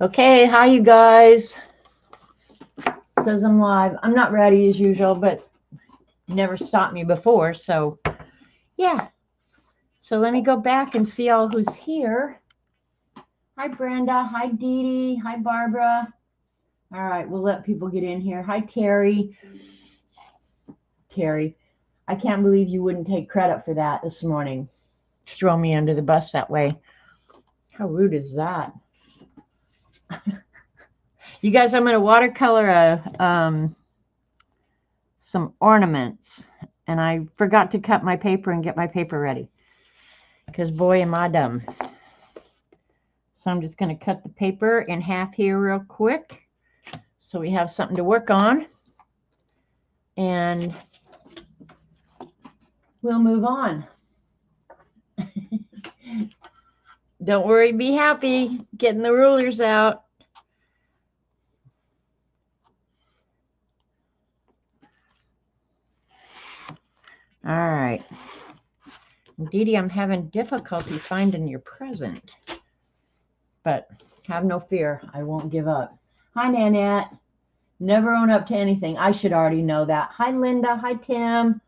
Okay, hi you guys. It says I'm live. I'm not ready as usual, but never stopped me before, so yeah. So let me go back and see all who's here. Hi Brenda, hi Dee Dee, hi Barbara. All right, we'll let people get in here. Hi Terry. Terry, I can't believe you wouldn't take credit for that this morning. Throw me under the bus that way. How rude is that? You guys, I'm going to watercolor some ornaments, and I forgot to cut my paper and get my paper ready because boy am I dumb. So I'm just going to cut the paper in half here real quick so we have something to work on, and we'll move on. Don't worry, be happy. Getting the rulers out. All right. Dee Dee, I'm having difficulty finding your present, but have no fear. I won't give up. Hi, Nanette. Never own up to anything. I should already know that. Hi, Linda. Hi, Tim.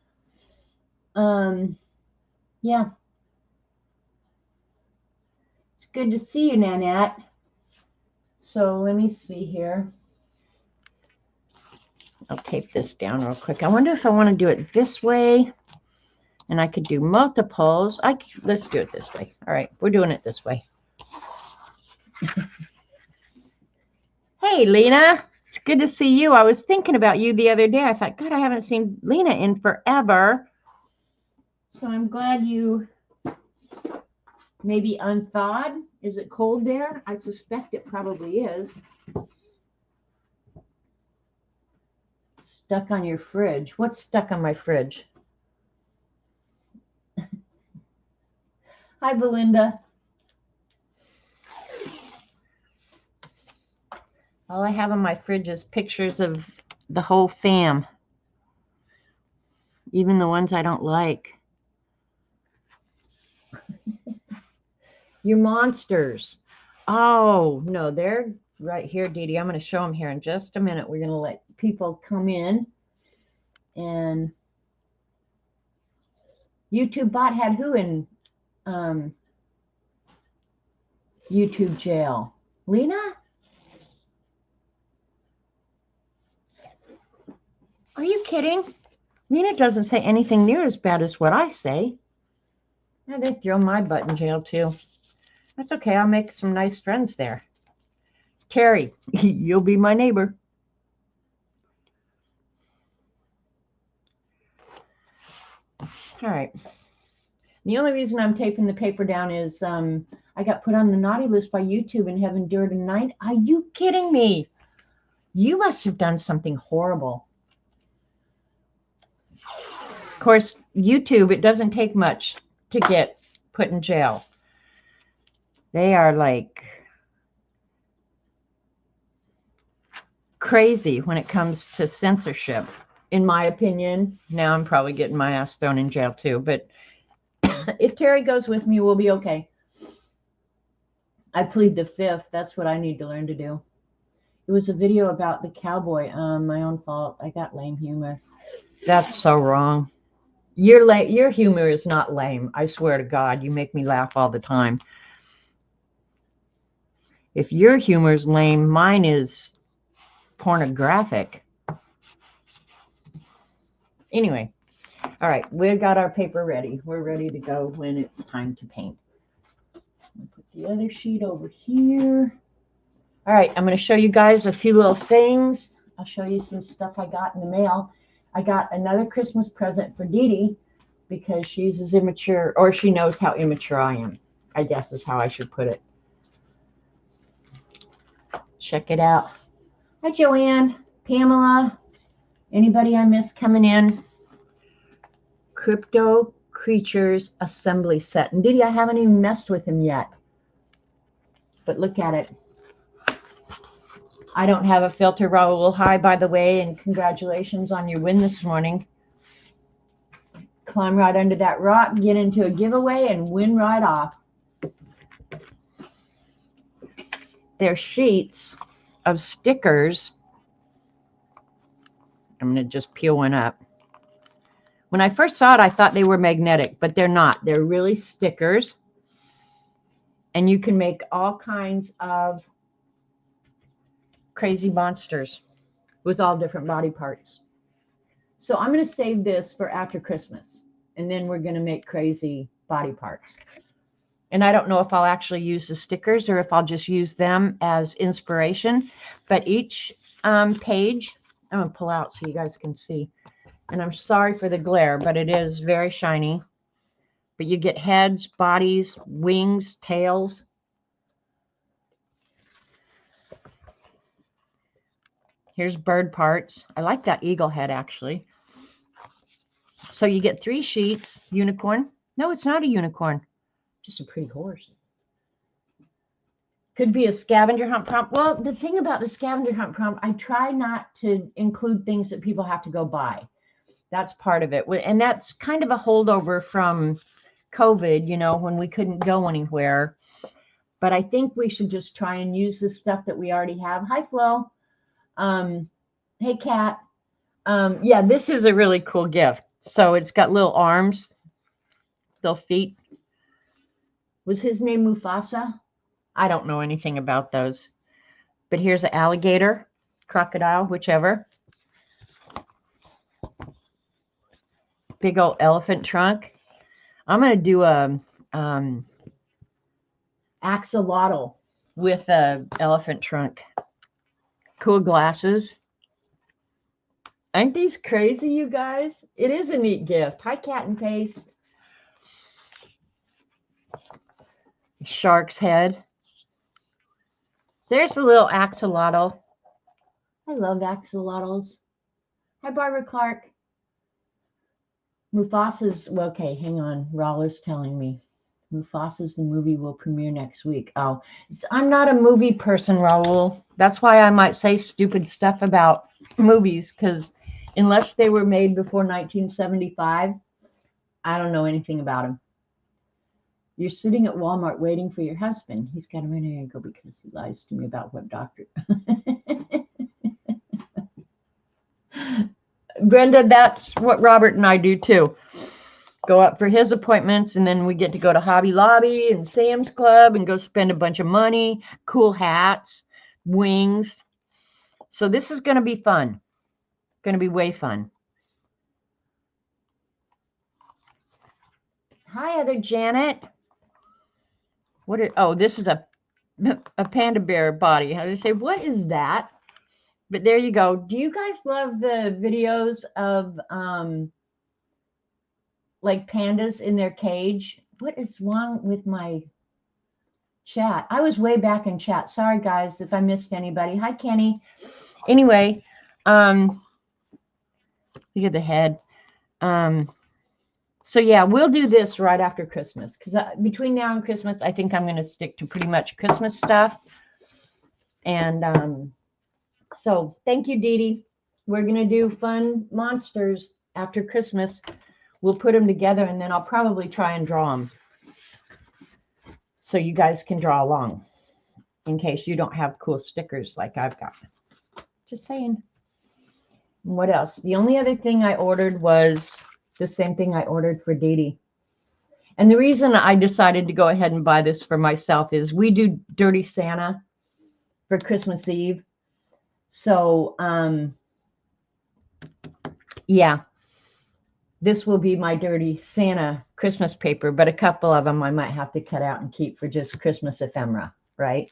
Yeah. It's good to see you, Nanette. So let me see here. I'll tape this down real quick. I wonder if I want to do it this way, and I could do multiples. Let's do it this way. All right, we're doing it this way. Hey, Lena. It's good to see you. I was thinking about you the other day. I thought, God, I haven't seen Lena in forever. So I'm glad you maybe unthawed. Is it cold there? I suspect it probably is. Stuck on your fridge. What's stuck on my fridge? Hi, Belinda. All I have on my fridge is pictures of the whole fam, even the ones I don't like. Your monsters. Oh, no, they're right here, Dee Dee. I'm going to show them here in just a minute. We're going to let people come in. And YouTube bot had who in YouTube jail? Lena? Are you kidding? Lena doesn't say anything near as bad as what I say. Yeah, they throw my butt in jail too. That's okay. I'll make some nice friends there. Terry, you'll be my neighbor. All right. The only reason I'm taping the paper down is I got put on the naughty list by YouTube and have endured a night. Are you kidding me? You must have done something horrible. Of course, YouTube, it doesn't take much to get put in jail. They are like crazy when it comes to censorship, in my opinion. Now I'm probably getting my ass thrown in jail too, but if Terry goes with me, we'll be okay. I plead the fifth. That's what I need to learn to do. It was a video about the cowboy. My own fault. I got lame humor. That's so wrong. Your humor is not lame. I swear to God, you make me laugh all the time. If your humor is lame, mine is pornographic. Anyway, all right, we've got our paper ready. We're ready to go when it's time to paint. I'll put the other sheet over here. All right, I'm going to show you guys a few little things. I'll show you some stuff I got in the mail. I got another Christmas present for Dee Dee because she's as immature, or she knows how immature I am, I guess is how I should put it. Check it out. Hi, Joanne, Pamela, anybody I missed coming in? Crypto Creatures Assembly Set. And Dee Dee, I haven't even messed with him yet. But look at it. I don't have a filter, Raul. Hi, by the way, and congratulations on your win this morning. Climb right under that rock, get into a giveaway, and win right off. they're sheets of stickers. I'm going to just peel one up. When I first saw it, I thought they were magnetic, but they're not. They're really stickers. And you can make all kinds of crazy monsters with all different body parts. So I'm going to save this for after Christmas. And then we're going to make crazy body parts. And I don't know if I'll actually use the stickers or if I'll just use them as inspiration. But each page, I'm going to pull out so you guys can see. And I'm sorry for the glare, but it is very shiny. But you get heads, bodies, wings, tails. Here's bird parts. I like that eagle head, actually. So you get 3 sheets. Unicorn. No, it's not a unicorn. Just a pretty horse. Could be a scavenger hunt prompt. Well, the thing about the scavenger hunt prompt, I try not to include things that people have to go buy. That's part of it. And that's kind of a holdover from COVID, you know, when we couldn't go anywhere. But I think we should just try and use the stuff that we already have. Hi, Flo. Hey, Kat. Yeah, this is a really cool gift. So it's got little arms, little feet. Was his name Mufasa? I don't know anything about those. But here's an alligator, crocodile, whichever. Big old elephant trunk. I'm going to do a axolotl with a elephant trunk. Cool glasses. Aren't these crazy, you guys? It is a neat gift. Hi, Cat and Paste. Shark's head. There's a little axolotl. I love axolotls. Hi, Barbara Clark. Mufasa's, well, okay, hang on. Roller's telling me. Mufasa's the movie will premiere next week. Oh, I'm not a movie person, Raul. That's why I might say stupid stuff about movies, because unless they were made before 1975, I don't know anything about them. You're sitting at Walmart waiting for your husband. He's got a minute ago because he lies to me about what doctor. Brenda, that's what Robert and I do too. Go up for his appointments, and then we get to go to Hobby Lobby and Sam's Club and go spend a bunch of money, cool hats, wings. So this is going to be fun. Going to be way fun. Hi, other Janet. Oh, this is a panda bear body. How do you say, what is that? But there you go. Do you guys love the videos of like pandas in their cage? What is wrong with my chat? I was way back in chat. Sorry, guys, if I missed anybody. Hi, Kenny. Anyway, look at the head. So yeah, we'll do this right after Christmas, because between now and Christmas, I think I'm going to stick to pretty much Christmas stuff. And so thank you, Dee Dee. We're going to do fun monsters after Christmas. We'll put them together, and then I'll probably try and draw them so you guys can draw along in case you don't have cool stickers like I've got. Just saying. What else? The only other thing I ordered was the same thing I ordered for Dee Dee. And the reason I decided to go ahead and buy this for myself is we do Dirty Santa for Christmas Eve. So, yeah, this will be my Dirty Santa Christmas paper, but a couple of them I might have to cut out and keep for just Christmas ephemera, right?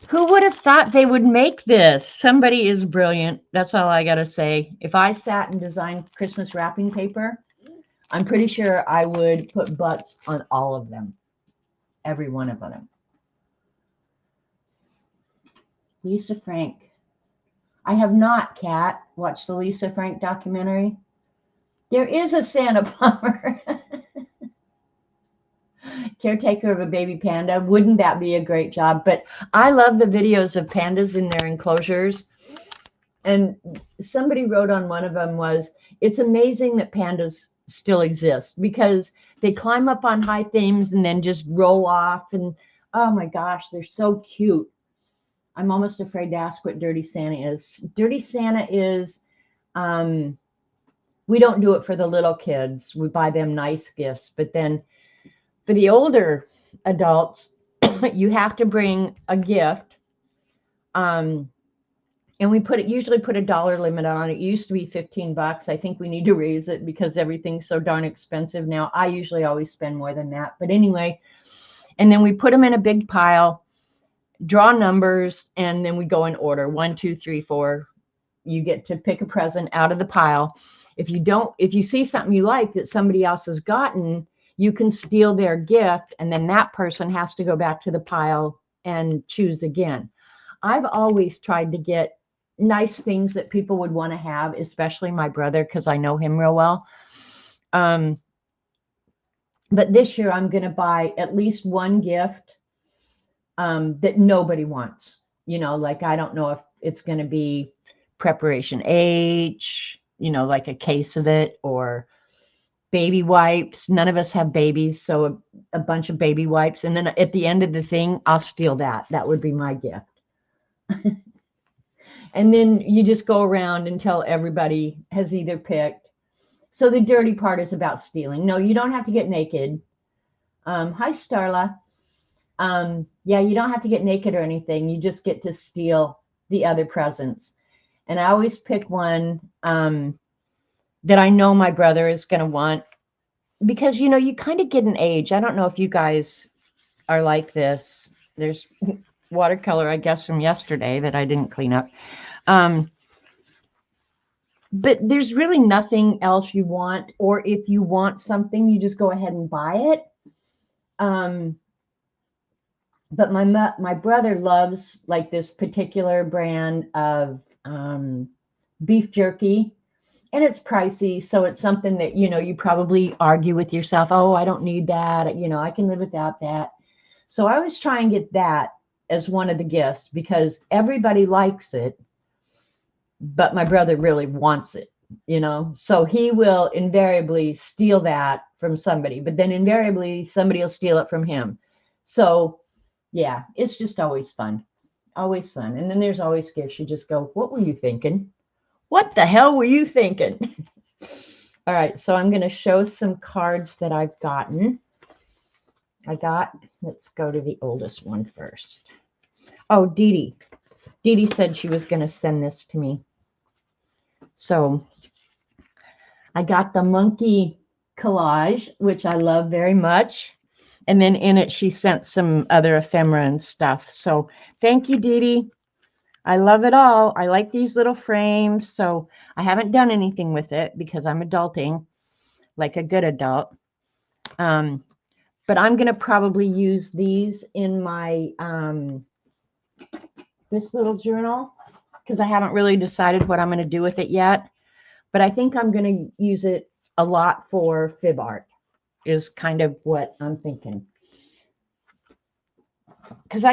Who would have thought they would make this? Somebody is brilliant. That's all I got to say. If I sat and designed Christmas wrapping paper, I'm pretty sure I would put butts on all of them. Every one of them. Lisa Frank. I have not, Kat, watched the Lisa Frank documentary. There is a Santa plumber. Caretaker of a baby panda. Wouldn't that be a great job? But I love the videos of pandas in their enclosures. And somebody wrote on one of them was, it's amazing that pandas still exist because they climb up on high things and then just roll off. And Oh my gosh, they're so cute. I'm almost afraid to ask what Dirty Santa is. Dirty Santa is, um, we don't do it for the little kids. We buy them nice gifts. But then for the older adults, you have to bring a gift. Um, and we usually put a dollar limit on it. It used to be $15. I think we need to raise it because everything's so darn expensive now. I usually always spend more than that. But anyway, and then we put them in a big pile, draw numbers, and then we go in order. 1, 2, 3, 4. You get to pick a present out of the pile. If you see something you like that somebody else has gotten, you can steal their gift, and then that person has to go back to the pile and choose again. I've always tried to get nice things that people would want to have, especially my brother, because I know him real well. But this year I'm going to buy at least one gift that nobody wants. Like I don't know if it's going to be Preparation H, like a case of it, or baby wipes. None of us have babies, so a bunch of baby wipes. And then at the end of the thing, I'll steal that. That would be my gift. And then you just go around until everybody has either picked. So the dirty part is about stealing. No, you don't have to get naked. Hi, Starla. Yeah, you don't have to get naked or anything. You just get to steal the other presents. And I always pick one that I know my brother is going to want, because, you kind of get an age. I don't know if you guys are like this. There's watercolor, I guess, from yesterday that I didn't clean up. But there's really nothing else you want, or if you want something, you just go ahead and buy it. But my brother loves like this particular brand of beef jerky, and it's pricey. So it's something that, you probably argue with yourself, oh, I don't need that. I can live without that. So I always try and get that as one of the gifts because everybody likes it, but my brother really wants it, so he will invariably steal that from somebody, but then invariably somebody will steal it from him. So yeah, it's just always fun. Always fun. And then there's always gifts. You just go, what were you thinking? What the hell were you thinking? All right, so I'm going to show some cards that I've gotten. Let's go to the oldest one first. Oh, Dee Dee. Dee Dee said she was going to send this to me. So I got the monkey collage, which I love very much. And then in it, she sent some other ephemera and stuff. So thank you, Dee Dee. I love it all. I like these little frames. So I haven't done anything with it because I'm adulting like a good adult. But I'm going to probably use these in my this little journal because I haven't really decided what I'm going to do with it yet. But I think I'm going to use it a lot for fib art is kind of what I'm thinking. Because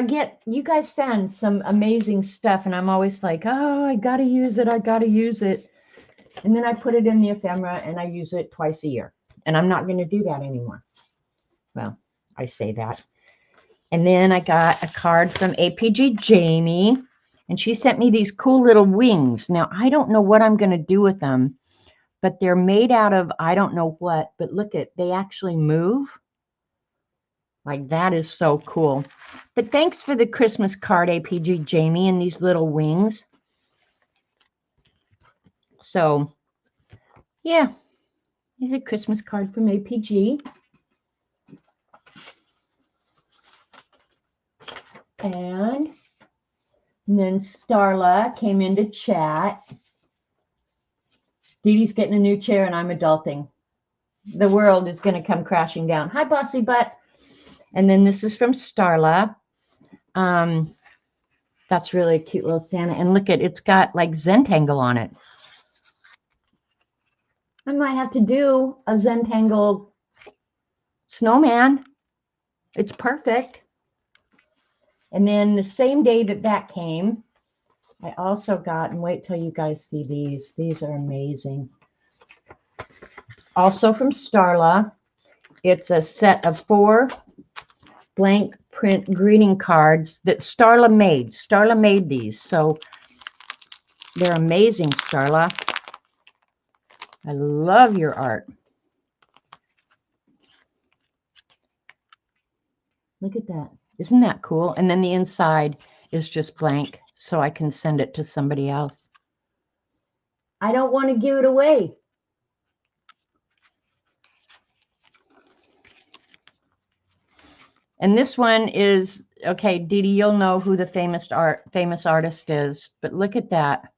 you guys send some amazing stuff, and I'm always like, oh, I got to use it. I got to use it. And then I put it in the ephemera, and I use it twice a year. And I'm not going to do that anymore. Well, I say that. And then I got a card from APG Jamie, and she sent me these cool little wings. Now, I don't know what I'm going to do with them, but they're made out of I don't know what. But look they actually move. Like, that is so cool. But thanks for the Christmas card, APG Jamie, and these little wings. So, yeah. Here's a Christmas card from APG. And then Starla came in to chat. Dee Dee's getting a new chair, and I'm adulting. The world is going to come crashing down. Hi, Bossy Butt. And then this is from Starla. That's really a cute little Santa. And look it's got like Zentangle on it. I might have to do a Zentangle snowman. It's perfect. And then the same day that came, I also got, and wait till you guys see these. These are amazing. Also from Starla, it's a set of 4 blank print greeting cards that Starla made. Starla made these, so they're amazing, Starla. I love your art. Look at that. Isn't that cool? And then the inside is just blank, so I can send it to somebody else. I don't want to give it away. And this one is, okay, Dee Dee, you'll know who the famous artist is, but look at that.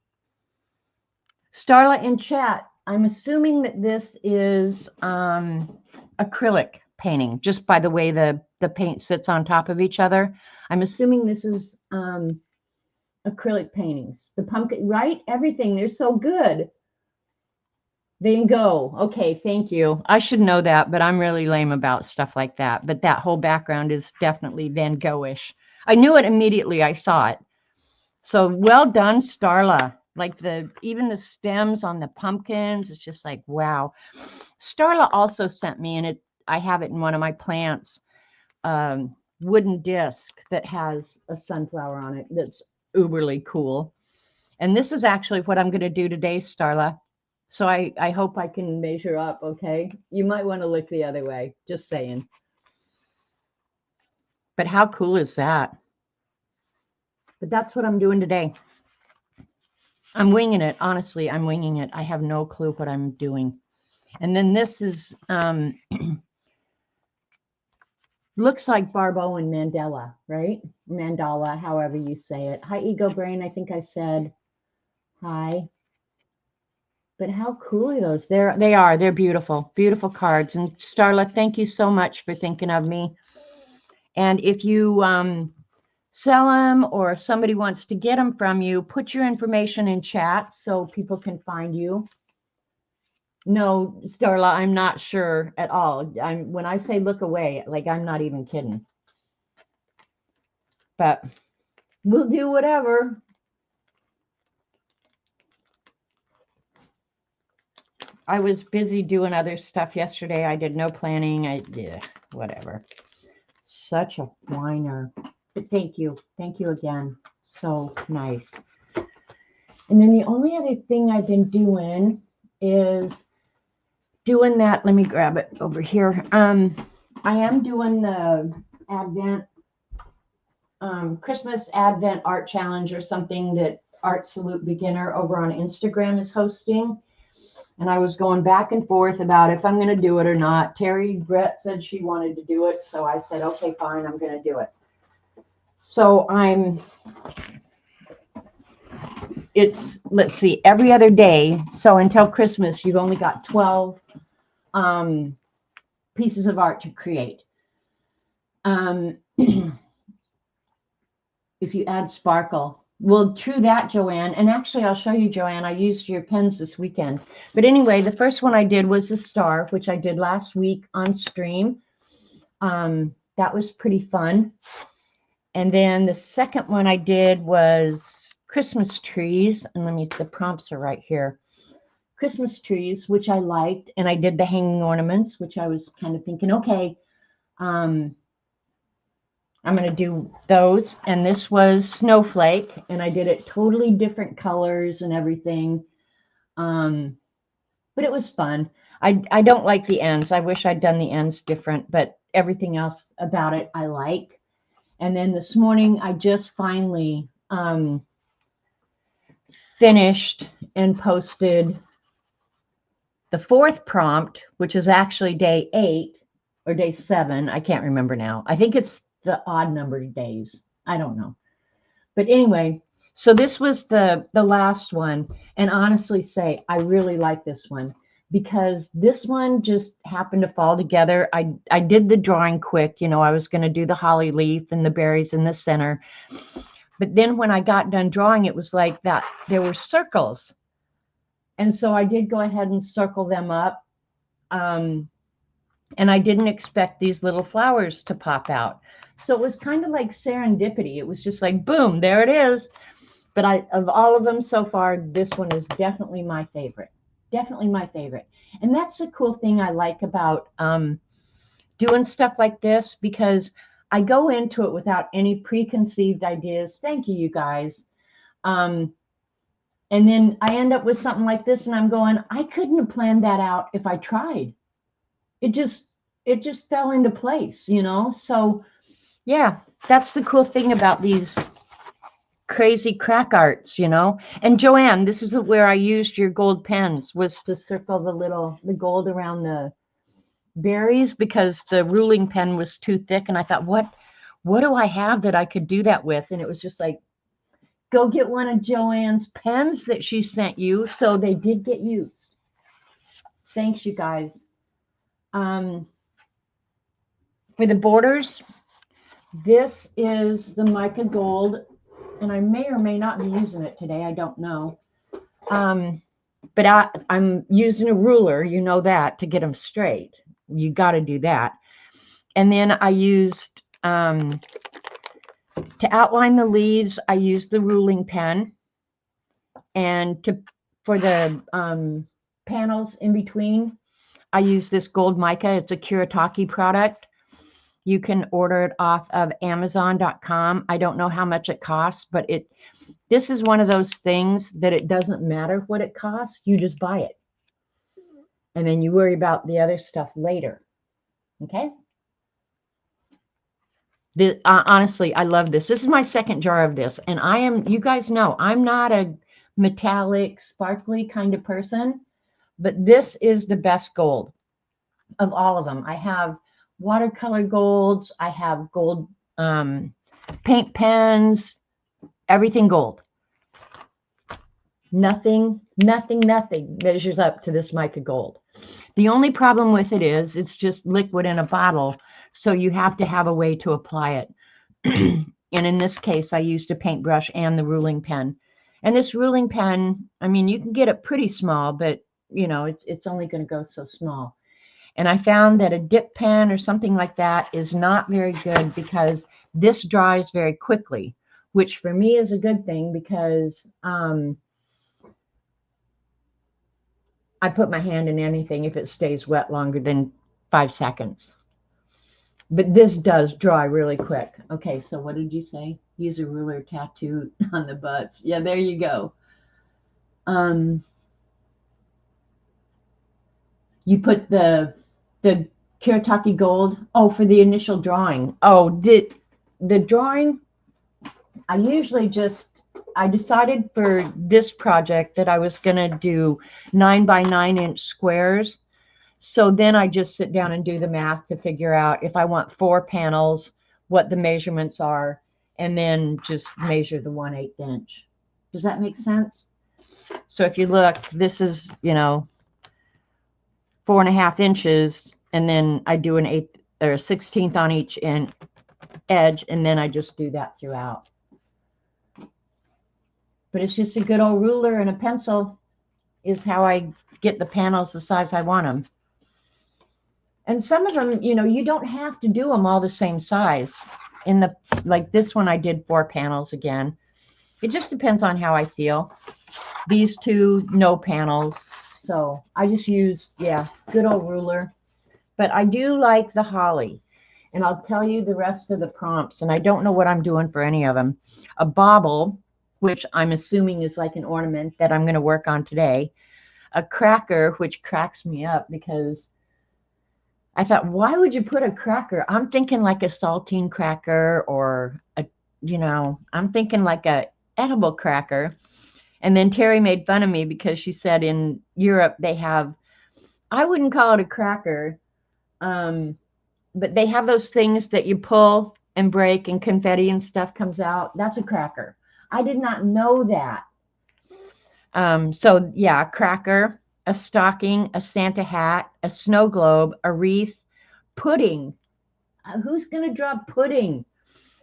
Starla in chat, I'm assuming that this is acrylic painting, just by the way the paint sits on top of each other. I'm assuming this is acrylic paintings. The pumpkin, right? Everything, they're so good. Van Gogh. Okay, thank you. I should know that, but I'm really lame about stuff like that. But that whole background is definitely Van Gogh-ish. I knew it immediately. I saw it. So well done, Starla. Like even the stems on the pumpkins, it's just like, wow. Starla also sent me, and I have it in one of my plants, wooden disc that has a sunflower on it that's uberly cool. And this is actually what I'm going to do today, Starla. So I hope I can measure up, okay? You might want to look the other way, just saying. But how cool is that? But that's what I'm doing today. I'm winging it. Honestly, I'm winging it. I have no clue what I'm doing. And then this is, looks like Barbeau and Mandela, right? Mandala, however you say it. Hi, Ego Brain. I think I said hi. But how cool are those? They're beautiful, beautiful cards. And Starla, thank you so much for thinking of me. And if you sell them or if somebody wants to get them from you, put your information in chat so people can find you. No, Starla, I'm not sure at all. When I say look away, like I'm not even kidding. But we'll do whatever. I was busy doing other stuff yesterday. I did no planning. Whatever. Such a whiner. But thank you. Thank you again. So nice. And then the only other thing I've been doing is doing that. Let me grab it over here. I am doing the Advent, Christmas Advent Art Challenge or something that Art Salute Beginner over on Instagram is hosting. And I was going back and forth about if I'm going to do it or not. Terry Brett said she wanted to do it. So I said, okay, fine, I'm going to do it. So let's see, every other day. So until Christmas, you've only got 12 pieces of art to create. If you add sparkle. Well, true that, Joanne. And actually, I'll show you, Joanne. I used your pens this weekend. But anyway, the first one I did was a star, which I did last week on stream. That was pretty fun. And then the second one I did was Christmas trees. And the prompts are right here. Christmas trees, which I liked. And I did the hanging ornaments, which I was kind of thinking, okay, I'm going to do those. And this was Snowflake, and I did it totally different colors and everything. But it was fun. I don't like the ends. I wish I'd done the ends different, but everything else about it I like. And then this morning I just finally finished and posted the fourth prompt, which is actually day 8 or day 7. I can't remember now. I think it's the odd numbered days. I don't know. But anyway, so this was the last one. And honestly say, I really like this one because this one just happened to fall together. I did the drawing quick. You know, I was going to do the holly leaf and the berries in the center. But then when I got done drawing, it was like that. There were circles. And so I did go ahead and circle them up. And I didn't expect these little flowers to pop out. So it was kind of like serendipity. It was just like, boom, there it is. But of all of them so far, this one is definitely my favorite. Definitely my favorite. And that's the cool thing I like about doing stuff like this, because I go into it without any preconceived ideas. Thank you, you guys. And then I end up with something like this, and I'm going, I couldn't have planned that out if I tried. It just fell into place, you know? So yeah, that's the cool thing about these crazy crack arts, you know? And Joanne, this is where I used your gold pens, was to circle the gold around the berries, because the ruling pen was too thick, and I thought, what do I have that I could do that with? And it was just like, go get one of Joanne's pens that she sent you. So they did get used. Thanks, you guys. For the borders, this is the mica gold, and I may or may not be using it today. I don't know. But I'm using a ruler, you know that, to get them straight. You got to do that. And then I used, to outline the leaves, I used the ruling pen. And for the panels in between, I use this gold mica. It's a Kuretake product. You can order it off of Amazon.com. I don't know how much it costs, but this is one of those things that it doesn't matter what it costs. You just buy it. And then you worry about the other stuff later. Okay? Honestly, I love this. This is my second jar of this. And you guys know, I'm not a metallic, sparkly kind of person, but this is the best gold of all of them. I have watercolor golds. I have gold paint pens, everything gold. Nothing measures up to this mica gold. The only problem with it is it's just liquid in a bottle, so you have to have a way to apply it. And in this case, I used a paintbrush and the ruling pen. And this ruling pen, I mean, you can get it pretty small, but you know, it's only going to go so small. And I found that a dip pen or something like that is not very good, because this dries very quickly, which for me is a good thing, because I put my hand in anything if it stays wet longer than 5 seconds. But this does dry really quick. Okay, so what did you say? Use a ruler tattoo on the butts. Yeah, there you go. You put the Kuretake gold. Oh, for the initial drawing. Oh, the drawing, I decided for this project that I was going to do 9 by 9 inch squares. So then I just sit down and do the math to figure out if I want 4 panels, what the measurements are, and then just measure the 1/8 inch. Does that make sense? So if you look, this is, 4.5 inches, and then I do an 1/8 or 1/16 on each edge, and then I just do that throughout. But it's just a good old ruler and a pencil is how I get the panels the size I want them. And some of them, you don't have to do them all the same size. Like this one, I did 4 panels again. It just depends on how I feel. These 2, no panels. So I just use, good old ruler. But I do like the holly. And I'll tell you the rest of the prompts. And I don't know what I'm doing for any of them. A bauble, which I'm assuming is like an ornament that I'm going to work on today. A cracker, which cracks me up because I thought, why would you put a cracker? I'm thinking like a saltine cracker, or I'm thinking like a edible cracker. And then Terry made fun of me because she said in Europe they have, I wouldn't call it a cracker, but they have those things that you pull and break and confetti and stuff comes out. That's a cracker. I did not know that. So yeah, a cracker, a stocking, a Santa hat, a snow globe, a wreath, pudding. Who's going to draw pudding?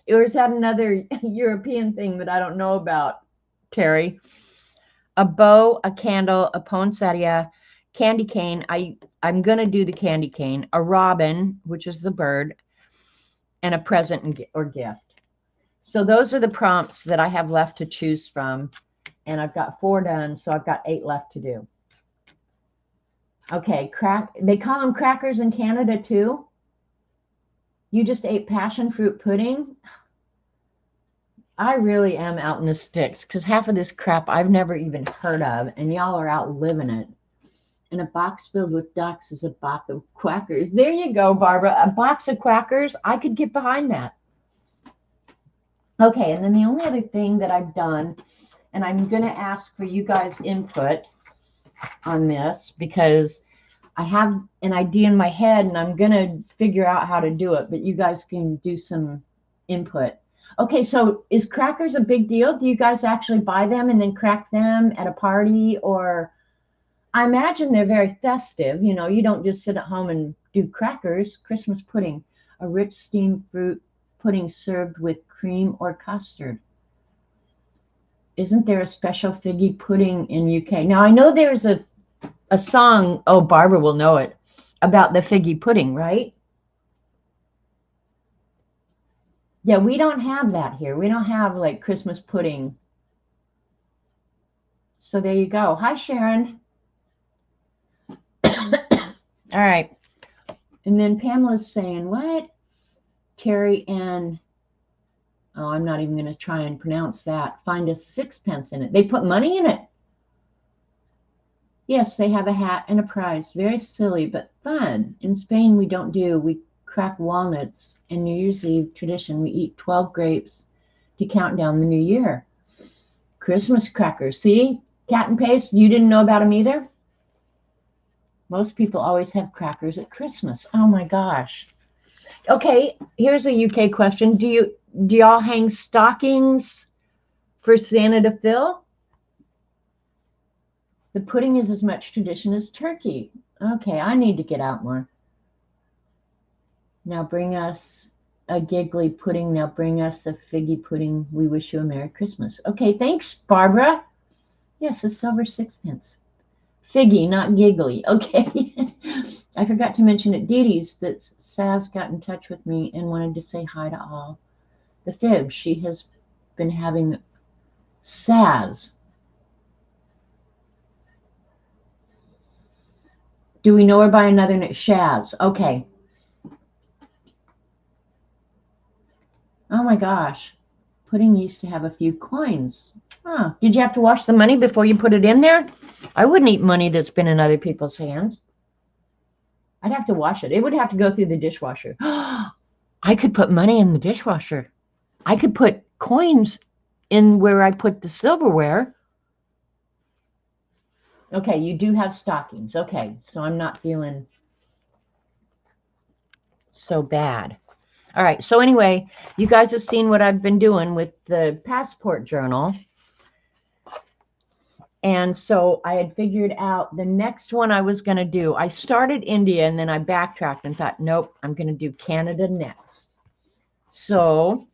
Or is that another European thing that I don't know about, Terry? A bow, a candle, a poinsettia, candy cane. I'm going to do the candy cane. A robin, which is the bird, and a present or gift. So those are the prompts that I have left to choose from. And I've got 4 done, so I've got 8 left to do. Okay, they call them crackers in Canada too? You just ate passion fruit pudding? I really am out in the sticks because half of this crap I've never even heard of, and y'all are out living it. And a box filled with ducks is a box of quackers. There you go, Barbara. A box of quackers. I could get behind that. Okay, and then the only other thing that I've done, and I'm going to ask for you guys' input on this because I have an idea in my head and I'm going to figure out how to do it, but you guys can do some input. Okay, so is crackers a big deal? Do you guys actually buy them and then crack them at a party? Or I imagine they're very festive. You know, you don't just sit at home and do crackers. Christmas pudding, a rich steamed fruit pudding served with cream or custard. Isn't there a special figgy pudding in UK? Now, I know there's a song, oh, Barbara will know it, about the figgy pudding, right? Yeah, we don't have that here. We don't have like Christmas pudding. So there you go. Hi, Sharon. All right. And then Pamela's saying, what? Terry and, oh, I'm not even going to try and pronounce that. Find a sixpence in it. They put money in it. Yes, they have a hat and a prize. Very silly, but fun. In Spain, we don't do. We crack walnuts, and New Year's Eve tradition, we eat 12 grapes to count down the new year. Christmas crackers. See, Cat and Paste, you didn't know about them either? Most people always have crackers at Christmas. Oh my gosh. Okay, here's a UK question. Do y'all hang stockings for Santa to fill? The pudding is as much tradition as turkey. Okay, I need to get out more. Now bring us a giggly pudding. Now bring us a figgy pudding. We wish you a Merry Christmas. Okay, thanks, Barbara. Yes, a silver sixpence. Figgy, not giggly. Okay. I forgot to mention at Dee Dee's that Saz got in touch with me and wanted to say hi to all. The fib, she has been having Saz. Do we know her by another name? Shaz. Okay. Oh my gosh. Pudding used to have a few coins. Huh. Did you have to wash the money before you put it in there? I wouldn't eat money that's been in other people's hands. I'd have to wash it. It would have to go through the dishwasher. I could put money in the dishwasher. I could put coins in where I put the silverware. Okay, you do have stockings. Okay, so I'm not feeling so bad. All right, so anyway, you guys have seen what I've been doing with the passport journal. And so I had figured out the next one I was going to do. I started India and then I backtracked and thought, nope, I'm going to do Canada next. So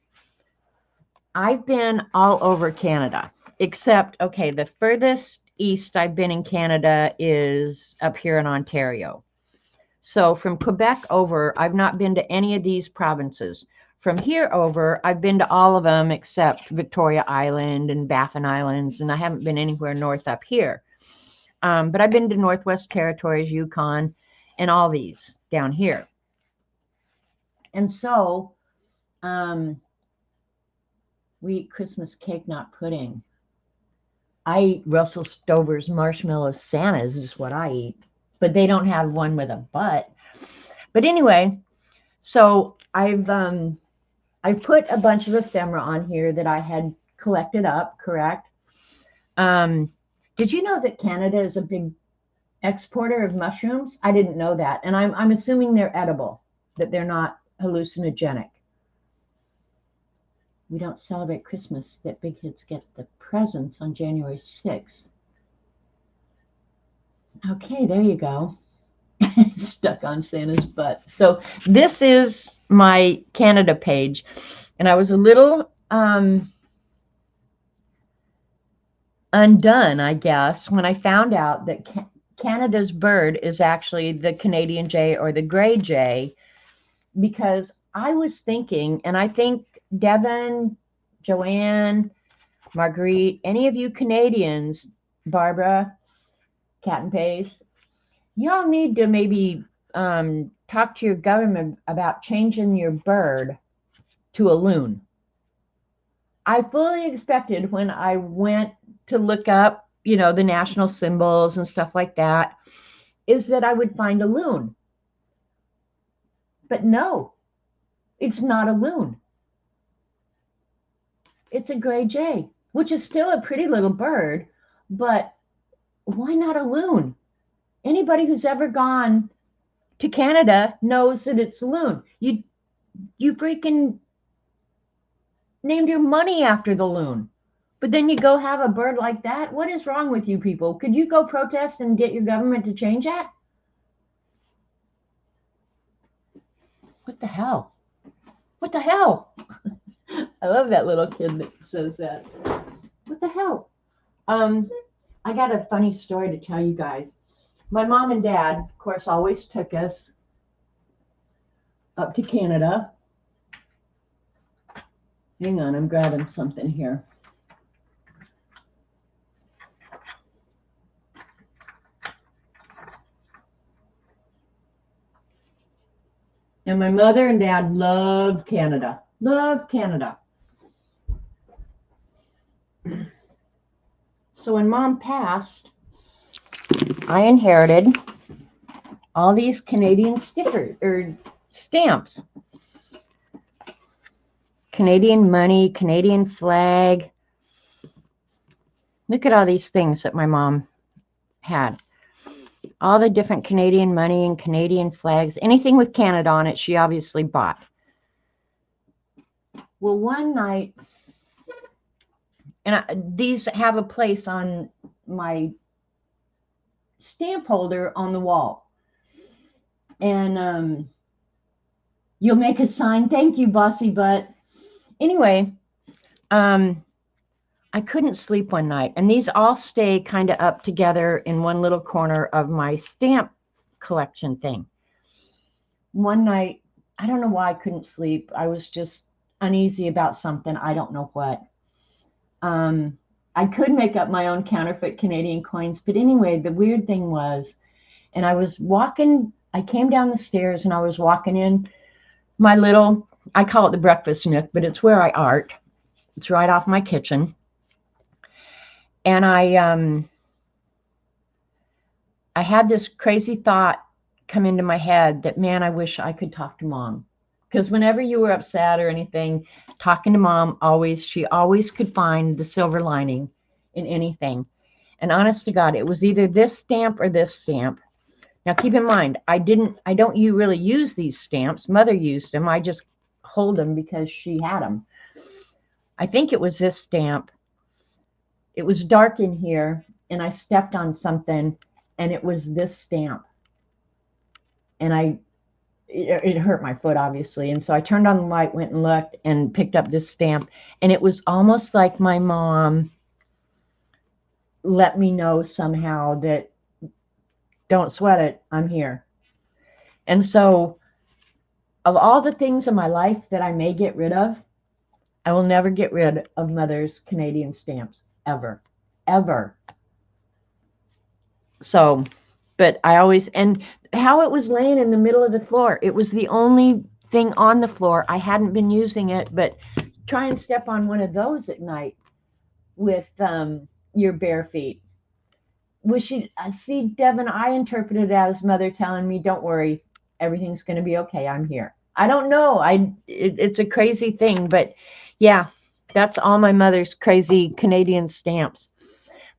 I've been all over Canada, except, okay, the furthest east I've been in Canada is up here in Ontario. So from Quebec over, I've not been to any of these provinces. From here over, I've been to all of them except Victoria Island and Baffin Islands, and I haven't been anywhere north up here. But I've been to Northwest Territories, Yukon, and all these down here. And so we eat Christmas cake, not pudding. I eat Russell Stover's Marshmallow Santas is what I eat, but they don't have one with a butt. But anyway, so I've put a bunch of ephemera on here that I had collected up, correct? Did you know that Canada is a big exporter of mushrooms? I didn't know that. And I'm assuming they're edible, that they're not hallucinogenic. We don't celebrate Christmas, that big kids get the presents on January 6th. Okay, there you go. Stuck on Santa's butt. So this is my Canada page, and I was a little undone, I guess, when I found out that Canada's bird is actually the Canadian jay or the gray jay, because I was thinking, and I think Devin, Joanne, Marguerite, any of you Canadians, Barbara, Cat and Paste, y'all need to maybe talk talk to your government about changing your bird to a loon. I fully expected when I went to look up, you know, the national symbols and stuff like that, is that I would find a loon. But no, it's not a loon. It's a gray jay, which is still a pretty little bird, but why not a loon? Anybody who's ever gone to Canada knows that it's a loon. You freaking named your money after the loon. But then you go have a bird like that? What is wrong with you people? Could you go protest and get your government to change that? What the hell? What the hell? I love that little kid that says that. What the hell? I got a funny story to tell you guys. My mom and dad, of course, always took us up to Canada. Hang on, I'm grabbing something here. And my mother and dad loved Canada. Loved Canada. So when Mom passed, I inherited all these Canadian stickers or stamps. Canadian money, Canadian flag. Look at all these things that my mom had. All the different Canadian money and Canadian flags. Anything with Canada on it, she obviously bought. Well, one night, and these have a place on my stamp holder on the wall. And you'll make a sign. Thank you, Bossy Butt. Anyway, I couldn't sleep one night, and these all stay kind of up together in one little corner of my stamp collection thing. One night, I don't know why I couldn't sleep. I was just uneasy about something. I don't know what. I could make up my own counterfeit Canadian coins, but anyway, the weird thing was, and I was walking, I came down the stairs and I was walking in my little, I call it the breakfast nook, but it's where I art. It's right off my kitchen. And I had this crazy thought come into my head that, man, I wish I could talk to Mom. Because whenever you were upset or anything, talking to Mom, she always could find the silver lining in anything. And honest to God, it was either this stamp or this stamp. Now, keep in mind, I don't really use these stamps. Mother used them. I just hold them because she had them. I think it was this stamp. It was dark in here, and I stepped on something, and it was this stamp. And it hurt my foot, obviously. And so I turned on the light, went and looked, and picked up this stamp. And it was almost like my mom let me know somehow that, don't sweat it, I'm here. And so of all the things in my life that I may get rid of, I will never get rid of Mother's Canadian stamps, ever, ever. So, but I always, and how it was laying in the middle of the floor, it was the only thing on the floor. I hadn't been using it, but try and step on one of those at night with your bare feet. See, Devin, I interpreted it as Mother telling me, don't worry, everything's going to be okay. I'm here. I don't know. It's a crazy thing, but yeah, that's all my mother's crazy Canadian stamps.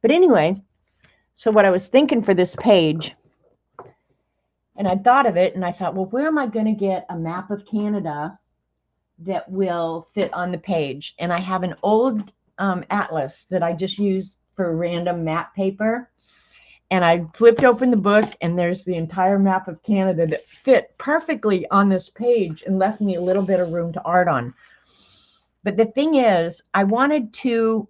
But anyway, so what I was thinking for this page, and I thought of it, and I thought, well, where am I going to get a map of Canada that will fit on the page? And I have an old atlas that I just used for random map paper. And I flipped open the book, and there's the entire map of Canada that fit perfectly on this page and left me a little bit of room to art on. But the thing is, I wanted to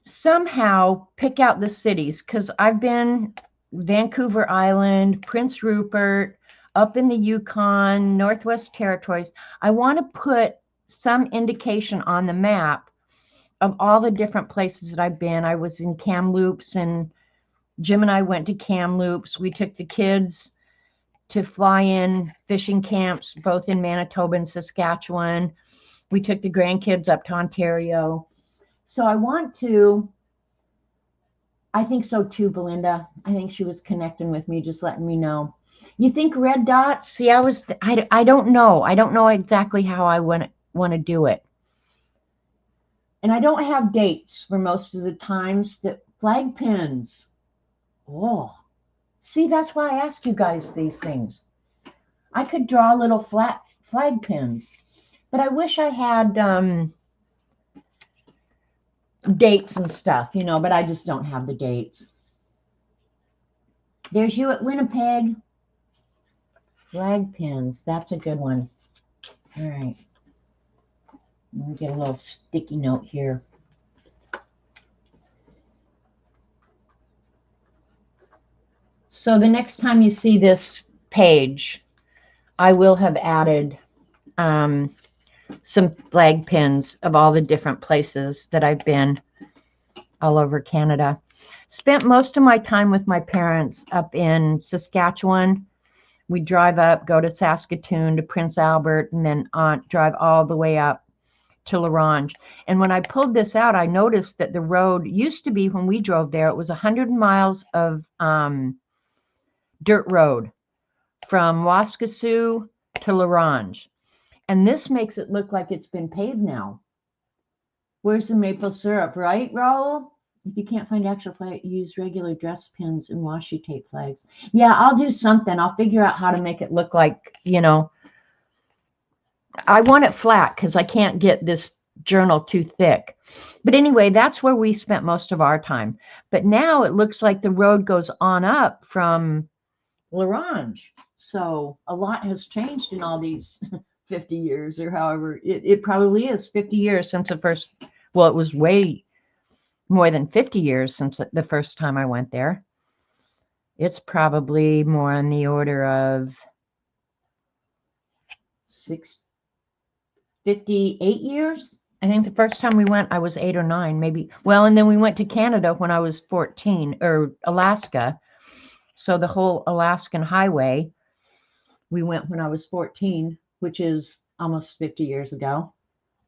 somehow pick out the cities, because I've been Vancouver Island, Prince Rupert, up in the Yukon, Northwest Territories. I want to put some indication on the map of all the different places that I've been. I was in Kamloops and Jim and I went to Kamloops. We took the kids to fly-in fishing camps, both in Manitoba and Saskatchewan. We took the grandkids up to Ontario. So I think so too, Belinda. I think she was connecting with me, just letting me know. You think red dots? See, I don't know. I don't know exactly how I want to do it. And I don't have dates for most of the times. That flag pins. Oh, see, that's why I ask you guys these things. I could draw little flat flag pins, but I wish I had dates and stuff, but I just don't have the dates. There's you at Winnipeg. Flag pins. That's a good one. All right. Let me get a little sticky note here. So the next time you see this page, I will have added some flag pins of all the different places that I've been all over Canada. Spent most of my time with my parents up in Saskatchewan. We drive up, go to Saskatoon, to Prince Albert, and then drive all the way up to La Ronge. And when I pulled this out, I noticed that the road used to be, when we drove there, it was 100 miles of dirt road from Waskesiu to La Ronge. And this makes it look like it's been paved now. Where's the maple syrup, right, Raul? If you can't find actual flag, use regular dress pins and washi tape flags. Yeah, I'll do something. I'll figure out how to make it look like, I want it flat because I can't get this journal too thick. But anyway, that's where we spent most of our time. But now it looks like the road goes on up from La Ronge. So a lot has changed in all these 50 years, or however, it probably is 50 years since the first, well, it was way more than 50 years since the first time I went there. It's probably more on the order of 58 years. I think the first time we went, I was 8 or 9, maybe. Well, and then we went to Canada when I was 14, or Alaska. So the whole Alaskan highway, we went when I was 14, which is almost 50 years ago.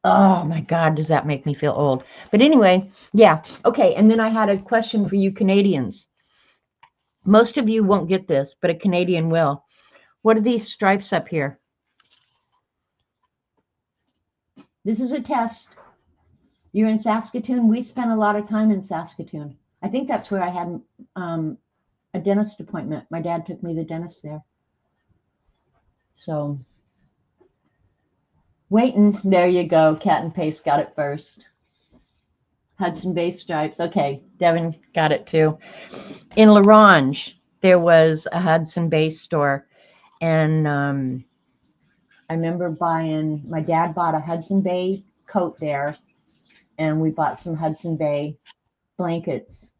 Oh my God, does that make me feel old? But anyway, yeah. Okay, and then I had a question for you Canadians. Most of you won't get this, but a Canadian will. What are these stripes up here? This is a test. You're in Saskatoon. We spent a lot of time in Saskatoon. I think that's where I had a dentist appointment. My dad took me to the dentist there. So, waiting. There you go. Cat and Paste got it first. Hudson Bay stripes. Okay, Devin got it too. In La Ronge, there was a Hudson Bay store. And I remember my dad bought a Hudson Bay coat there. And we bought some Hudson Bay blankets.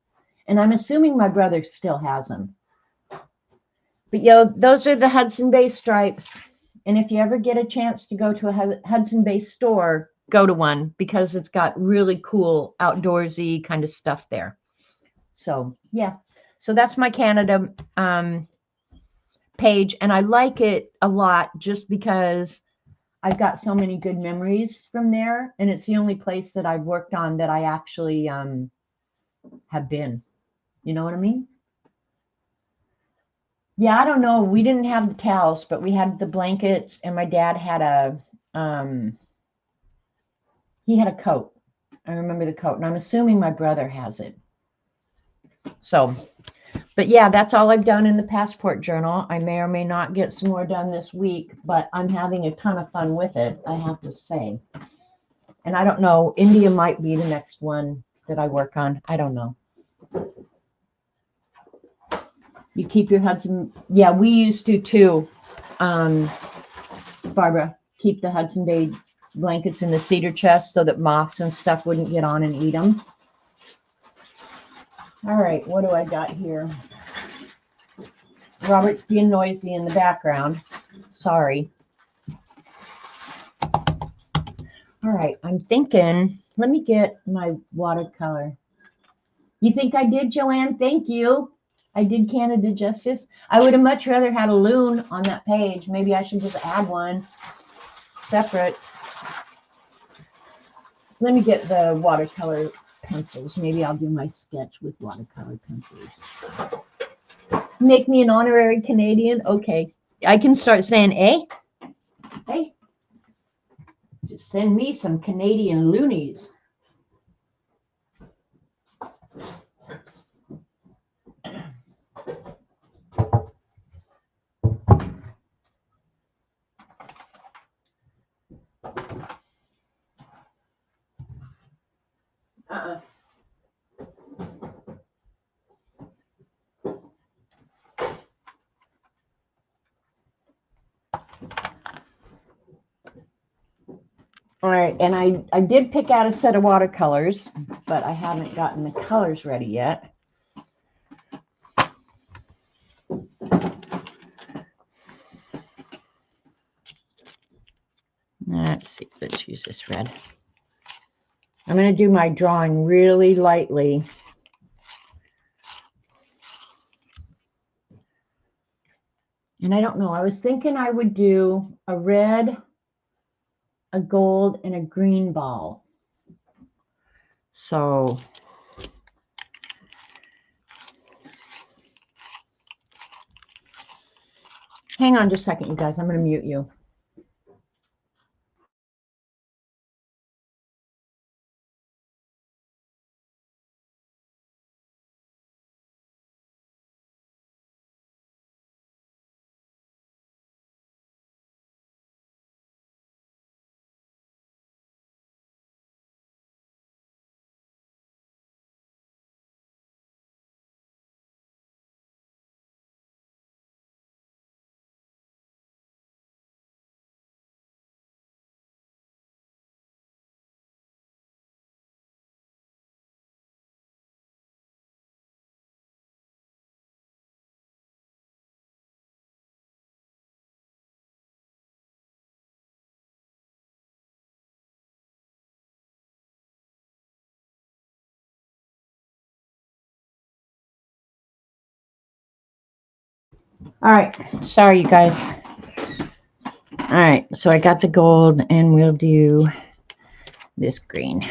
And I'm assuming my brother still has them. But those are the Hudson Bay stripes. And if you ever get a chance to go to a Hudson Bay store, go to one, because it's got really cool outdoorsy kind of stuff there. So, yeah. So that's my Canada page. And I like it a lot just because I've got so many good memories from there. And it's the only place that I've worked on that I actually have been. You know what I mean? Yeah, I don't know. We didn't have the towels, but we had the blankets, and my dad had he had a coat. I remember the coat, and I'm assuming my brother has it. So, but yeah, that's all I've done in the passport journal. I may or may not get some more done this week, but I'm having a ton of fun with it, I have to say. And I don't know, India might be the next one that I work on. I don't know. You keep your Hudson. Yeah, we used to too. Barbara, keep the Hudson Bay blankets in the cedar chest so that moths and stuff wouldn't get on and eat them. All right, what do I got here? Robert's being noisy in the background. Sorry. All right, I'm thinking, let me get my watercolor. You think I did, Joanne? Thank you. I did Canada justice. I would have much rather had a loon on that page. Maybe I should just add one separate. Let me get the watercolor pencils. Maybe I'll do my sketch with watercolor pencils. Make me an honorary Canadian? Okay. I can start saying, hey, just send me some Canadian loonies. All right, and I did pick out a set of watercolors, but I haven't gotten the colors ready yet. Let's see, let's use this red. I'm going to do my drawing really lightly. And I don't know, I was thinking I would do a red, a gold, and a green ball. So hang on just a second, you guys. I'm going to mute you. All right, sorry you guys. All right, so I got the gold and we'll do this green.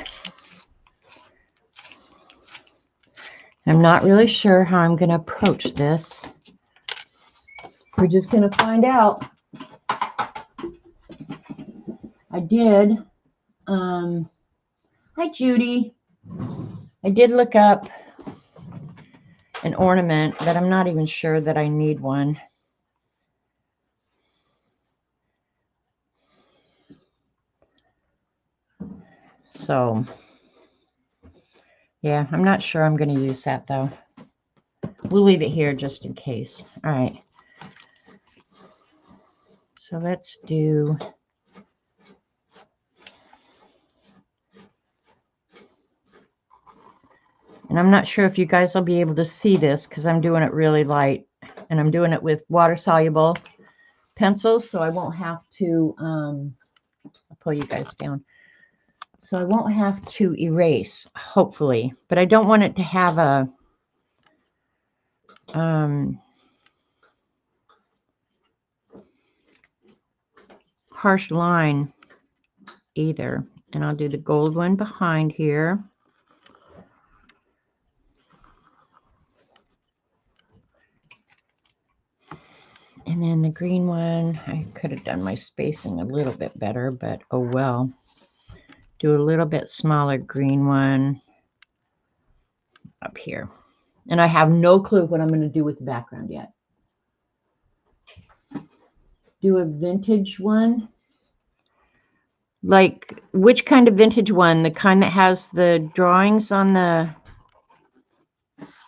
I'm not really sure how I'm going to approach this. We're just going to find out. I did. Hi, Judy. I did look up an ornament, but I'm not even sure that I need one. So, yeah, I'm not sure I'm going to use that, though. We'll leave it here just in case. All right. So let's do... And I'm not sure if you guys will be able to see this because I'm doing it really light. And I'm doing it with water-soluble pencils, so I won't have to... I'll pull you guys down. So I won't have to erase, hopefully. But I don't want it to have a... harsh line either. And I'll do the gold one behind here. And then the green one, I could have done my spacing a little bit better, but oh well. Do a little bit smaller green one up here. And I have no clue what I'm going to do with the background yet. Do a vintage one. Like, which kind of vintage one? The kind that has the drawings on the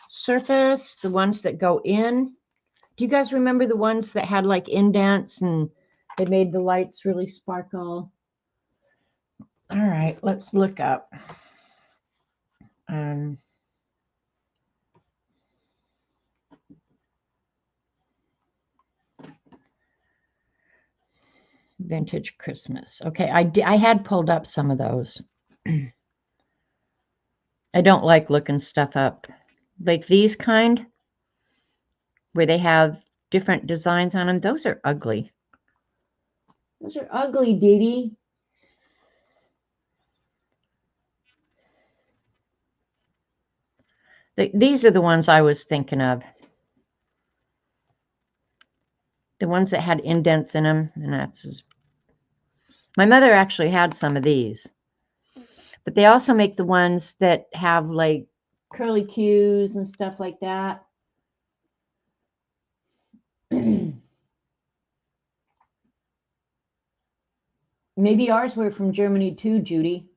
surface? The ones that go in? Do you guys remember the ones that had like indents and they made the lights really sparkle? All right, let's look up. Vintage Christmas. Okay, I had pulled up some of those. I don't like looking stuff up. Like these kind. where they have different designs on them. Those are ugly. Those are ugly, Dee Dee. These are the ones I was thinking of. The ones that had indents in them, and that's... My mother actually had some of these. But they also make the ones that have like curly cues and stuff like that. Maybe ours were from Germany too, Judy.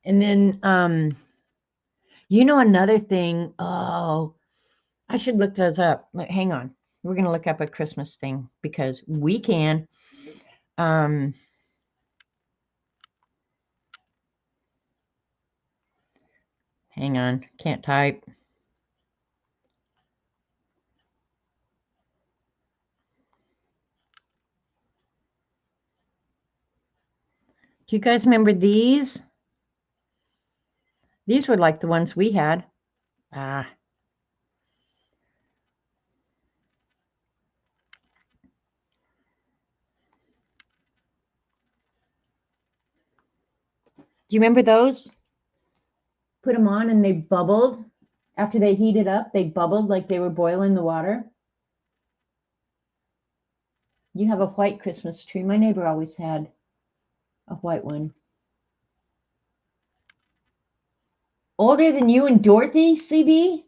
And then, you know, another thing. Oh, I should look those up. Hang on. We're going to look up a Christmas thing because we can. Hang on. Can't type. Do you guys remember these? These were like the ones we had. Ah. Do you remember those? Put them on and they bubbled. After they heated up, they bubbled like they were boiling the water. You have a white Christmas tree. My neighbor always had a white one. Older than you and Dorothy, CB?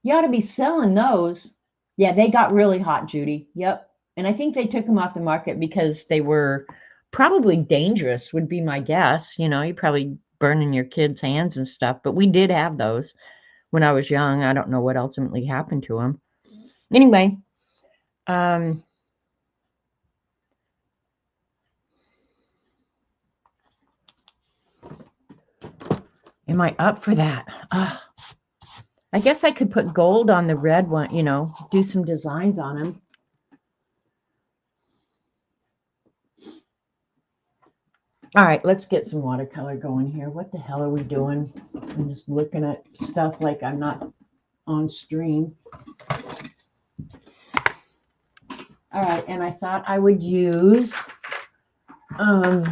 You ought to be selling those. Yeah, they got really hot, Judy. Yep. And I think they took them off the market because they were probably dangerous, would be my guess. You know, you probably burning your kids' hands and stuff. But we did have those when I was young. I don't know what ultimately happened to them. Anyway, am I up for that? I guess I could put gold on the red one, you know, do some designs on them. All right, let's get some watercolor going here. What the hell are we doing? I'm just looking at stuff like I'm not on stream. All right, and I thought I would use the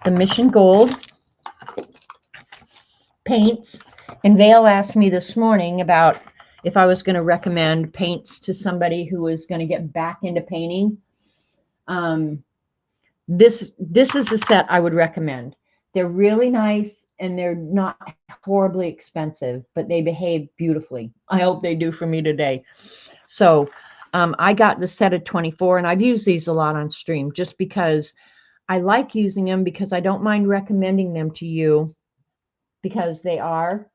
Mission Gold paints. And Vale asked me this morning about if I was going to recommend paints to somebody who was going to get back into painting. This is a set I would recommend. They're really nice and they're not horribly expensive, but they behave beautifully. I hope they do for me today. So I got the set of 24, and I've used these a lot on stream just because I like using them, because I don't mind recommending them to you because they are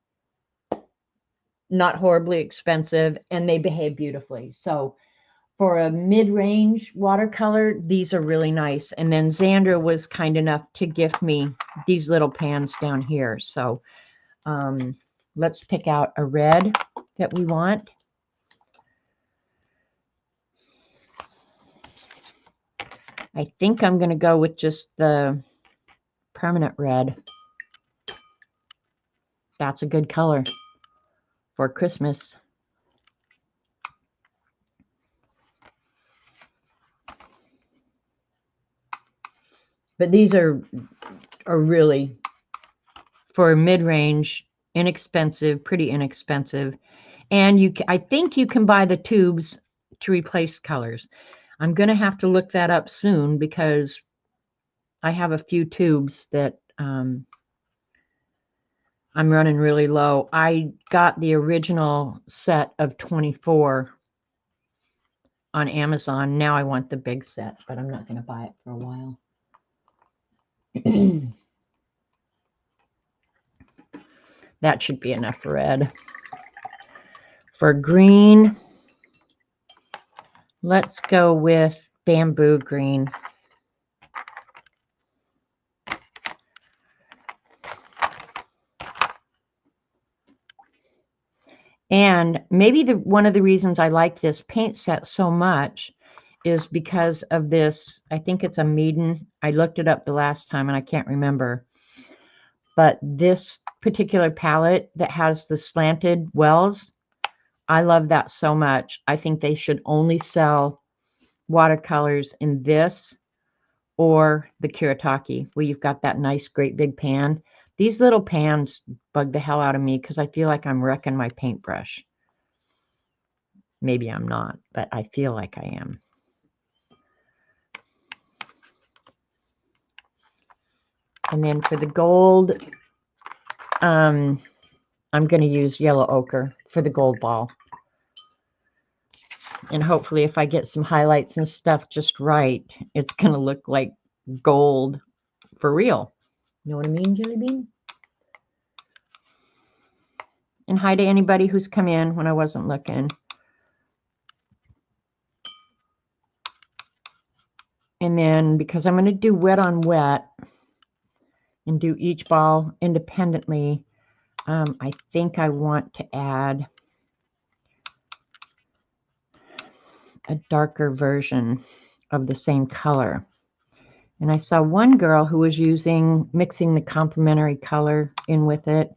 not horribly expensive and they behave beautifully. So for a mid-range watercolor, these are really nice. And then Xandra was kind enough to gift me these little pans down here. So let's pick out a red that we want. I think I'm going to go with just the permanent red. That's a good color for Christmas. But these are really, for mid-range, inexpensive, pretty inexpensive. And I think you can buy the tubes to replace colors. I'm going to have to look that up soon because I have a few tubes that I'm running really low. I got the original set of 24 on Amazon. Now I want the big set, but I'm not going to buy it for a while. That should be enough red. For green, let's go with bamboo green. And maybe one of the reasons I like this paint set so much is because of this. I think it's a Maiden. I looked it up the last time and I can't remember. But this particular palette that has the slanted wells, I love that so much. I think they should only sell watercolors in this or the Kuretake, where you've got that nice, great big pan. These little pans bug the hell out of me because I feel like I'm wrecking my paintbrush. Maybe I'm not, but I feel like I am. And then for the gold, I'm going to use yellow ochre for the gold ball. And hopefully if I get some highlights and stuff just right, it's going to look like gold for real. You know what I mean, Jelly Bean? And hi to anybody who's come in when I wasn't looking. And then because I'm going to do wet on wet and do each ball independently, I think I want to add a darker version of the same color. And I saw one girl who was mixing the complementary color in with it.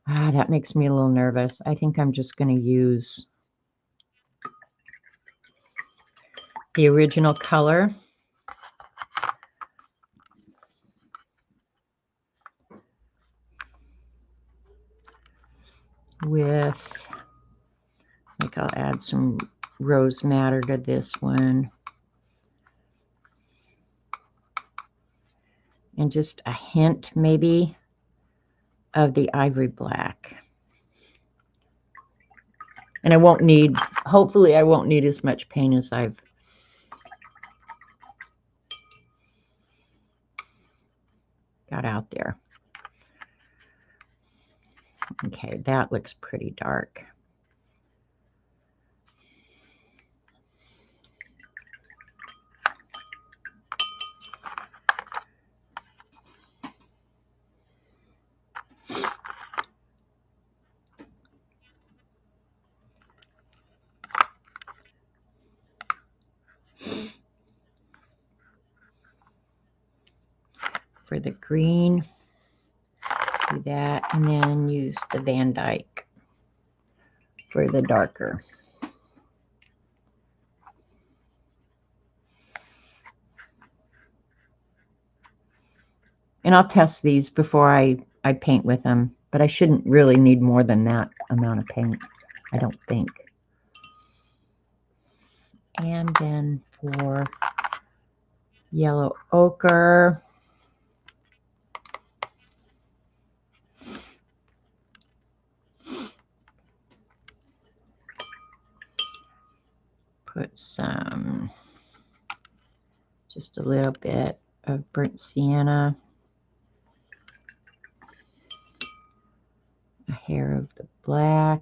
That makes me a little nervous. I think I'm just going to use the original color. With, I think I'll add some rose madder to this one. And just a hint maybe of the ivory black. And I won't need, hopefully I won't need as much paint as I've got out there. Okay, that looks pretty dark. For the green, do that, and then use the Van Dyke for the darker. And I'll test these before I paint with them, but I shouldn't really need more than that amount of paint, I don't think. And then for yellow ochre, put some, just a little bit of burnt sienna, a hair of the black.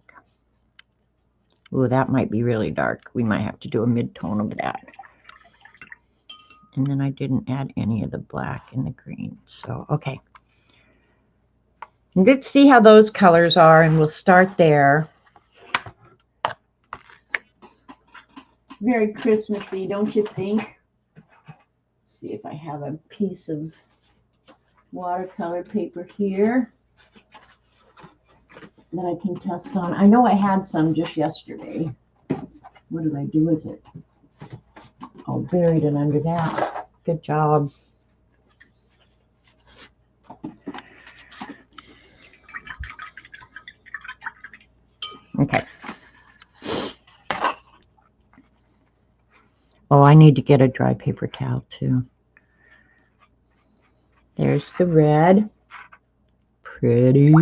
Ooh, that might be really dark. We might have to do a mid-tone of that. And then I didn't add any of the black in the green. So, okay. And let's see how those colors are, and we'll start there. Very Christmassy, don't you think? Let's see if I have a piece of watercolor paper here that I can test on. I know I had some just yesterday. What did I do with it? Oh, buried it under that. Good job. Okay. Oh, I need to get a dry paper towel too. There's the red. Pretty.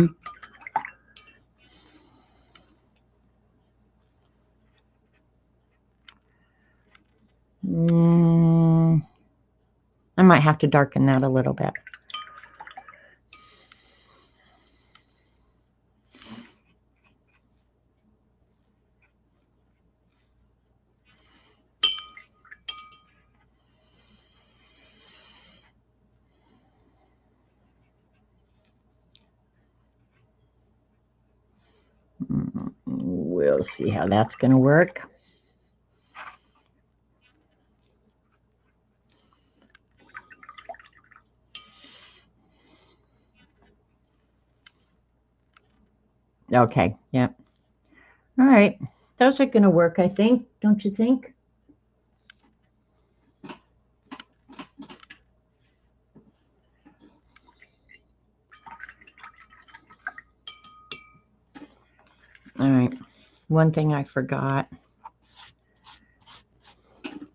I might have to darken that a little bit. We'll see how that's going to work. Okay, yeah. All right. Those are going to work, I think. Don't you think? All right. One thing I forgot.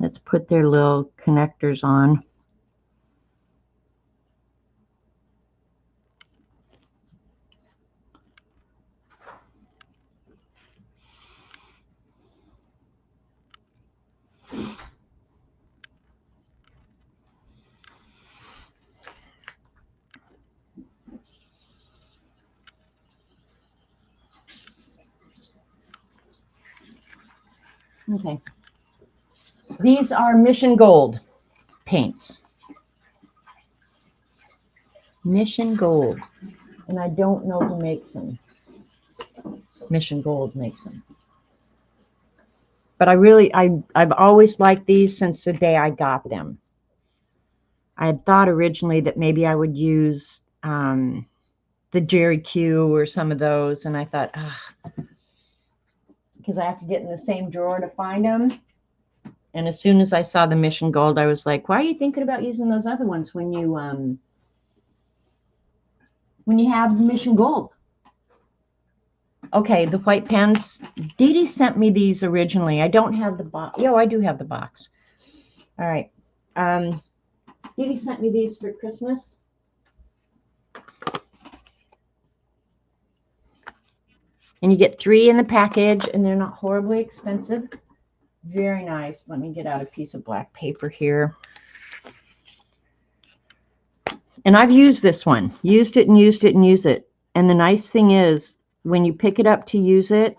Let's put their little connectors on. Okay. These are Mission Gold paints. Mission Gold. And I don't know who makes them. Mission Gold makes them. But I've always liked these since the day I got them. I had thought originally that maybe I would use the Jerry Q or some of those, and I thought, because I have to get in the same drawer to find them. And as soon as I saw the Mission Gold, I was like, why are you thinking about using those other ones when you have Mission Gold? Okay, the white pens. Dee Dee sent me these originally. I don't have the box. Yo, I do have the box. All right. Dee Dee sent me these for Christmas. And you get 3 in the package, and they're not horribly expensive. Very nice. Let me get out a piece of black paper here. And I've used this one. Used it and used it and used it. And the nice thing is, when you pick it up to use it,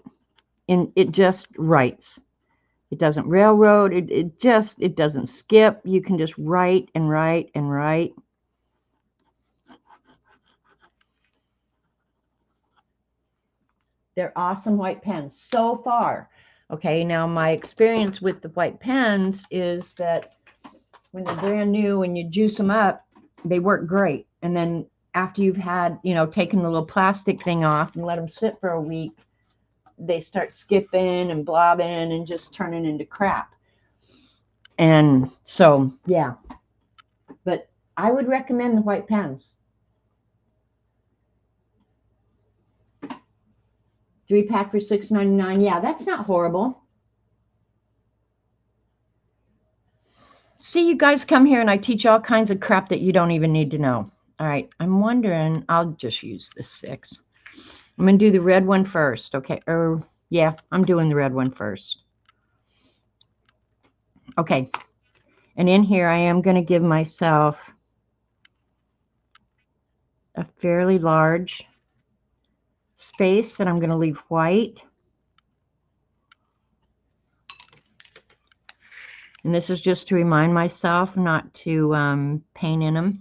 and it just writes. It doesn't railroad. It doesn't skip. You can just write and write and write. They're awesome white pens so far. Okay, now my experience with the white pens is that when they're brand new and you juice them up, they work great. And then after you've had, taken the little plastic thing off and let them sit for a week, they start skipping and blobbing and just turning into crap. And so, yeah. But I would recommend the white pens. 3-pack for $6.99. Yeah, that's not horrible. See, you guys come here and I teach all kinds of crap that you don't even need to know. All right, I'm wondering, I'll just use the 6. I'm going to do the red one first, okay? Yeah, I'm doing the red one first. Okay, and in here I am going to give myself a fairly large space that I'm going to leave white. And this is just to remind myself not to paint in them.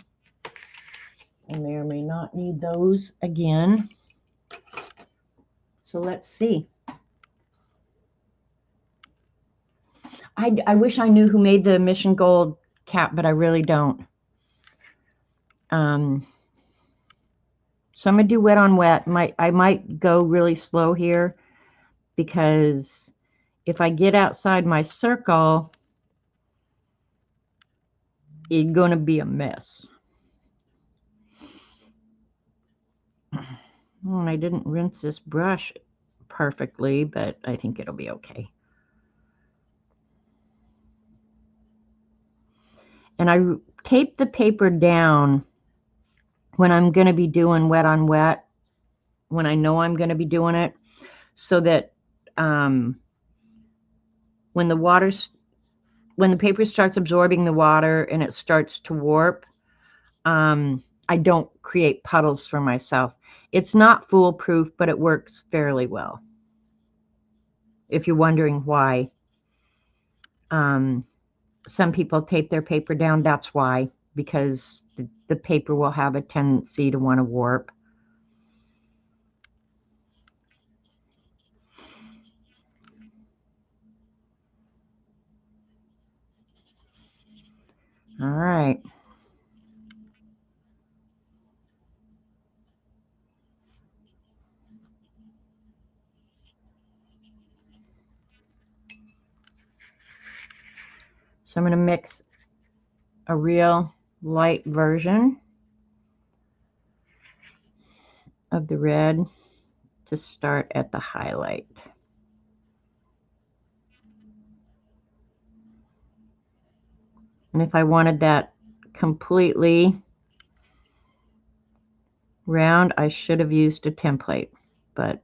I may or may not need those again. So let's see. I wish I knew who made the Mission Gold cap, but I really don't. So I'm going to do wet on wet. I might go really slow here because if I get outside my circle, it's going to be a mess. Oh, and I didn't rinse this brush perfectly, but I think it'll be okay. And I tape the paper down when I'm going to be doing wet on wet, when I know I'm going to be doing it, so that when the paper starts absorbing the water and it starts to warp, I don't create puddles for myself. It's not foolproof, but it works fairly well. If you're wondering why some people tape their paper down, that's why, because the paper will have a tendency to want to warp. All right. So I'm going to mix a real light version of the red to start at the highlight. And if I wanted that completely round, I should have used a template, but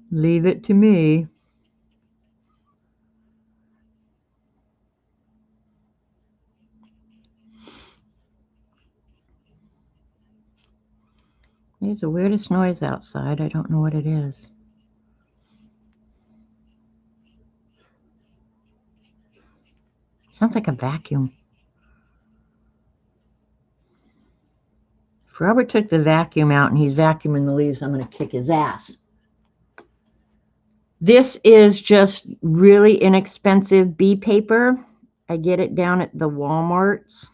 leave it to me. There's the weirdest noise outside. I don't know what it is. Sounds like a vacuum. If Robert took the vacuum out and he's vacuuming the leaves, I'm going to kick his ass. This is just really inexpensive bee paper. I get it down at the Walmarts.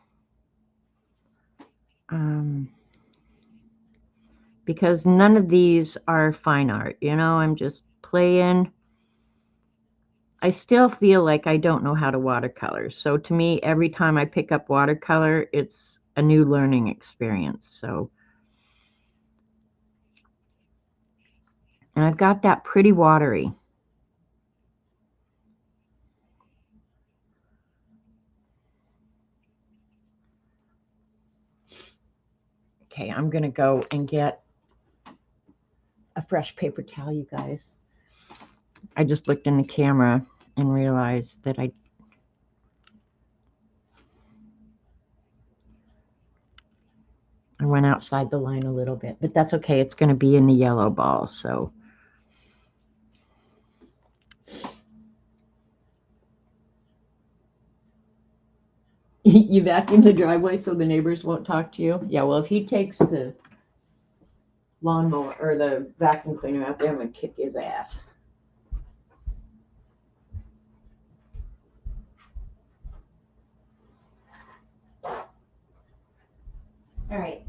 Because none of these are fine art. You know, I'm just playing. I still feel like I don't know how to watercolor. So to me, every time I pick up watercolor, it's a new learning experience. So, and I've got that pretty watery. Okay, I'm going to go and get a fresh paper towel, you guys. I just looked in the camera and realized that I went outside the line a little bit, but that's okay. It's going to be in the yellow ball, so. You vacuum the driveway so the neighbors won't talk to you? Yeah, well, if he takes the lawnmower or the vacuum cleaner out there, I'm going to kick his ass. All right.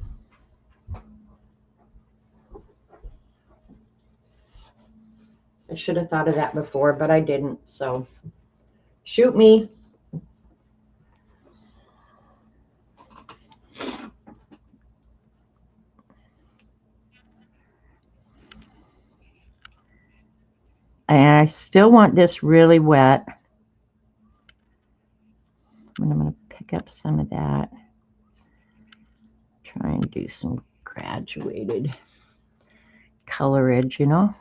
I should have thought of that before, but I didn't, so shoot me. And I still want this really wet. And I'm going to pick up some of that. Try and do some graduated colorage, you know.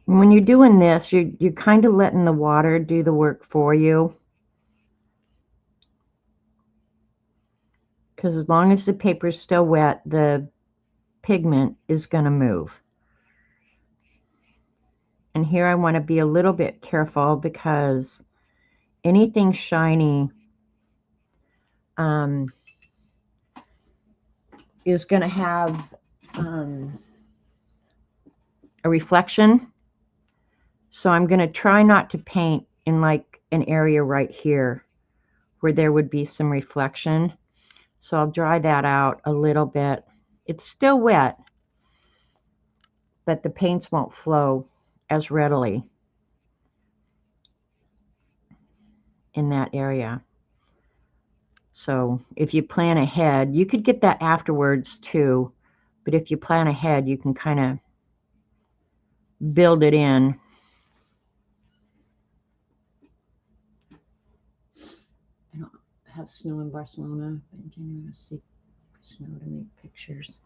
And when you're doing this, you're kind of letting the water do the work for you. Because as long as the paper is still wet, the pigment is going to move. And here I want to be a little bit careful because anything shiny is going to have a reflection. So I'm going to try not to paint in like an area right here where there would be some reflection. So I'll dry that out a little bit. It's still wet, but the paints won't flow as readily in that area. So if you plan ahead, you could get that afterwards too, but if you plan ahead, you can kind of build it in. I don't have snow in Barcelona, but in January I'll see snow to make pictures.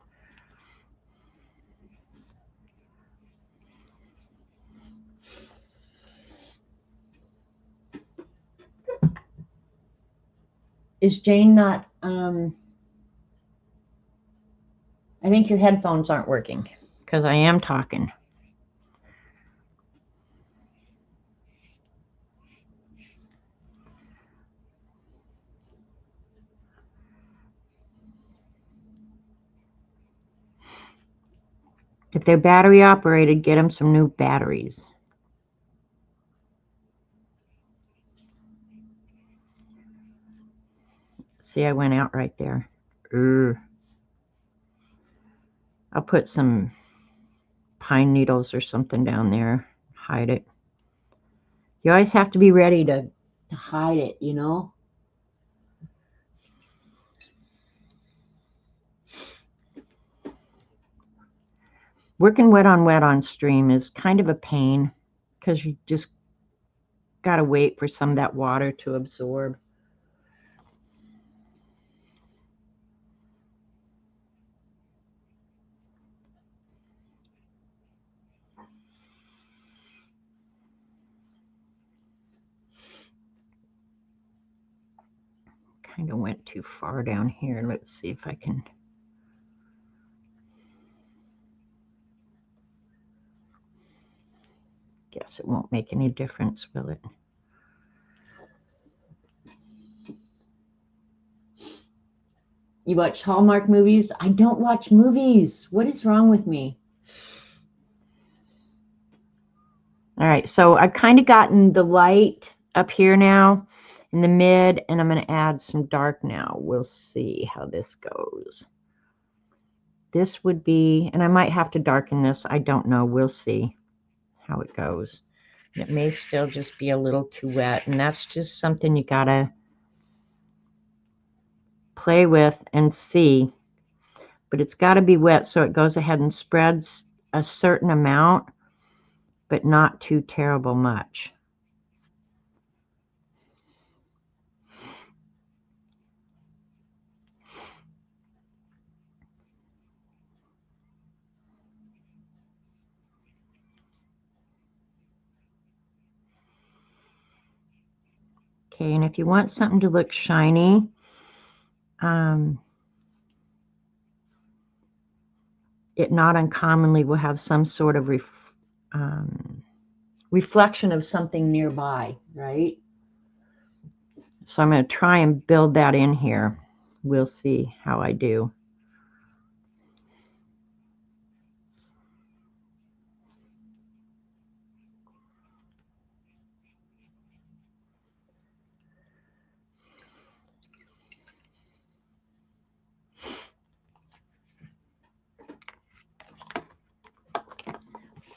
Is Jane not, I think your headphones aren't working because I am talking. If they're battery operated, get them some new batteries. See, I went out right there. I'll put some pine needles or something down there. Hide it. You always have to be ready to hide it, you know? Working wet on stream is kind of a pain because you just got to wait for some of that water to absorb. Kind of went too far down here. Let's see if I can. Guess it won't make any difference, will it? You watch Hallmark movies? I don't watch movies. What is wrong with me? All right, so I've kind of gotten the light up here now in the mid, and I'm going to add some dark now. We'll see how this goes. This would be, and I might have to darken this. I don't know. We'll see how it goes. It may still just be a little too wet, and that's just something you got to play with and see. But it's got to be wet so it goes ahead and spreads a certain amount, but not too terrible much. Okay, and if you want something to look shiny, it not uncommonly will have some sort of reflection of something nearby, right? So I'm going to try and build that in here. We'll see how I do.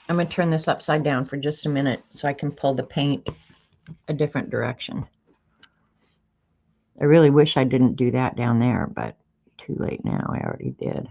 I'm going to turn this upside down for just a minute so I can pull the paint a different direction. I really wish I didn't do that down there, but too late now. I already did.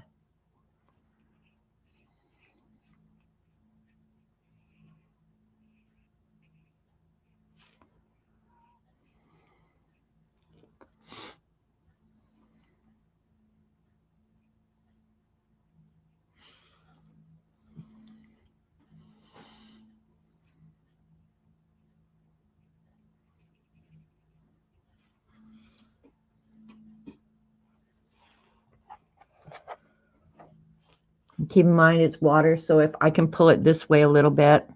Keep in mind it's water, so if I can pull it this way a little bit,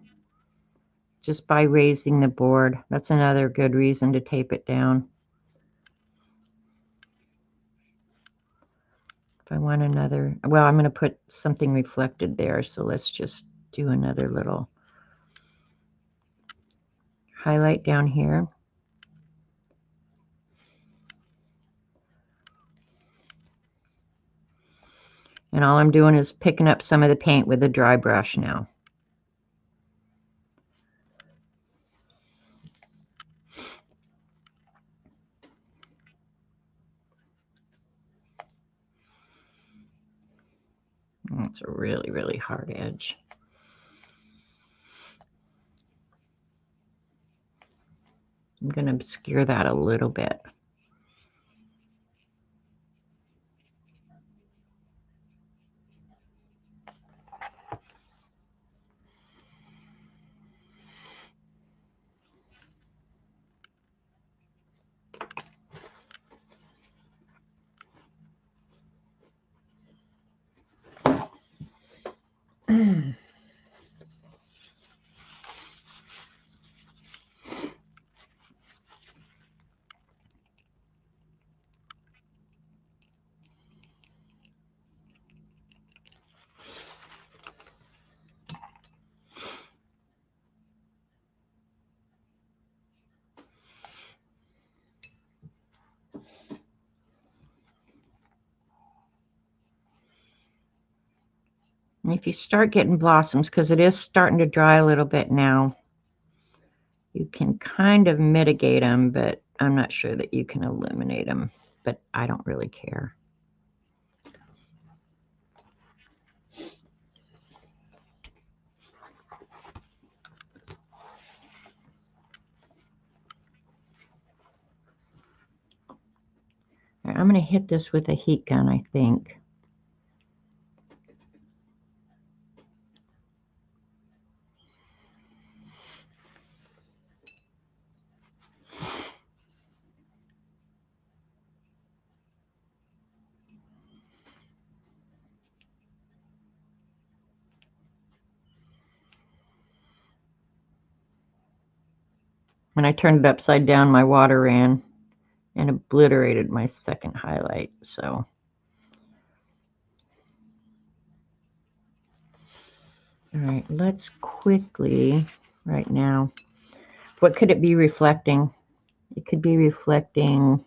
just by raising the board, that's another good reason to tape it down. If I want another, well, I'm going to put something reflected there, so let's just do another little highlight down here. And all I'm doing is picking up some of the paint with a dry brush now. It's a really, really hard edge. I'm going to obscure that a little bit. if you start getting blossoms, because it is starting to dry a little bit now, you can kind of mitigate them, but I'm not sure that you can eliminate them, but I don't really care. I'm going to hit this with a heat gun, I think. When I turned it upside down, my water ran and obliterated my second highlight. So all right, let's quickly right now. What could it be reflecting? It could be reflecting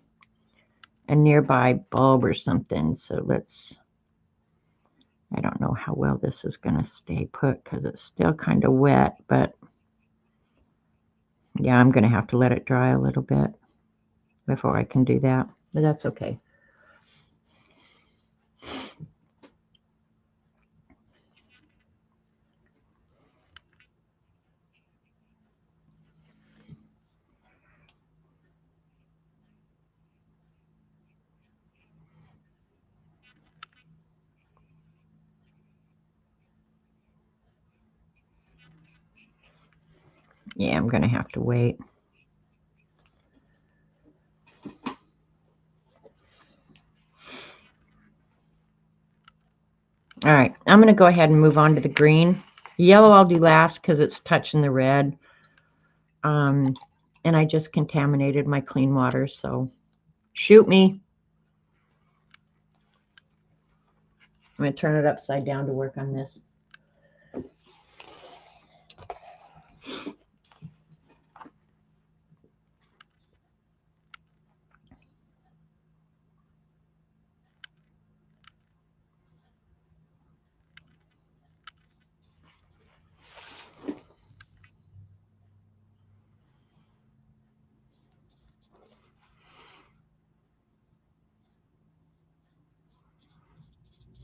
a nearby bulb or something. So let's, I don't know how well this is going to stay put because it's still kind of wet, but yeah, I'm going to have to let it dry a little bit before I can do that, but that's okay. Yeah, I'm going to have to wait. All right, I'm going to go ahead and move on to the green. Yellow I'll do last because it's touching the red. And I just contaminated my clean water, so shoot me. I'm going to turn it upside down to work on this.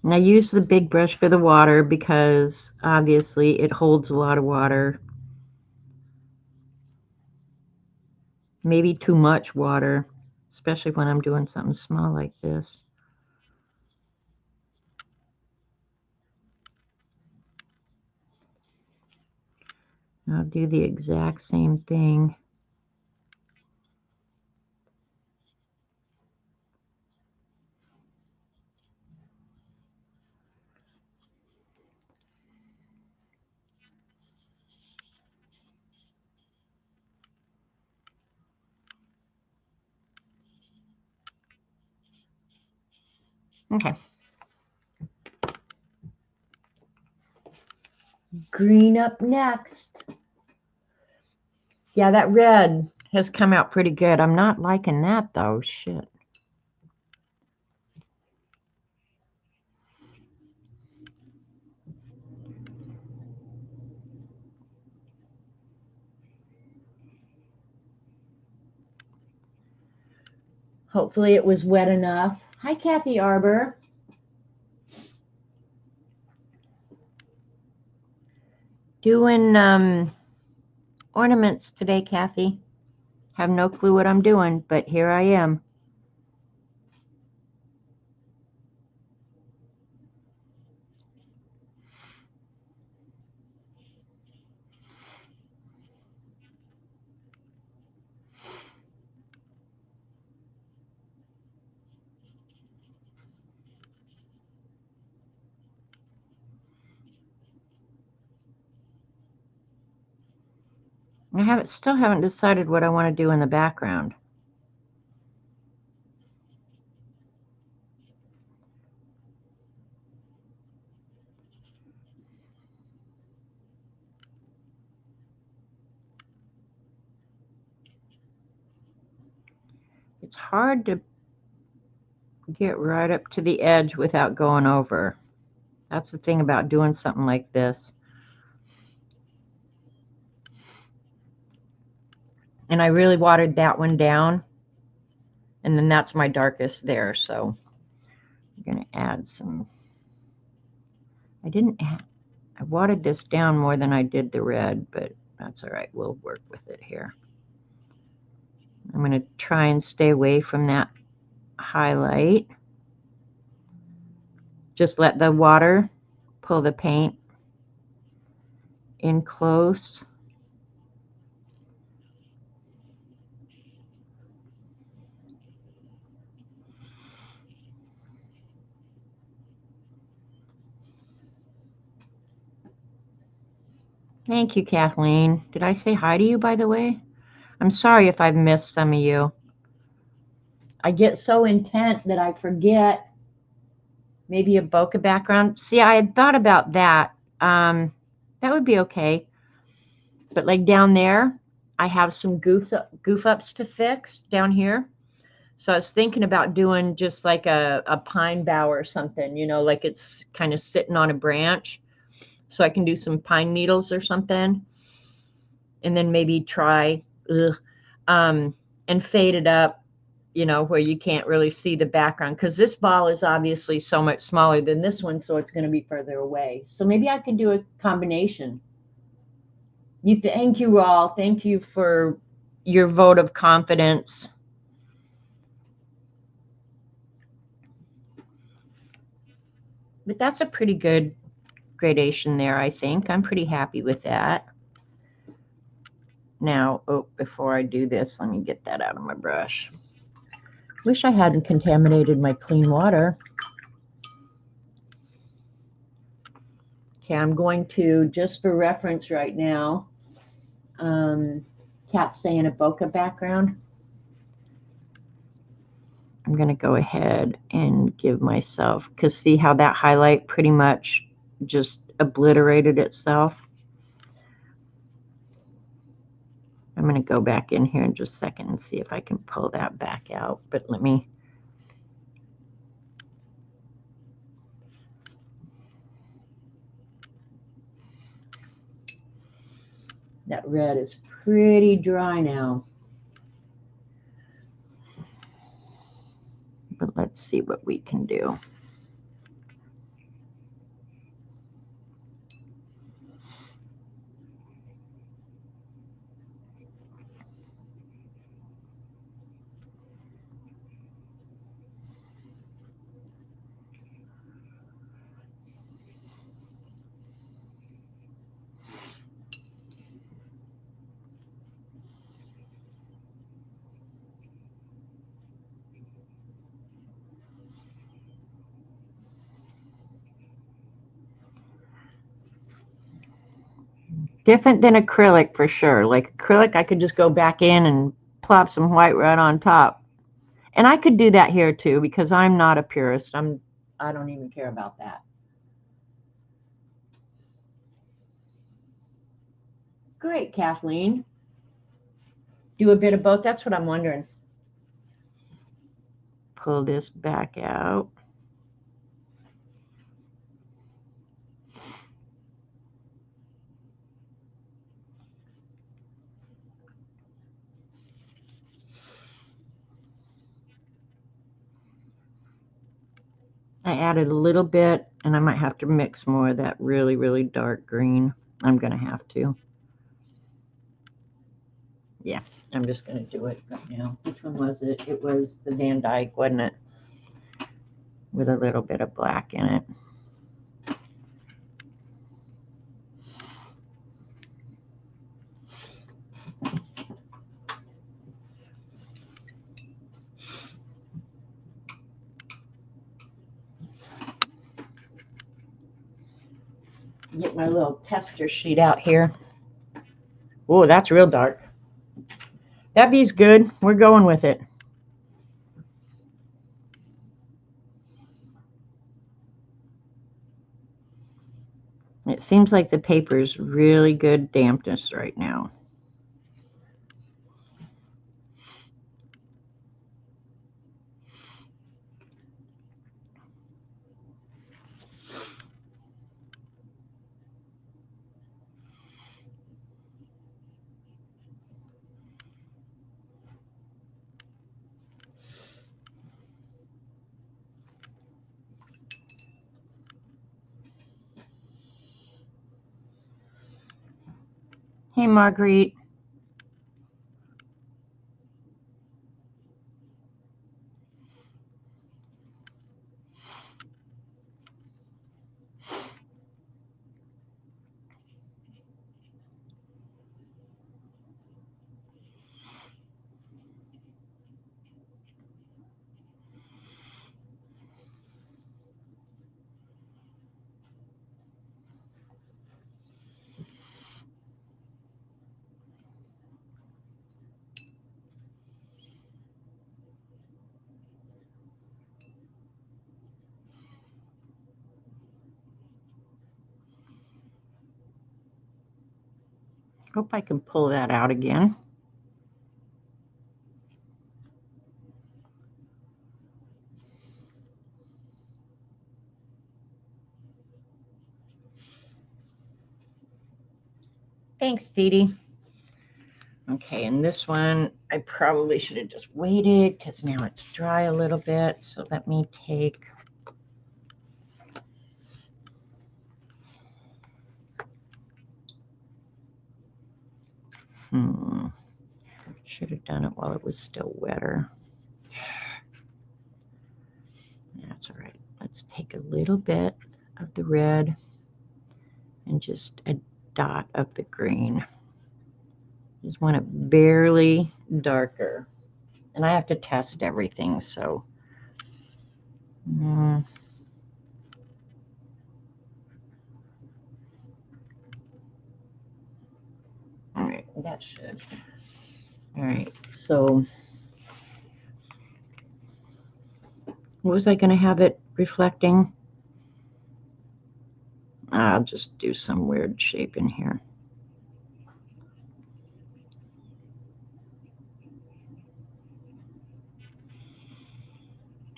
And I use the big brush for the water because obviously it holds a lot of water. Maybe too much water, especially when I'm doing something small like this. I'll do the exact same thing. Okay. Green up next. Yeah, that red has come out pretty good. I'm not liking that though. Shit. Hopefully it was wet enough. Hi, Kathy Arbor. Doing ornaments today, Kathy. Have no clue what I'm doing, but here I am. Still haven't decided what I want to do in the background. It's hard to get right up to the edge without going over. That's the thing about doing something like this. And I really watered that one down. And then that's my darkest there. So I'm going to add some. I didn't add, I watered this down more than I did the red, but that's all right. We'll work with it here. I'm going to try and stay away from that highlight. Just let the water pull the paint in close. Thank you, Kathleen. Did I say hi to you, by the way? I'm sorry if I've missed some of you. I get so intent that I forget. Maybe a bokeh background. See, I had thought about that. That would be okay. But like down there, I have some goof ups to fix down here. So I was thinking about doing just like a pine bough or something, you know, like it's kind of sitting on a branch. So I can do some pine needles or something. And then maybe try and fade it up, you know, where you can't really see the background. Because this ball is obviously so much smaller than this one, so it's going to be further away. So maybe I could do a combination. Thank you, Raul. Thank you for your vote of confidence. But that's a pretty good gradation there, I think. I'm pretty happy with that. Now, oh, before I do this, let me get that out of my brush. Wish I hadn't contaminated my clean water. Okay, I'm going to, just for reference right now, Kat's saying a bokeh background. I'm going to go ahead and give myself, because see how that highlight pretty much just obliterated itself. I'm going to go back in here in just a second and see if I can pull that back out. But let me. That red is pretty dry now. But let's see what we can do. Different than acrylic for sure. Like acrylic, I could just go back in and plop some white right on top. And I could do that here too, because I'm not a purist. I don't even care about that. Great, Kathleen. Do a bit of both. That's what I'm wondering. Pull this back out. I added a little bit, and I might have to mix more of that really, really dark green. I'm going to have to. Yeah, I'm just going to do it right now. Which one was it? It was the Van Dyke, wasn't it? With a little bit of black in it. Get my little tester sheet out here. Oh, that's real dark. That bee's good. We're going with it. It seems like the paper's really good dampness right now. Hey, Marguerite. Hope I can pull that out again. Thanks, Dee Dee. Okay, and this one, I probably should have just waited because now it's dry a little bit. So let me take... Should have done it while it was still wetter. That's all right. Let's take a little bit of the red and just a dot of the green. Just want it barely darker. And I have to test everything, so... all right, that should. All right, so what was I going to have it reflecting? I'll just do some weird shape in here.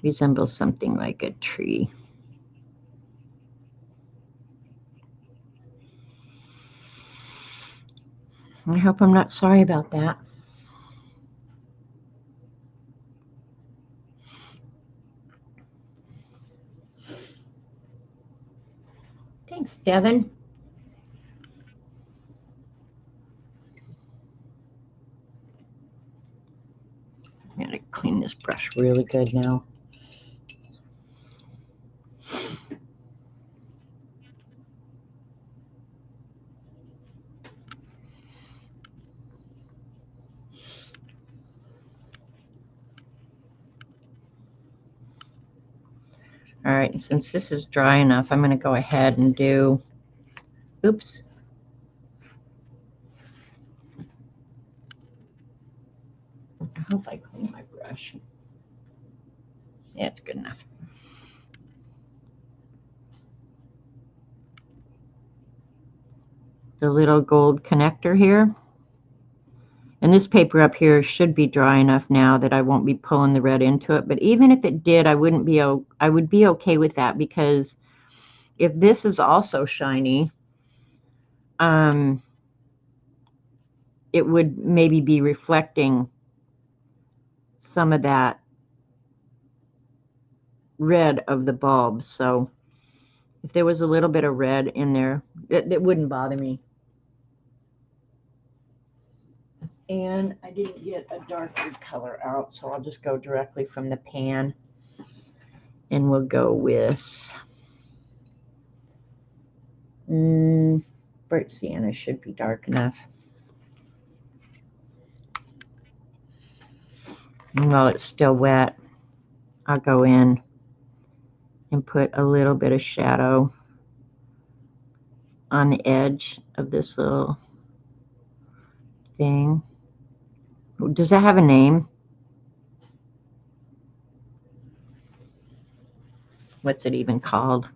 Resembles something like a tree. I hope I'm not sorry about that. Thanks, Devin. I gotta clean this brush really good now. All right, since this is dry enough, I'm going to go ahead and do, oops. I hope I clean my brush. Yeah, it's good enough. The little gold connector here. And this paper up here should be dry enough now that I won't be pulling the red into it. But even if it did, I would be okay with that, because if this is also shiny, it would maybe be reflecting some of that red of the bulbs. So if there was a little bit of red in there, that wouldn't bother me. And I didn't get a darker color out, so I'll just go directly from the pan. And we'll go with bright sienna. Should be dark enough. And while it's still wet, I'll go in and put a little bit of shadow on the edge of this little thing. Does that have a name? What's it even called?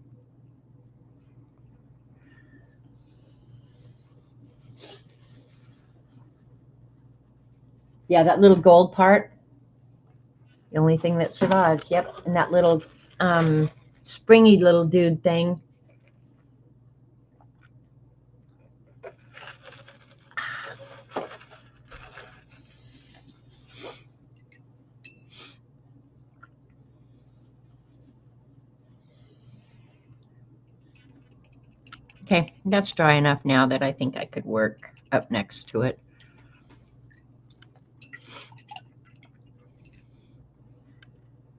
Yeah, that little gold part. The only thing that survives. Yep. And that little springy little dude thing. Okay, that's dry enough now that I think I could work. up next to it.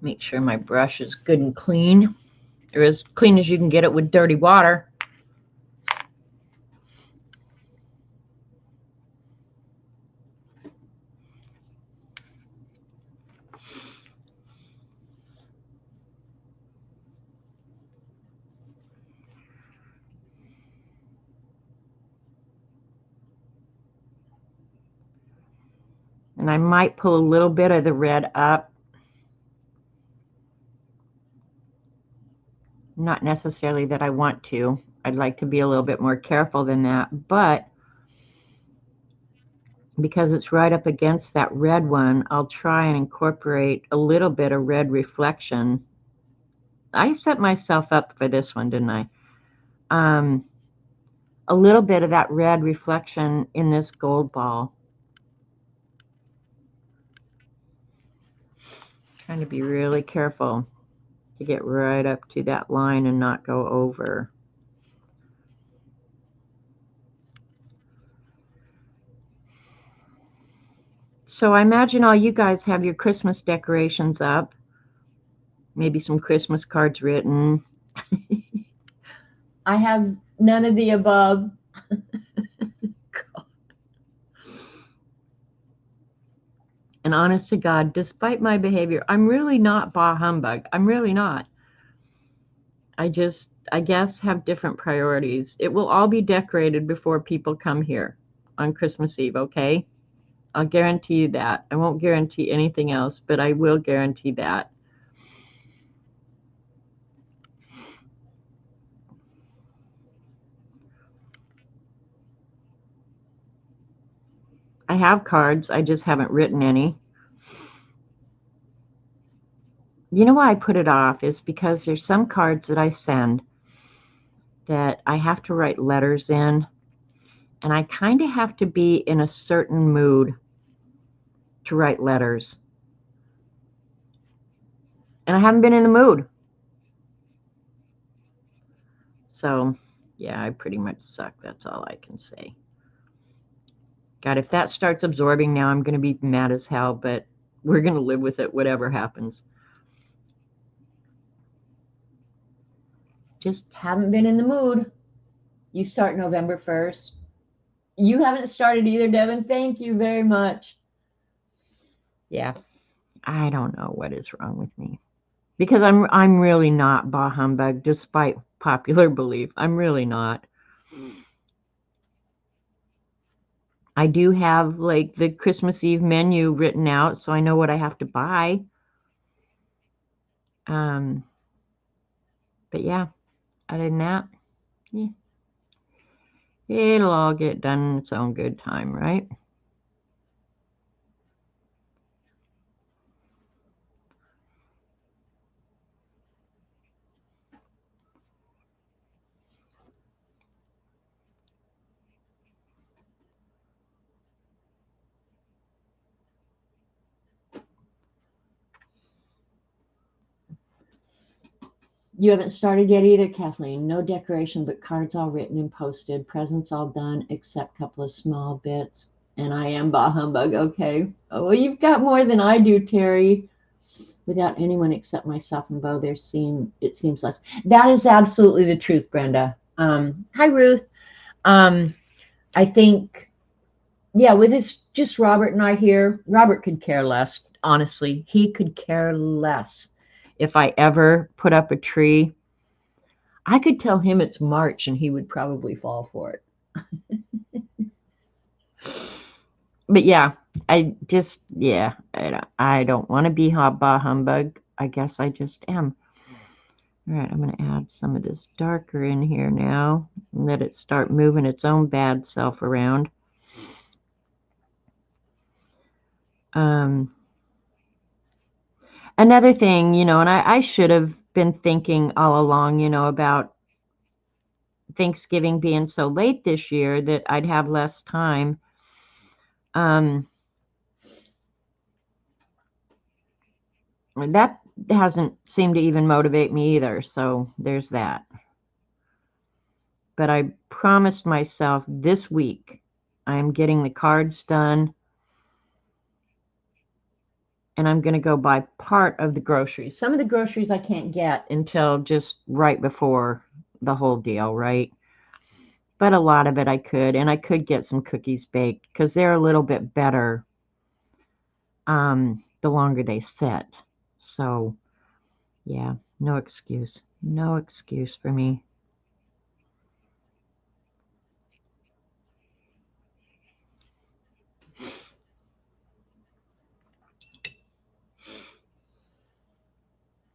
Make sure my brush is good and clean, or as clean as you can get it with dirty water. And I might pull a little bit of the red up. Not necessarily that I want to. I'd like to be a little bit more careful than that, but because it's right up against that red one, I'll try and incorporate a little bit of red reflection. I set myself up for this one, didn't I? A little bit of that red reflection in this gold ball. Trying to be really careful to get right up to that line and not go over. So I imagine all you guys have your Christmas decorations up. Maybe some Christmas cards written. I have none of the above. And honest to God, despite my behavior, I'm really not bah humbug. I'm really not. I guess, have different priorities. It will all be decorated before people come here on Christmas Eve, okay? I'll guarantee you that. I won't guarantee anything else, but I will guarantee that. I have cards. I just haven't written any. You know why I put it off is because there's some cards that I send that I have to write letters in, and I kind of have to be in a certain mood to write letters. And I haven't been in the mood. So, yeah, I pretty much suck. That's all I can say. God, if that starts absorbing now, I'm going to be mad as hell, but we're going to live with it, whatever happens. Just haven't been in the mood. You start November 1st. You haven't started either, Devin. Thank you very much. Yeah, I don't know what is wrong with me. Because I'm really not bah humbug, despite popular belief. I'm really not. I do have like the Christmas Eve menu written out, so I know what I have to buy. But yeah, other than that, yeah, it'll all get done in its own good time, right? You haven't started yet either, Kathleen. No decoration, but cards all written and posted. Presents all done, except a couple of small bits. And I am bah humbug. Okay. Oh, well, you've got more than I do, Terry. Without anyone except myself and Bo, it seems less. That is absolutely the truth, Brenda. Hi, Ruth. I think, yeah, with it's just Robert and I here, Robert could care less. Honestly, he could care less. If I ever put up a tree, I could tell him it's March and he would probably fall for it. But yeah, I don't want to be bah humbug. I guess I just am. All right, I'm going to add some of this darker in here now and let it start moving its own bad self around. Another thing, and I should have been thinking all along, about Thanksgiving being so late this year that I'd have less time. That hasn't seemed to even motivate me either, so there's that. But I promised myself this week I'm getting the cards done. And I'm going to go buy part of the groceries. Some of the groceries I can't get until just right before the whole deal, right? But a lot of it I could. And I could get some cookies baked because they're a little bit better the longer they sit. So, yeah, no excuse. No excuse for me.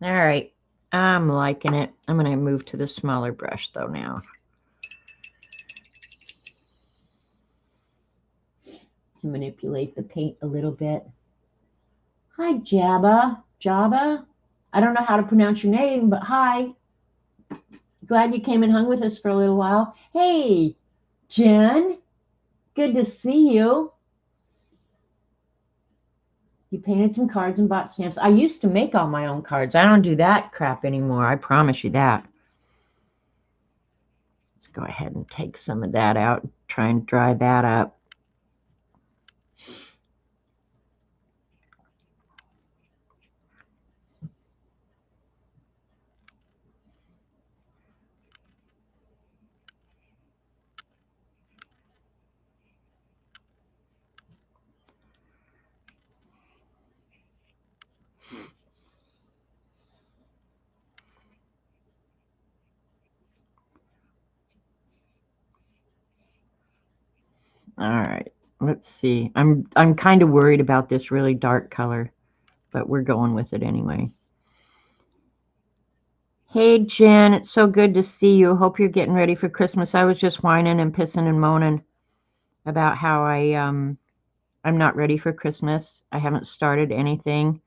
All right. I'm liking it. I'm going to move to the smaller brush, though, now. To manipulate the paint a little bit. Hi, Jabba. Jabba? I don't know how to pronounce your name, but hi. Glad you came and hung with us for a little while. Hey, Jen. Good to see you. You painted some cards and bought stamps. I used to make all my own cards. I don't do that crap anymore. I promise you that. Let's go ahead and take some of that out. Try and dry that up. All right, let's see. I'm kind of worried about this really dark color, but we're going with it anyway. Hey, Jen, it's so good to see you. Hope you're getting ready for Christmas. I was just whining and pissing and moaning about how I'm not ready for Christmas. I haven't started anything,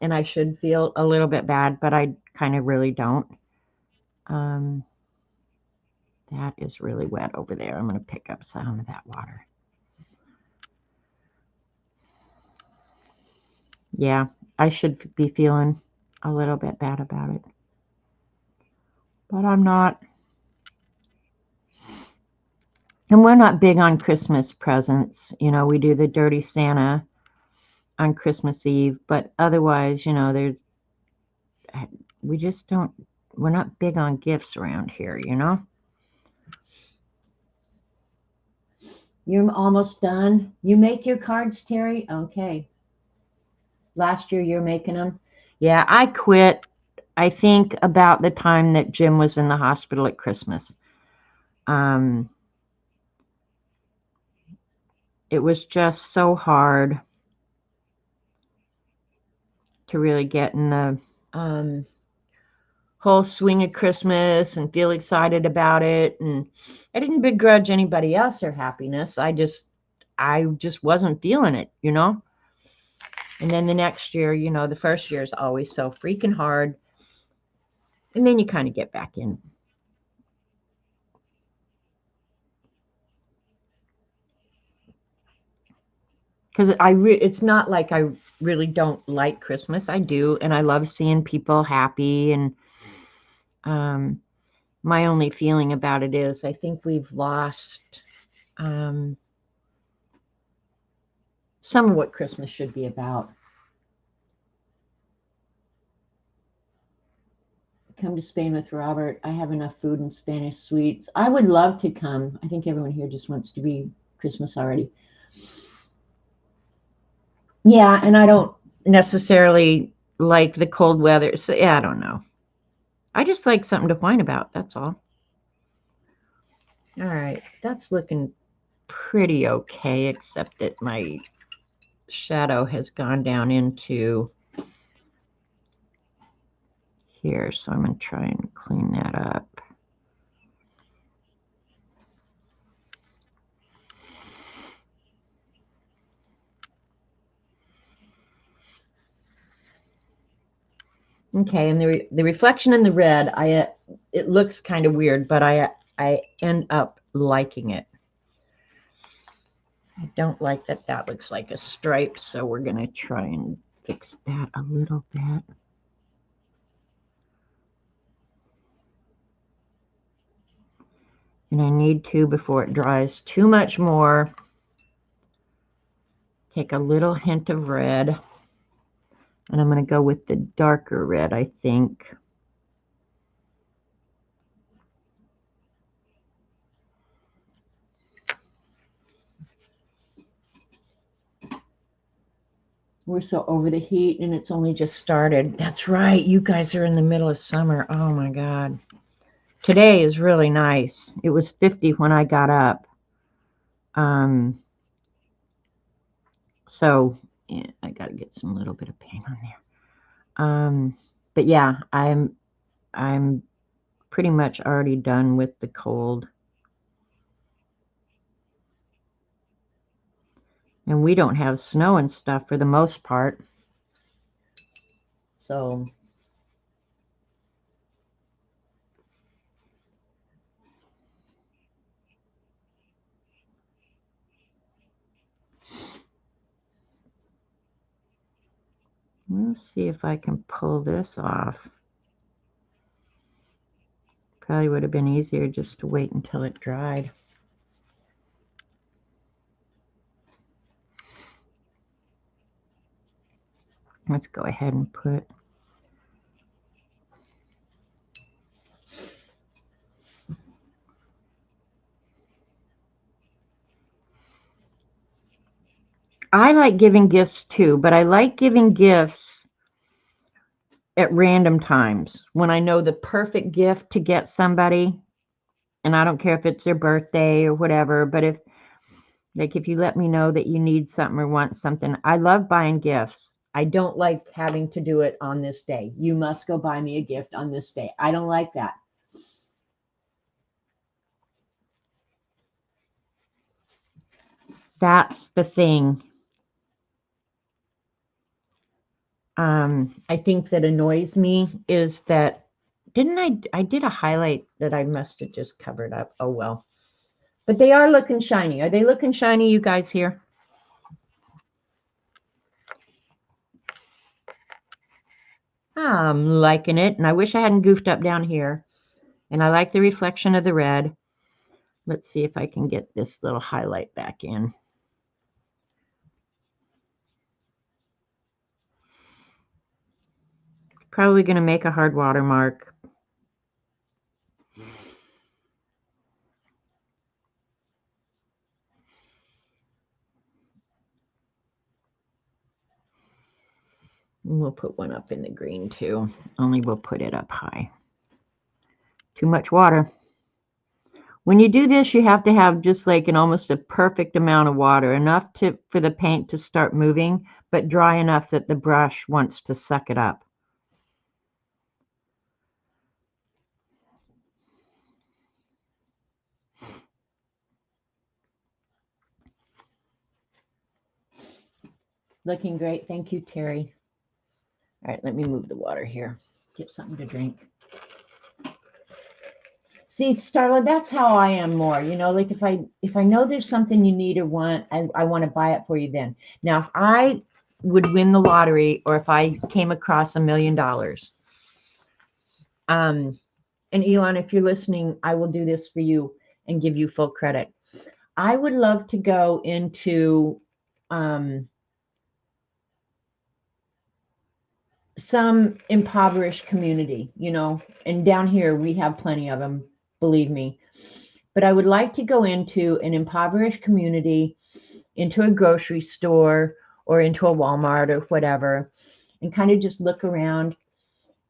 and I should feel a little bit bad, but I kind of really don't. That is really wet over there. I'm going to pick up some of that water. Yeah, I should be feeling a little bit bad about it, but I'm not. And we're not big on Christmas presents. You know, we do the Dirty Santa on Christmas Eve, but otherwise, you know, we just don't, we're not big on gifts around here, you know? You're almost done. You make your cards, Terry? Okay. Last year you're making them? Yeah, I quit, I think, about the time that Jim was in the hospital at Christmas. It was just so hard to really get in the whole swing of Christmas and feel excited about it. And I didn't begrudge anybody else their happiness. I just wasn't feeling it, you know? And then the next year, you know, the first year is always so freaking hard. And then you kind of get back in. Because it's not like I really don't like Christmas. I do, and I love seeing people happy. And my only feeling about it is I think we've lost some of what Christmas should be about. Come to Spain with Robert. I have enough food and Spanish sweets. I would love to come. I think everyone here just wants to be Christmas already. Yeah, and I don't necessarily like the cold weather. So yeah, I don't know. I just like something to whine about. That's all. All right, that's looking pretty okay, except that my shadow has gone down into here. So I'm going to try and clean that up. Okay, and the reflection in the red, it looks kind of weird, but I end up liking it. I don't like that that looks like a stripe, so we're going to try and fix that a little bit. And I need to, before it dries too much more, take a little hint of red. And I'm going to go with the darker red, I think. We're so over the heat and it's only just started. That's right. You guys are in the middle of summer. Oh my God. Today is really nice. It was 50 when I got up. So yeah, I got to get some little bit of paint on there. But yeah, I'm pretty much already done with the cold. And we don't have snow and stuff for the most part. So we'll see if I can pull this off. Probably would have been easier just to wait until it dried. Let's go ahead and put I like giving gifts too, but I like giving gifts at random times when I know the perfect gift to get somebody. And I don't care if it's their birthday or whatever, but if you let me know that you need something or want something, I love buying gifts. I don't like having to do it on this day. You must go buy me a gift on this day. I don't like that. That's the thing. I think that annoys me is that I did a highlight that I must have just covered up. Oh well. But they are looking shiny. Are they looking shiny, you guys here? I'm liking it, and I wish I hadn't goofed up down here. And I like the reflection of the red. Let's see if I can get this little highlight back in. Probably going to make a hard watermark. And we'll put one up in the green too, only we'll put it up high. Too much water. When you do this, you have to have just like an almost a perfect amount of water, enough for the paint to start moving, but dry enough that the brush wants to suck it up. Looking great. Thank you, Terry. All right, let me move the water here. Get something to drink. See, Starla, that's how I am more. You know, like if I know there's something you need or want, I want to buy it for you then. Now, if I would win the lottery or if I came across $1 million, and Elon, if you're listening, I will do this for you and give you full credit. I would love to go into some impoverished community, you know, and down here we have plenty of them, believe me. But I would like to go into an impoverished community, into a grocery store or into a Walmart or whatever, and kind of just look around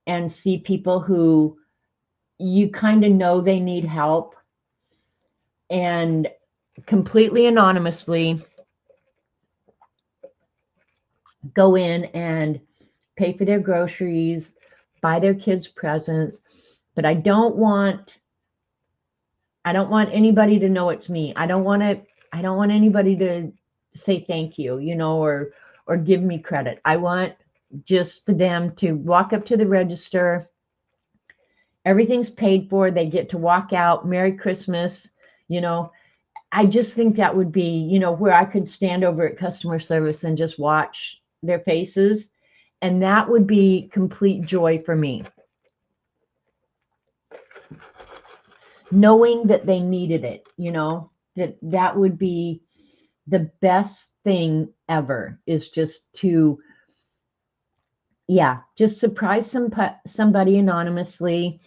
and see people who you kind of know they need help, and completely anonymously go in and pay for their groceries, buy their kids presents. But I don't want anybody to know it's me. I don't want anybody to say thank you, you know, or give me credit. I want just for them to walk up to the register. Everything's paid for. They get to walk out. Merry Christmas. You know, I just think that would be, you know, where I could stand over at customer service and just watch their faces. And that would be complete joy for me. knowing that they needed it, you know, that would be the best thing ever, is just to, yeah, just surprise somebody anonymously,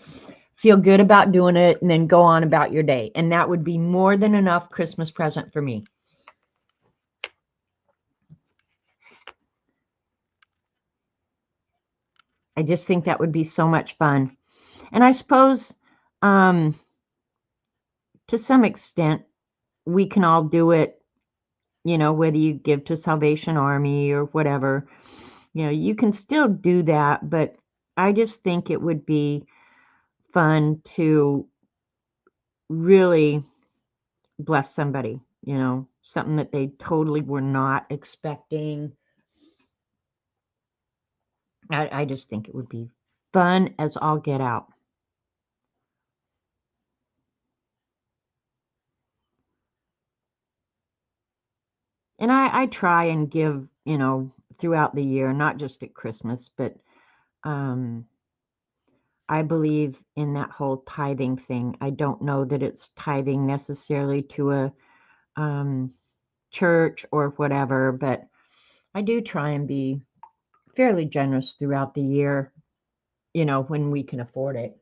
feel good about doing it, and then go on about your day. And that would be more than enough Christmas present for me. I just think that would be so much fun. And I suppose, to some extent, we can all do it, you know, whether you give to Salvation Army or whatever, you know, you can still do that. But I just think it would be fun to really bless somebody, you know, something that they totally were not expecting. I just think it would be fun as all get out. And I try and give, you know, throughout the year, not just at Christmas, but um, I believe in that whole tithing thing. I don't know that it's tithing necessarily to a um, church or whatever, but I do try and be fairly generous throughout the year, you know, when we can afford it.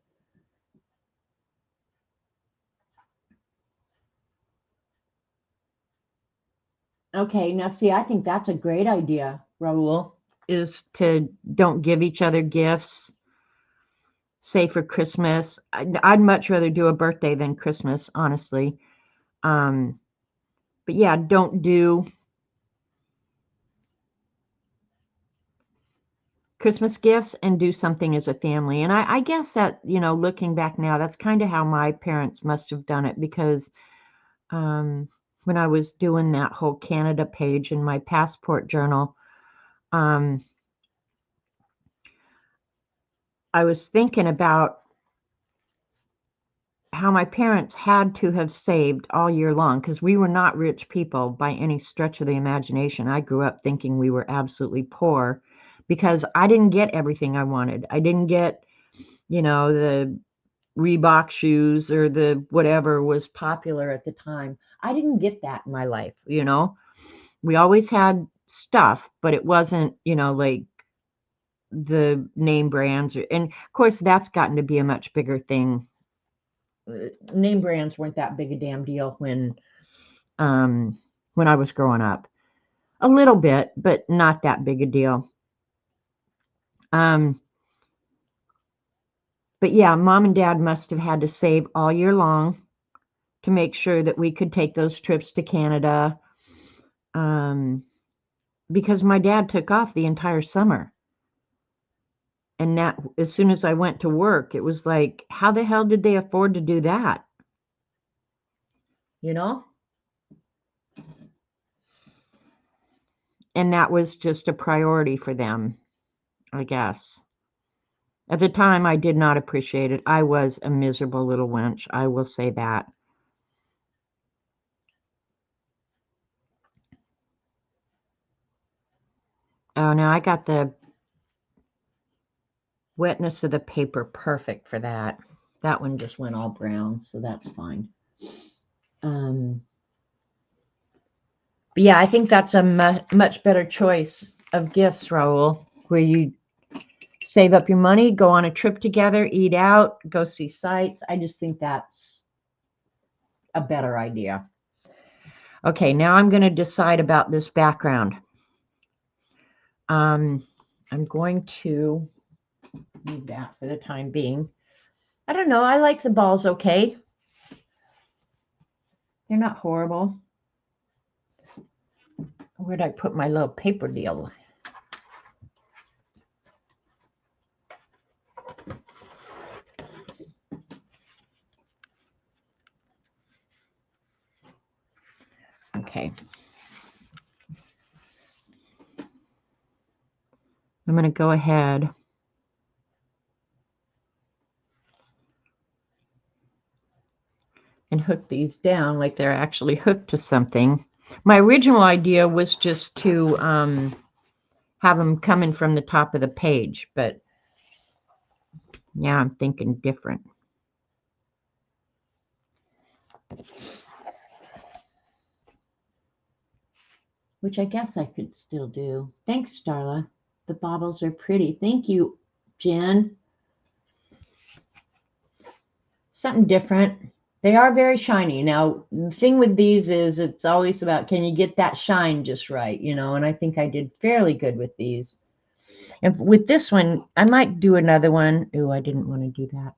Okay, now see, I think that's a great idea, Raul, is to don't give each other gifts, say for Christmas. I'd much rather do a birthday than Christmas, honestly. Um, but yeah, don't do Christmas gifts and do something as a family. And I guess that, you know, looking back now, that's kind of how my parents must have done it, because um, when I was doing that whole Canada page in my passport journal, um, I was thinking about how my parents had to have saved all year long, because we were not rich people by any stretch of the imagination. I grew up thinking we were absolutely poor because I didn't get everything I wanted. I didn't get, you know, the Reebok shoes or the whatever was popular at the time. I didn't get that in my life, you know. We always had stuff, but it wasn't, you know, like the name brands. And of course, that's gotten to be a much bigger thing. Name brands weren't that big a damn deal um, when I was growing up. A little bit, but not that big a deal. Um, but yeah, mom and dad must have had to save all year long to make sure that we could take those trips to Canada. Um, because my dad took off the entire summer. And that, as soon as I went to work, it was like, how the hell did they afford to do that? You know? And that was just a priority for them, I guess. At the time, I did not appreciate it. I was a miserable little wench. I will say that. Oh, no, I got the wetness of the paper perfect for that. That one just went all brown, so that's fine. Um, but yeah, I think that's a much better choice of gifts, Raul, where you save up your money, go on a trip together, eat out, go see sights. I just think that's a better idea. Okay, now I'm going to decide about this background. I'm going to leave that for the time being. I don't know. I like the balls okay. They're not horrible. Where'd I put my little paper deal? Okay. I'm going to go ahead and hook these down like they're actually hooked to something. My original idea was just to have them coming from the top of the page, but yeah, I'm thinking different. which I guess I could still do. Thanks, Starla. The baubles are pretty. Thank you, Jen. Something different. They are very shiny. Now, the thing with these is it's always about, can you get that shine just right, you know, and I think I did fairly good with these. And with this one, I might do another one. Oh, I didn't want to do that.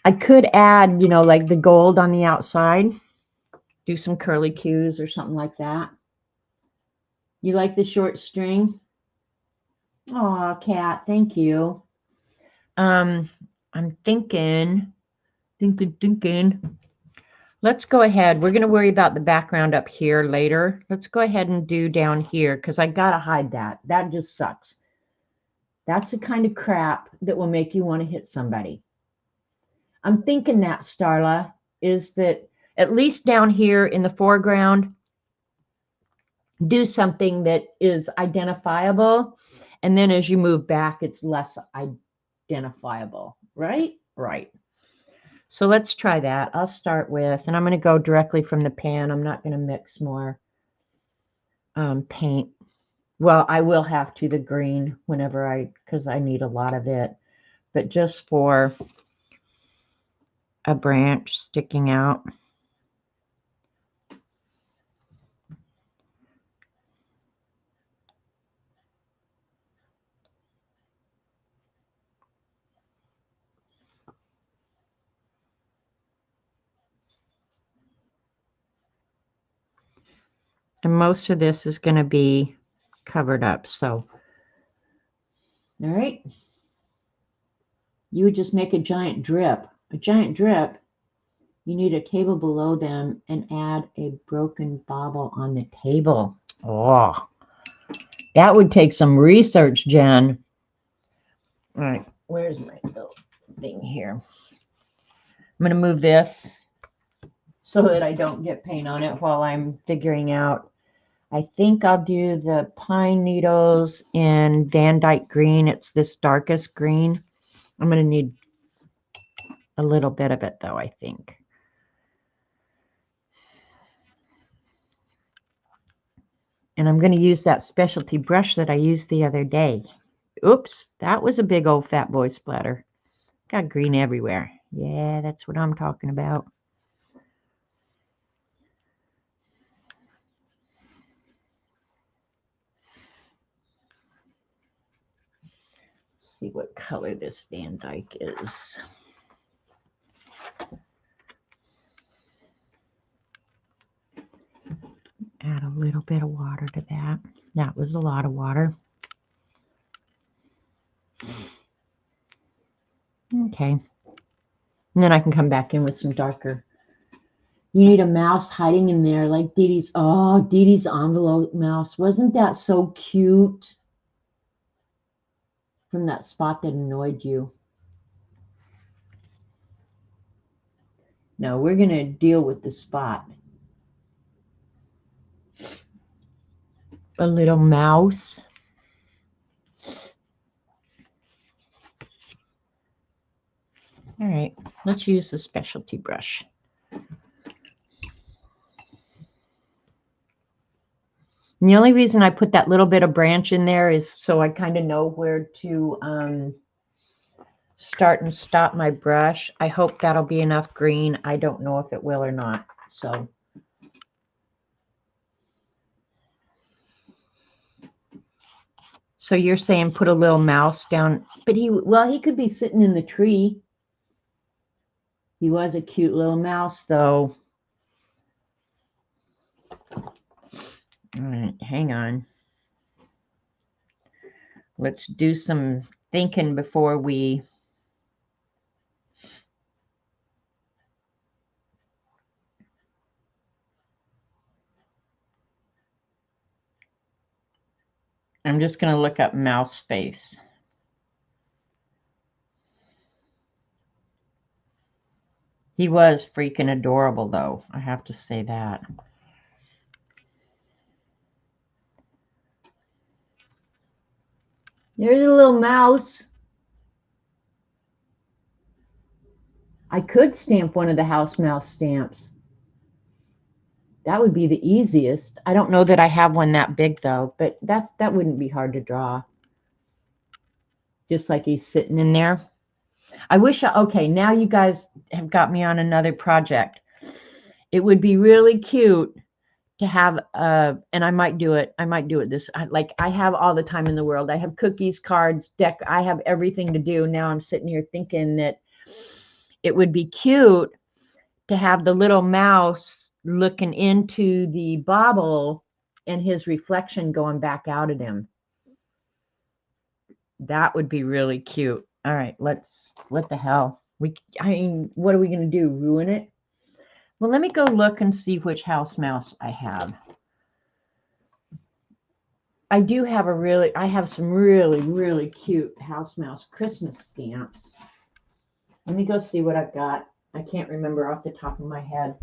I could add, you know, like the gold on the outside, do some curly cues or something like that. You like the short string? Oh, Kat, thank you. I'm thinking. Let's go ahead. We're going to worry about the background up here later. Let's go ahead and do down here because I got to hide that. That just sucks. That's the kind of crap that will make you want to hit somebody. I'm thinking that, Starla, is that at least down here in the foreground, do something that is identifiable. And then as you move back, it's less identifiable, right? Right. So let's try that. I'll start with, and I'm going to go directly from the pan. I'm not going to mix more paint. Well, I will have to the green whenever because I need a lot of it. But just for a branch sticking out. And most of this is going to be covered up. So, all right. You would just make a giant drip. A giant drip, you need a table below them and add a broken bauble on the table. Oh, that would take some research, Jen. All right, where's my little thing here? I'm going to move this so that I don't get paint on it while I'm figuring out. I think I'll do the pine needles in Van Dyke green. It's this darkest green. I'm going to need a little bit of it, though, I think. And I'm going to use that specialty brush that I used the other day. Oops, that was a big old fat boy splatter. Got green everywhere. Yeah, that's what I'm talking about. Let's see what color this Van Dyke is. Add a little bit of water to that. That was a lot of water. Okay. And then I can come back in with some darker. You need a mouse hiding in there like Dee Dee's. Oh, Dee Dee's envelope mouse. Wasn't that so cute? From that spot that annoyed you. No, we're going to deal with the spot. A little mouse. All right, let's use the specialty brush. And the only reason I put that little bit of branch in there is so I kind of know where to start and stop my brush. I hope that'll be enough green. I don't know if it will or not. So you're saying put a little mouse down, but he could be sitting in the tree. He was a cute little mouse, though. All right, hang on. Let's do some thinking before we... I'm just going to look up mouse face. He was freaking adorable, though. I have to say that. There's a little mouse. I could stamp one of the house mouse stamps. That would be the easiest. I don't know that I have one that big though, but that wouldn't be hard to draw. Just like he's sitting in there. I wish okay, now you guys have got me on another project. It would be really cute to have and I might do it. I have all the time in the world. I have cookies, cards, deck. I have everything to do. Now I'm sitting here thinking that it would be cute to have the little mouse looking into the bauble and his reflection going back out at him. That would be really cute. All right, what the hell? I mean, what are we going to do? Ruin it? Well, let me go look and see which house mouse I have. I have some really, really cute house mouse Christmas stamps. Let me go see what I've got. I can't remember off the top of my head.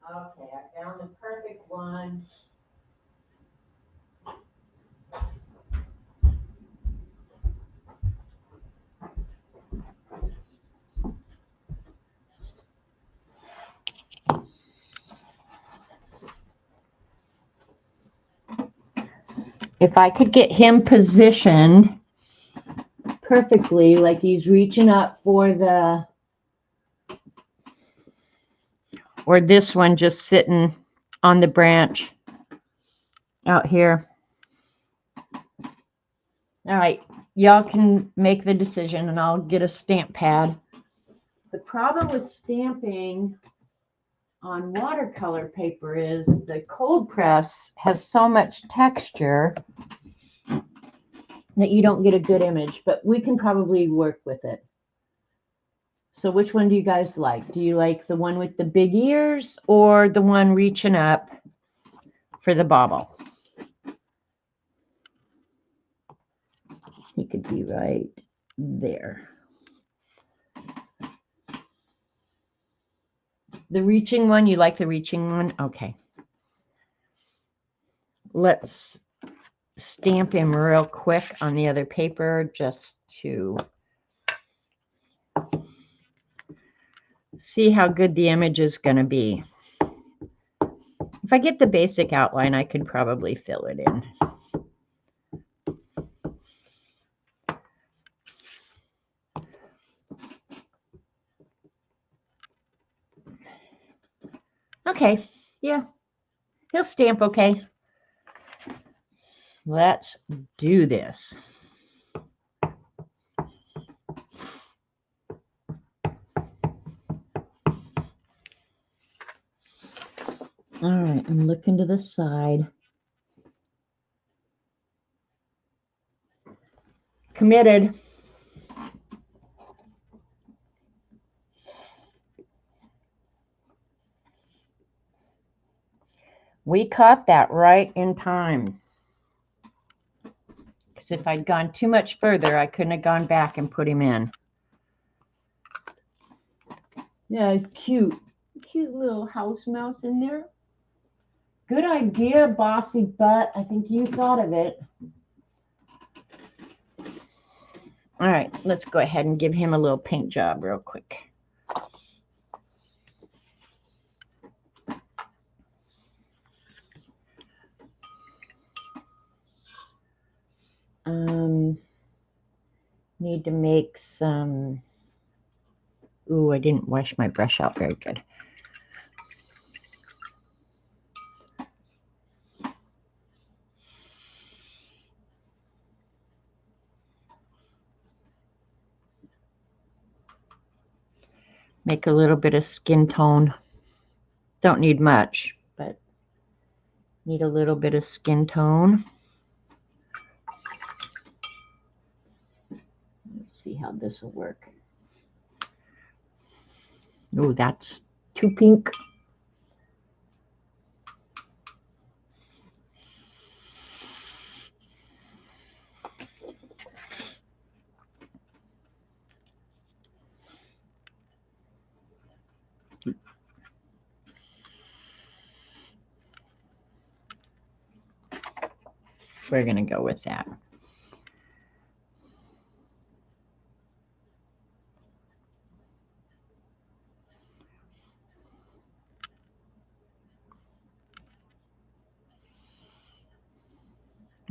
Okay, I found the perfect one. If I could get him positioned perfectly, like he's reaching up for or this one just sitting on the branch out here. All right, y'all can make the decision and I'll get a stamp pad. The problem with stamping on watercolor paper is the cold press has so much texture that you don't get a good image, but we can probably work with it. So which one do you guys like? Do you like the one with the big ears or the one reaching up for the bauble? He could be right there. The reaching one, you like the reaching one? Okay. Let's stamp him real quick on the other paper just to see how good the image is going to be. If I get the basic outline, I could probably fill it in. Okay, yeah, he'll stamp okay. Let's do this. All right, I'm looking to the side. Committed. We caught that right in time. Because if I'd gone too much further, I couldn't have gone back and put him in. Yeah, cute little house mouse in there. Good idea, bossy butt. I think you thought of it. All right, let's go ahead and give him a little paint job real quick. Need to make some. Ooh, I didn't wash my brush out very good. Make a little bit of skin tone. Don't need much, but need a little bit of skin tone. Let's see how this will work. Oh, that's too pink. We're going to go with that.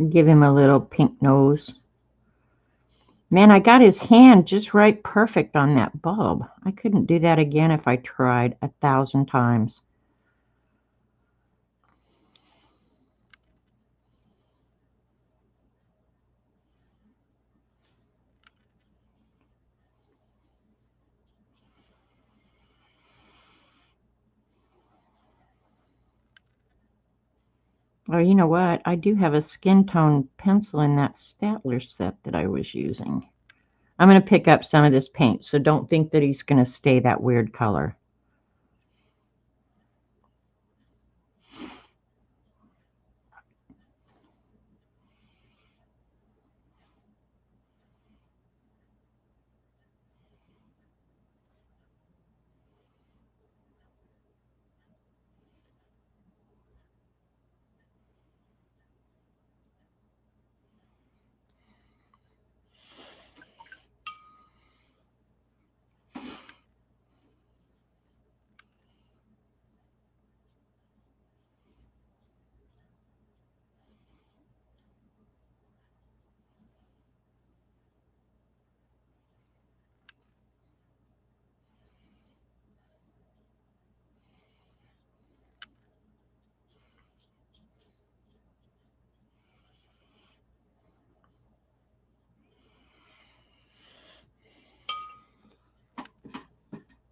Give him a little pink nose. Man, I got his hand just right perfect on that bulb. I couldn't do that again if I tried 1,000 times. Oh, you know what? I do have a skin tone pencil in that Statler set that I was using. I'm going to pick up some of this paint, so don't think that he's going to stay that weird color.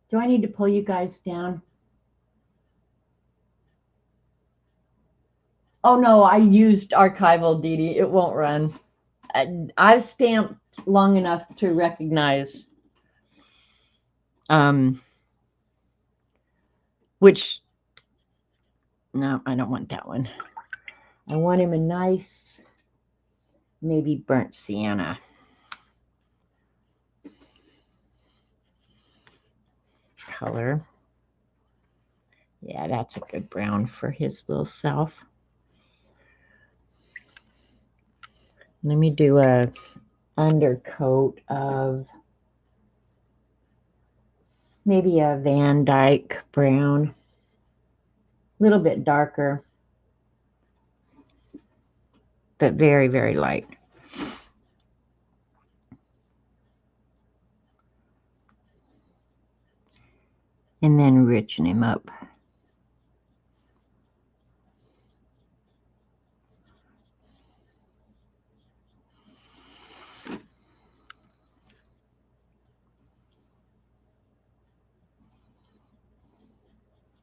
Do I need to pull you guys down? Oh no, I used archival, Dee Dee. It won't run. I've stamped long enough to recognize which, no, I don't want that one. I want him a nice, maybe burnt sienna color. Yeah, that's a good brown for his little self. Let me do a undercoat of maybe a Van Dyke brown, a little bit darker, but very, very light. And then richen him up.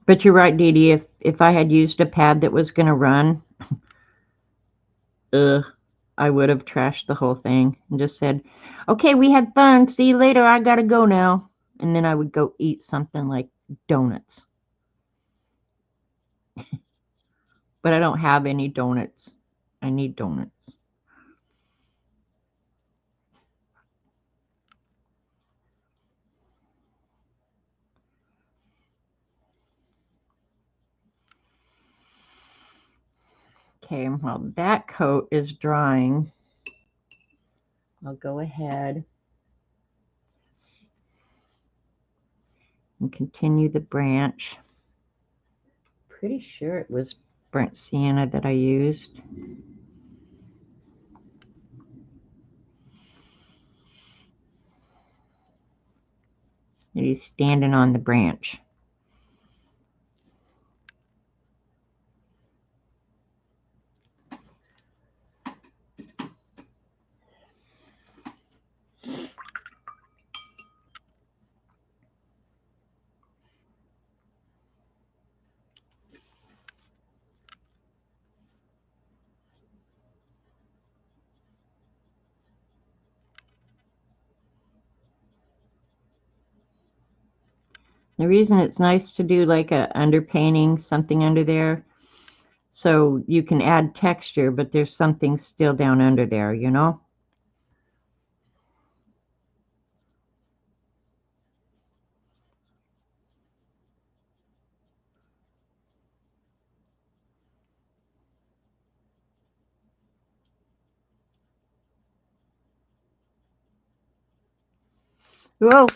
But you're right, Dee Dee. If I had used a pad that was going to run, I would have trashed the whole thing and just said, okay, we had fun. See you later. I got to go now. And then I would go eat something like donuts. But I don't have any donuts. I need donuts. Okay, while that coat is drying, I'll go ahead and continue the branch. Pretty sure it was burnt sienna that I used. And he's standing on the branch. The reason it's nice to do like a underpainting, something under there, so you can add texture, but there's something still down under there, you know? Whoa,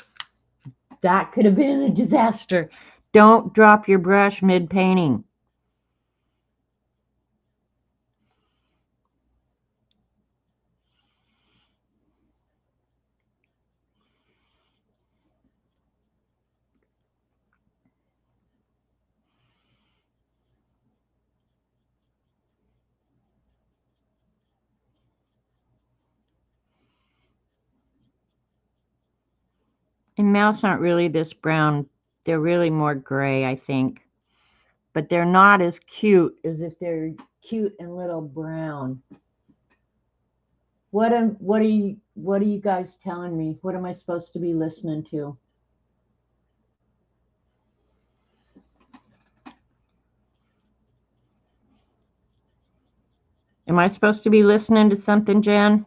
that could have been a disaster. Don't drop your brush mid-painting. And mouse aren't really this brown. They're really more gray, I think. But they're not as cute as if they're cute and little brown. What are you guys telling me? What am I supposed to be listening to? Am I supposed to be listening to something, Jen,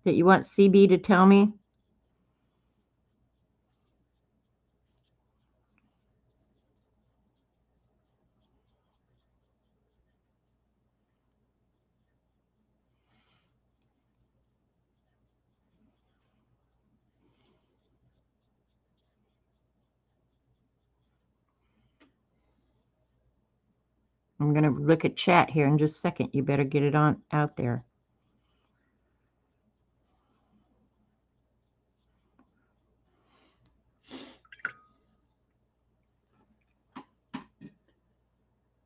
that you want CB to tell me? I'm going to look at chat here in just a second. You better get it on out there.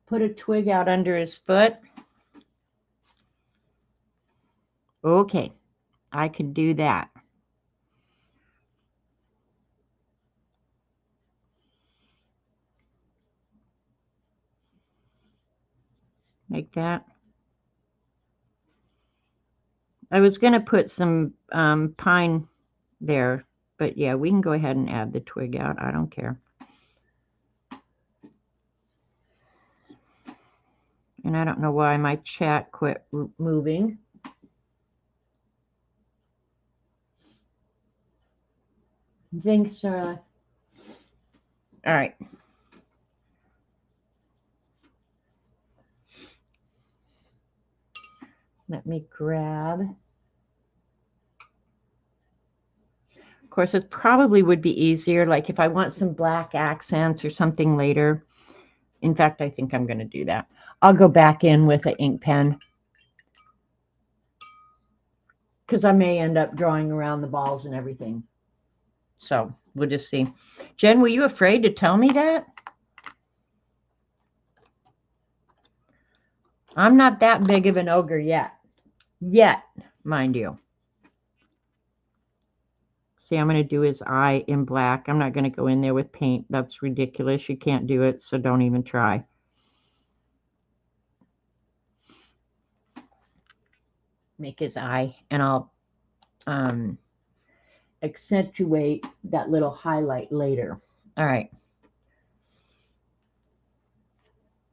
Put a twig out under his foot. Okay, I could do that. Like that. I was going to put some pine there, but yeah, we can go ahead and add the twig out. I don't care. And I don't know why my chat quit moving. Thanks, Sarah. All right. Let me grab. Of course, it probably would be easier, like if I want some black accents or something later. In fact, I think I'm going to do that. I'll go back in with an ink pen because I may end up drawing around the balls and everything. So we'll just see. Jen, were you afraid to tell me that? I'm not that big of an ogre yet. Yet, mind you. See, I'm going to do his eye in black. I'm not going to go in there with paint. That's ridiculous. You can't do it, so don't even try. Make his eye, and I'll accentuate that little highlight later. All right.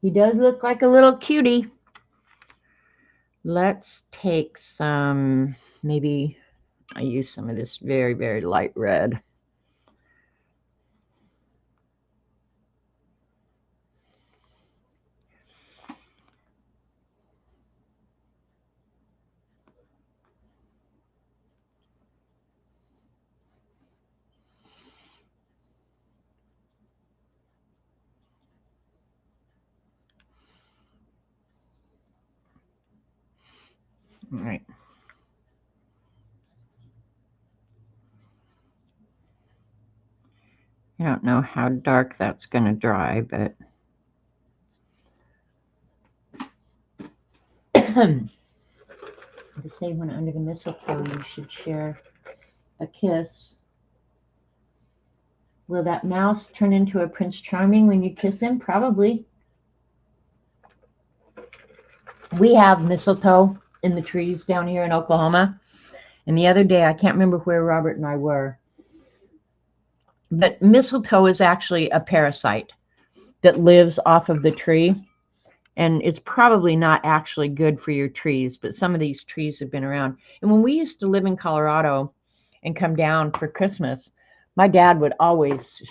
He does look like a little cutie. Let's take some, maybe I use some of this very, very light red. All right. I don't know how dark that's going to dry, but to say when under the mistletoe you should share a kiss. Will that mouse turn into a Prince Charming when you kiss him? Probably. We have mistletoe in the trees down here in Oklahoma. And the other day, I can't remember where Robert and I were, But mistletoe is actually a parasite that lives off of the tree. And it's probably not actually good for your trees, but some of these trees have been around. And when we used to live in Colorado and come down for Christmas, my dad would always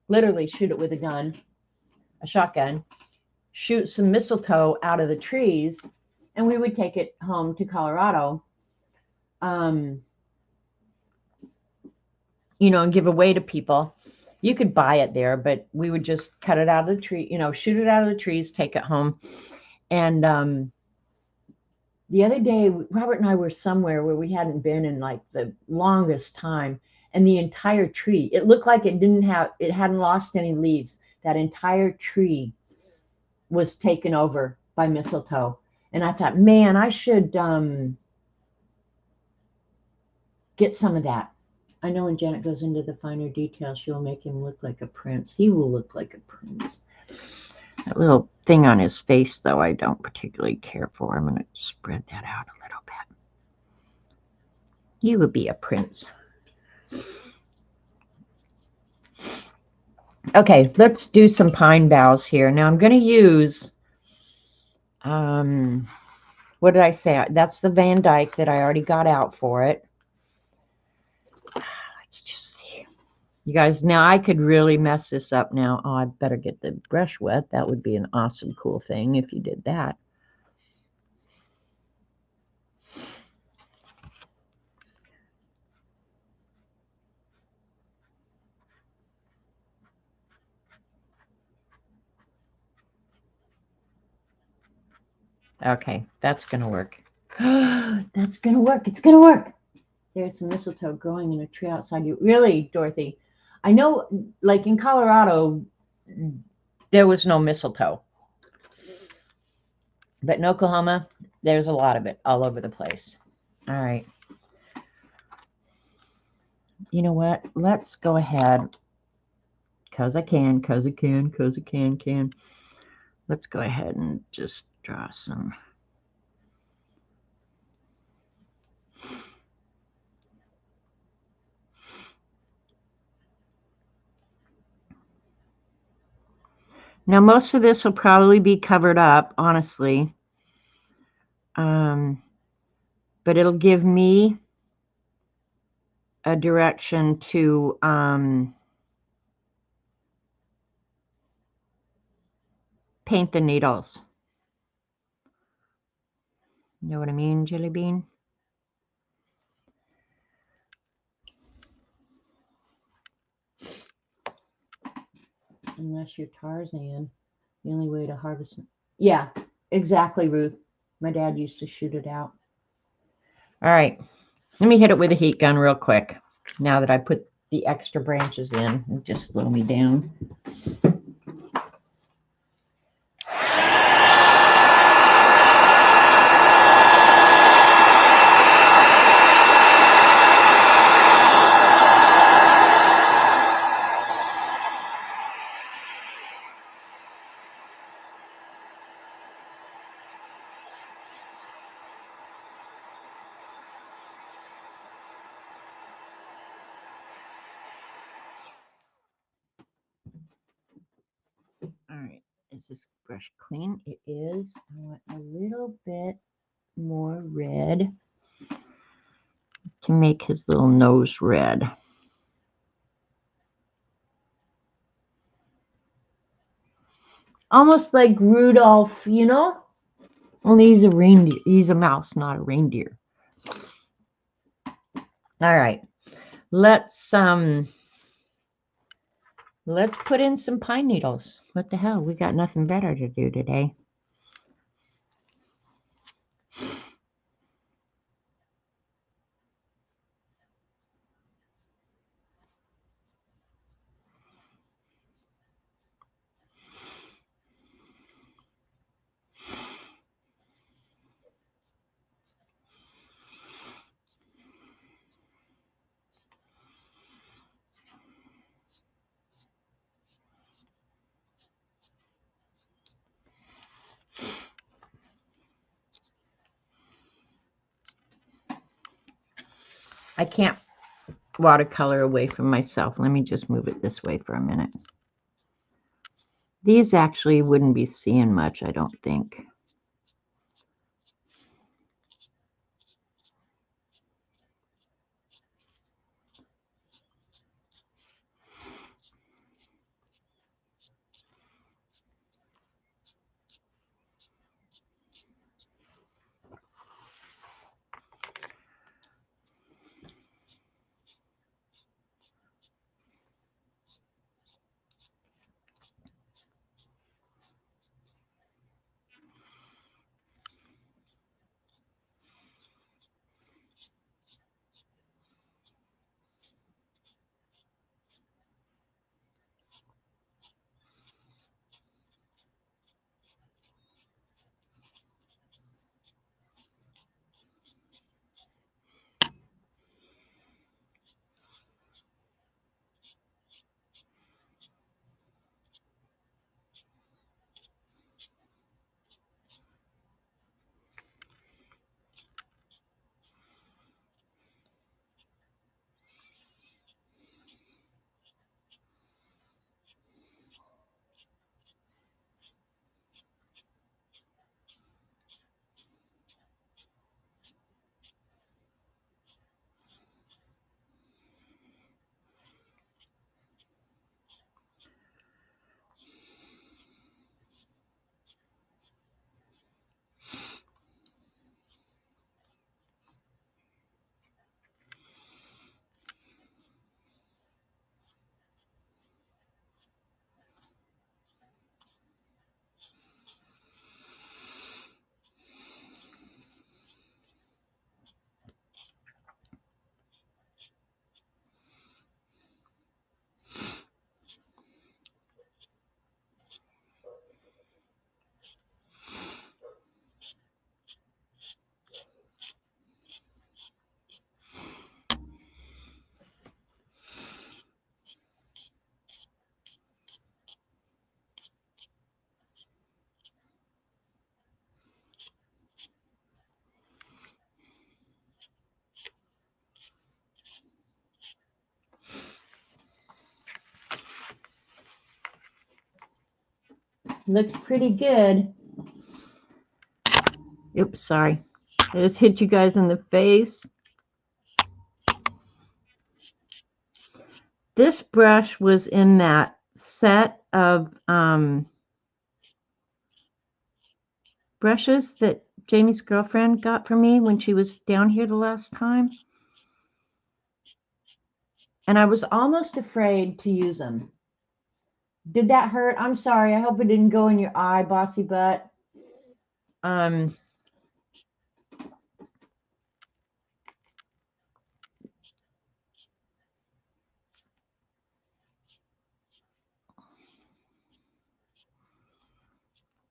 literally shoot it with a gun, a shotgun, shoot some mistletoe out of the trees, and we would take it home to Colorado, um, and give away to people. You could buy it there, but we would just cut it out of the tree, shoot it out of the trees, take it home. And the other day, Robert and I were somewhere where we hadn't been in like the longest time, and the entire tree, it looked like it hadn't lost any leaves. That entire tree was taken over by mistletoe. And I thought, man, I should get some of that. I know when Janet goes into the finer details, she'll make him look like a prince. He will look like a prince. That little thing on his face, though, I don't particularly care for. I'm going to spread that out a little bit. He would be a prince. Okay, let's do some pine boughs here. Now I'm going to use, what did I say? That's the Van Dyke that I already got out for it. Let's just see. You guys, now I could really mess this up now. Oh, I better get the brush wet. That would be an awesome, cool thing if you did that. Okay, that's going to work. That's going to work. It's going to work. There's some mistletoe growing in a tree outside you. Really, Dorothy? I know, like in Colorado, there was no mistletoe. But in Oklahoma, there's a lot of it all over the place. All right. You know what? Let's go ahead. Because I can. Let's go ahead and just draw some. Now, most of this will probably be covered up, honestly. But it'll give me a direction to paint the needles. You know what I mean, Jelly Bean? Unless you're Tarzan, the only way to harvest. Yeah, exactly, Ruth. My dad used to shoot it out. All right, let me hit it with a heat gun real quick. Now that I put the extra branches in, just slow me down. All right, is this brush clean? It is. I want a little bit more red to make his little nose red. Almost like Rudolph, you know? Only he's a reindeer. He's a mouse, not a reindeer. All right. Let's put in some pine needles. What the hell? We got nothing better to do today. I can't watercolor away from myself. Let me just move it this way for a minute. These actually wouldn't be seeing much, I don't think. Looks pretty good. Oops, sorry. I just hit you guys in the face. This brush was in that set of brushes that Jamie's girlfriend got for me when she was down here the last time. And I was almost afraid to use them. Did that hurt? I'm sorry. I hope it didn't go in your eye, bossy butt.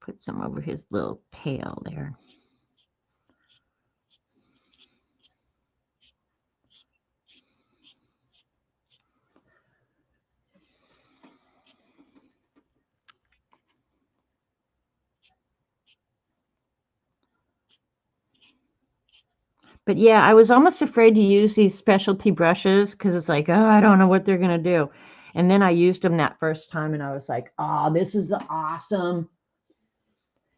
Put some over his little tail there. But yeah, I was almost afraid to use these specialty brushes because it's like, oh, I don't know what they're going to do. And then I used them that first time and I was like, oh, this is the awesome.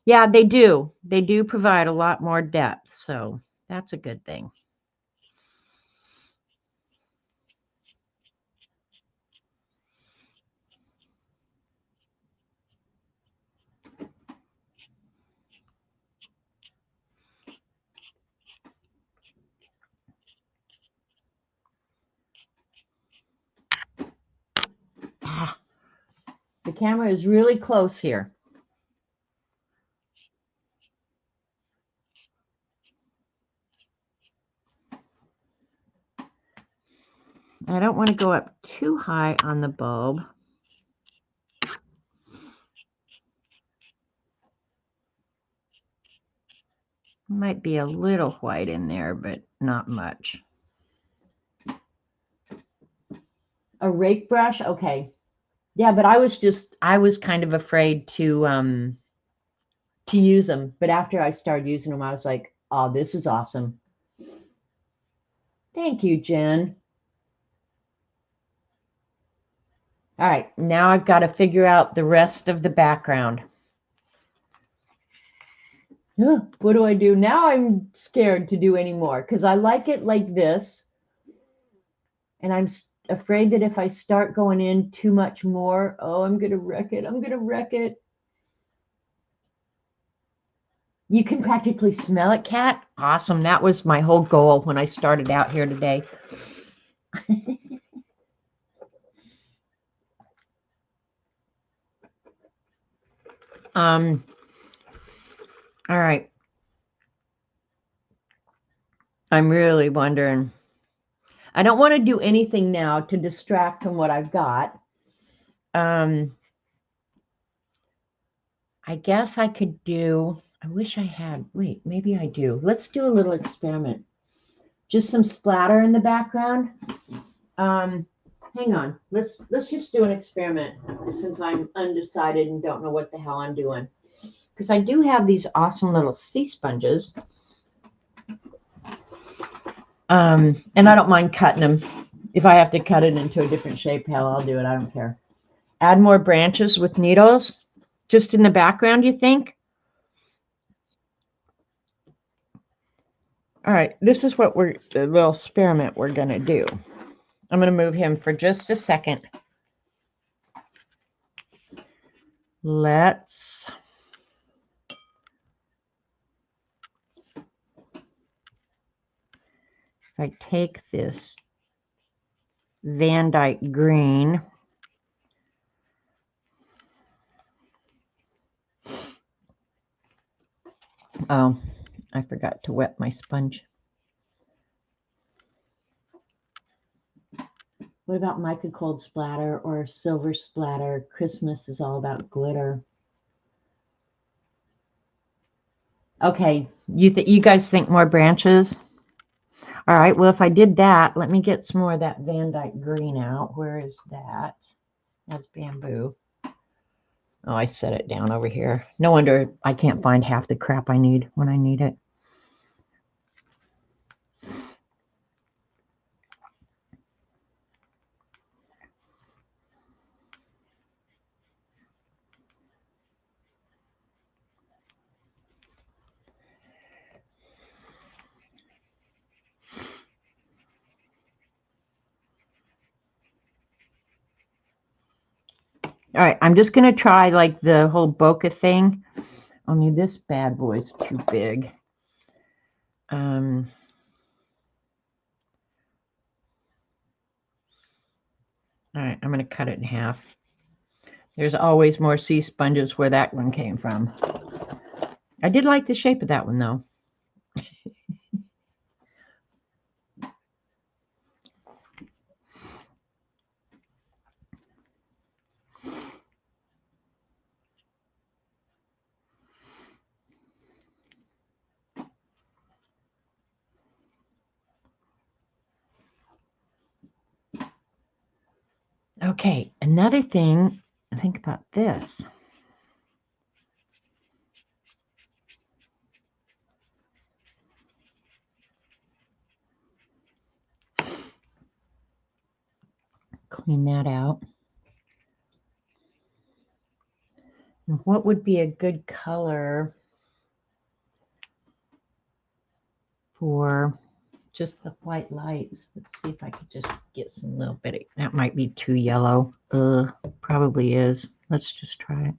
Yeah, they do. They do provide a lot more depth. So that's a good thing. Ah, the camera is really close here. I don't want to go up too high on the bulb. Might be a little white in there, but not much. A rake brush? Okay. Yeah, but I was kind of afraid to use them. But after I started using them, I was like, oh, this is awesome. Thank you, Jen. All right, now I've got to figure out the rest of the background. What do I do? Now I'm scared to do any more because I like it like this. And I'm afraid that if I start going in too much more, oh, I'm going to wreck it. I'm going to wreck it. You can practically smell it, Kat. Awesome. That was my whole goal when I started out here today. All right. I'm really wondering. I don't want to do anything now to distract from what I've got. I guess I could do, I wish I had, wait, maybe I do. Let's do a little experiment. Just some splatter in the background. Hang on. Let's just do an experiment since I'm undecided and don't know what the hell I'm doing. Because I do have these awesome little sea sponges. And I don't mind cutting them. If I have to cut it into a different shape, hell, I'll do it. I don't care. Add more branches with needles just in the background, you think? All right, this is what the little experiment we're going to do. I'm going to move him for just a second. Let's if I take this Van Dyke green, oh, I forgot to wet my sponge. What about mica cold splatter or silver splatter? Christmas is all about glitter. Okay, you guys think more branches? All right, well, if I did that, let me get some more of that Van Dyke green out. Where is that? That's bamboo. Oh, I set it down over here. No wonder I can't find half the crap I need when I need it. All right, I'm just going to try like the whole bokeh thing. Only this bad boy's too big. All right, I'm going to cut it in half. There's always more sea sponges where that one came from. I did like the shape of that one, though. Okay, another thing, think about this. Clean that out. And what would be a good color for just the white lights? Let's see if I could just get some little bit of, that might be too yellow. Probably is. Let's just try it.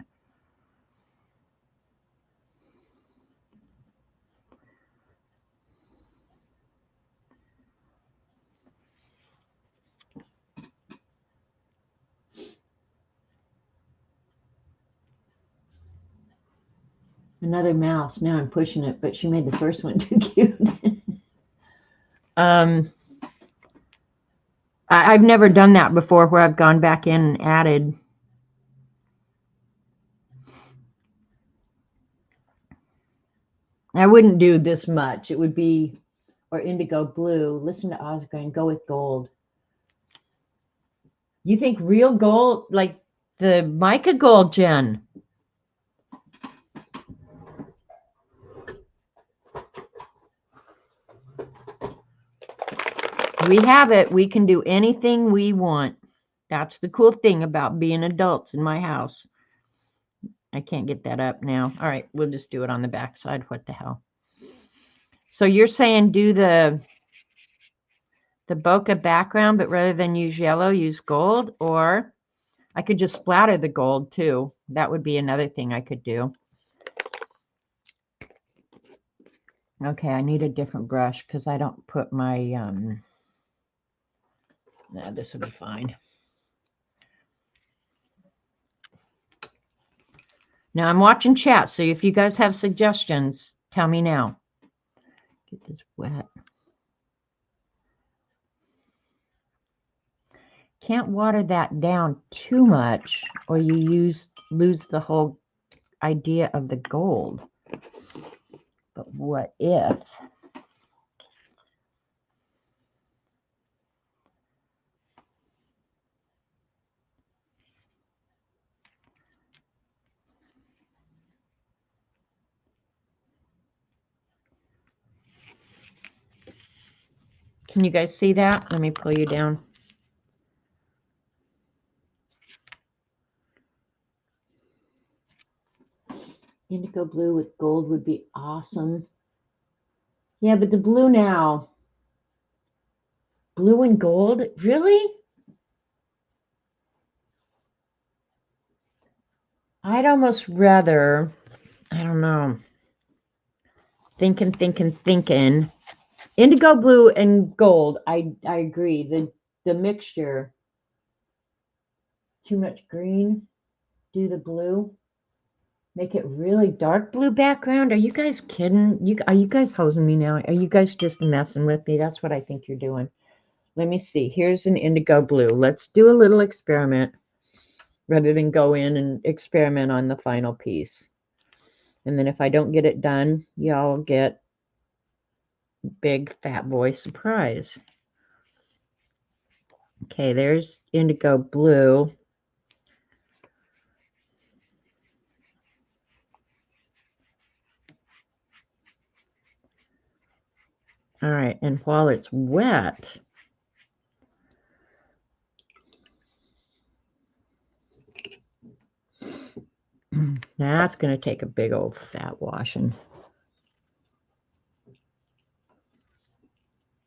Another mouse. Now I'm pushing it, but she made the first one too cute. I've never done that before where I've gone back in and added. I wouldn't do this much. It would be, or indigo blue. Listen to Osgrain. Go with gold. You think real gold, like the mica gold, Jen? We have it. We can do anything we want. That's the cool thing about being adults in my house. I can't get that up now. All right, we'll just do it on the back side. What the hell? So you're saying do the bokeh background, but rather than use yellow, use gold? Or I could just splatter the gold too. That would be another thing I could do. Okay, I need a different brush because I don't put my, nah, this will be fine. Now I'm watching chat, so if you guys have suggestions, tell me now. Get this wet. Can't water that down too much or you lose the whole idea of the gold. But what if? Can you guys see that? Let me pull you down. Indigo blue with gold would be awesome. Yeah, but the blue now. Blue and gold? Really? I'd almost rather, I don't know. Thinking. Indigo blue and gold. I agree. The mixture. Too much green. Do the blue. Make it really dark blue background. Are you guys kidding? Are you guys hosing me now? Are you guys just messing with me? That's what I think you're doing. Let me see. Here's an indigo blue. Let's do a little experiment rather than go in and experiment on the final piece. And then if I don't get it done, y'all get big fat boy surprise. Okay, there's indigo blue. All right, and while it's wet, that's going to take a big old fat washing.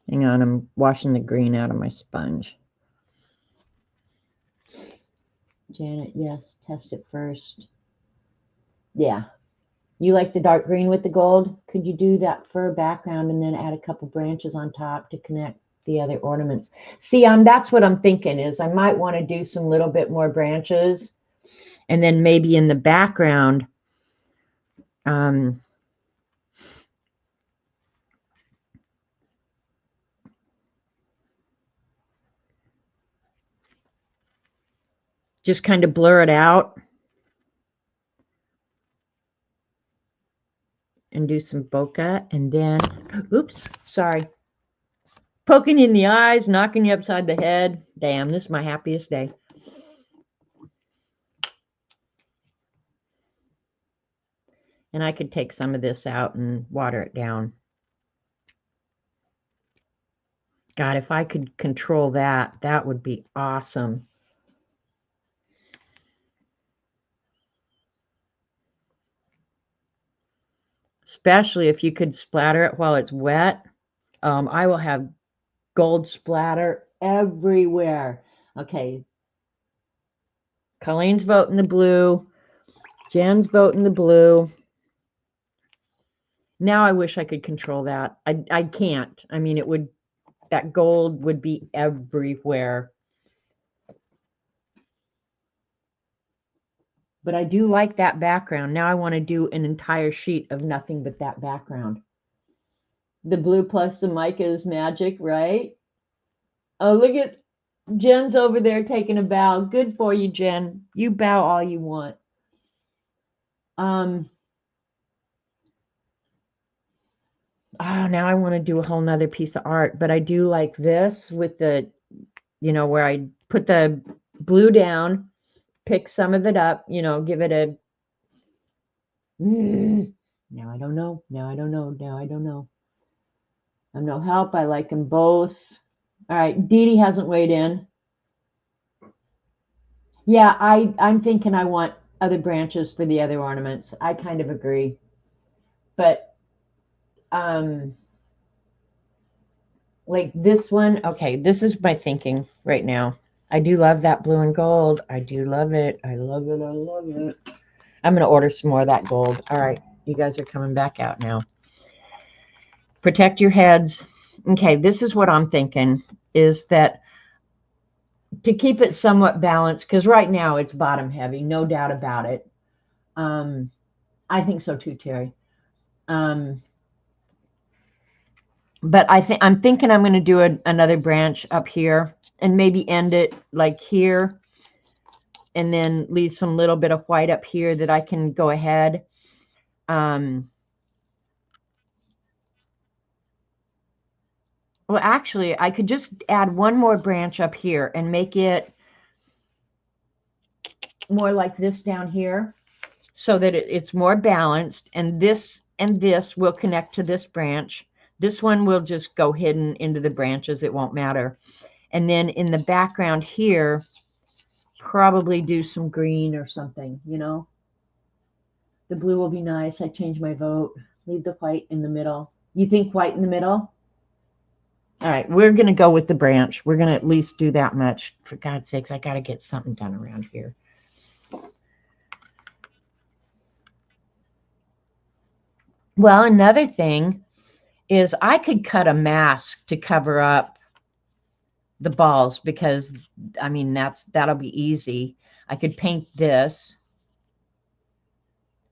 Hang on, I'm washing the green out of my sponge. Janet, yes, test it first. Yeah. You like the dark green with the gold? Could you do that for a background and then add a couple branches on top to connect the other ornaments? See, that's what I'm thinking is I might want to do some little bit more branches and then maybe in the background, just kind of blur it out and do some bokeh and then, oops, sorry. Poking you in the eyes, knocking you upside the head. Damn, this is my happiest day. And I could take some of this out and water it down. God, if I could control that, that would be awesome. Especially if you could splatter it while it's wet. I will have gold splatter everywhere. Okay. Colleen's voting the blue. Jen's voting the blue. Now I wish I could control that. I can't. I mean, that gold would be everywhere. But I do like that background. Now I want to do an entire sheet of nothing but that background. The blue plus the mica is magic, right? Oh, look at Jen's over there taking a bow. Good for you, Jen. You bow all you want. Oh, now I want to do a whole nother piece of art, but I do like this with the, where I put the blue down, pick some of it up, give it a, now I don't know. I'm no help. I like them both. All right. Dee Dee hasn't weighed in. Yeah, I'm thinking I want other branches for the other ornaments. I kind of agree. But um like this one, okay, this is my thinking right now. I do love that blue and gold. I do love it. I love it. I love it. I'm going to order some more of that gold. All right, you guys are coming back out now. Protect your heads. Okay, this is what I'm thinking is that to keep it somewhat balanced, because right now it's bottom heavy, no doubt about it. Um, I think so too, Terry. Um, but I'm thinking I'm going to do another branch up here and maybe end it like here and then leave some little bit of white up here that I can go ahead. Well, actually, I could just add one more branch up here and make it more like this down here so that it's more balanced. And this will connect to this branch. This one will just go hidden into the branches. It won't matter. And then in the background here, probably do some green or something, you know. The blue will be nice. I changed my vote. Leave the white in the middle. You think white in the middle? All right, we're going to go with the branch. We're going to at least do that much. For God's sakes, I got to get something done around here. Well, another thing is I could cut a mask to cover up the balls because, I mean, that'll be easy. I could paint this,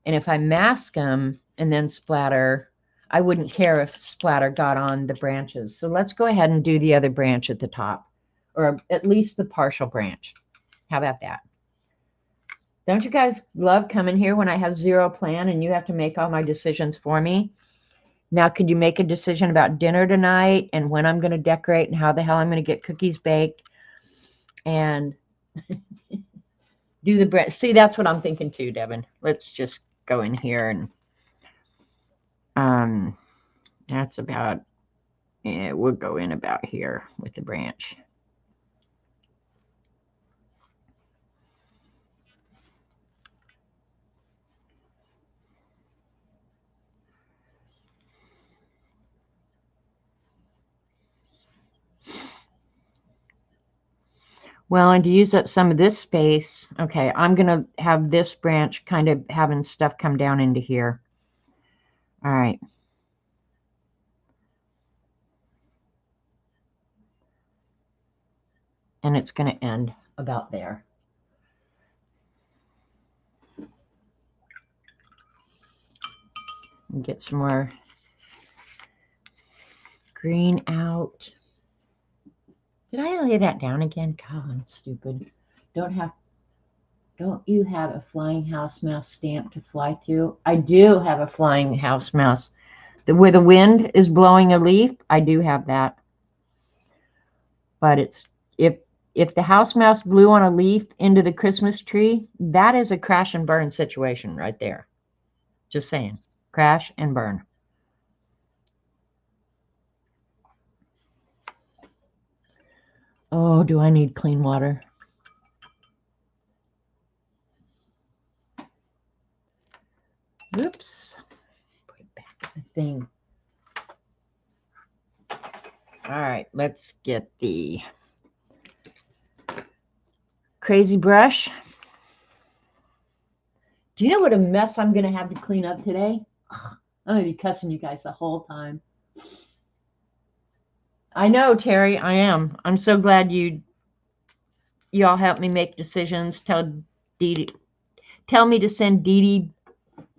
and if I mask them and then splatter, I wouldn't care if splatter got on the branches. So let's go ahead and do the other branch at the top, or at least the partial branch. How about that? Don't you guys love coming here when I have zero plan and you have to make all my decisions for me? Now, could you make a decision about dinner tonight and when I'm going to decorate and how the hell I'm going to get cookies baked and do the bread? See, that's what I'm thinking too, Devin. Let's just go in here and um, that's about, yeah, we'll go in about here with the branch. Well, and to use up some of this space, okay, I'm going to have this branch kind of having stuff come down into here. All right. And it's going to end about there. And get some more green out. Did I lay that down again? God, I'm stupid. Don't you have a flying house mouse stamp to fly through? I do have a flying house mouse. Where the wind is blowing a leaf, I do have that. But it's if the house mouse blew on a leaf into the Christmas tree, that is a crash and burn situation right there. Just saying. Crash and burn. Oh, do I need clean water? Oops. Put it back in the thing. All right, let's get the crazy brush. Do you know what a mess I'm going to have to clean up today? I'm going to be cussing you guys the whole time. I know, Terry, I am. I'm so glad you all help me make decisions. Tell me to send Dee Dee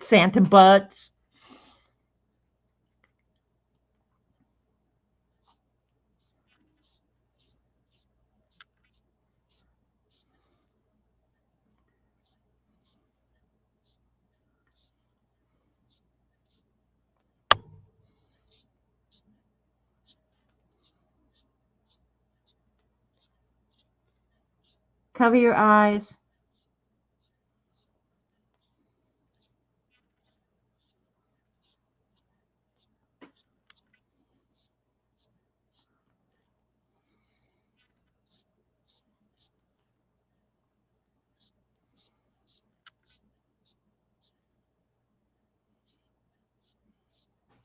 Santa butts. Cover your eyes.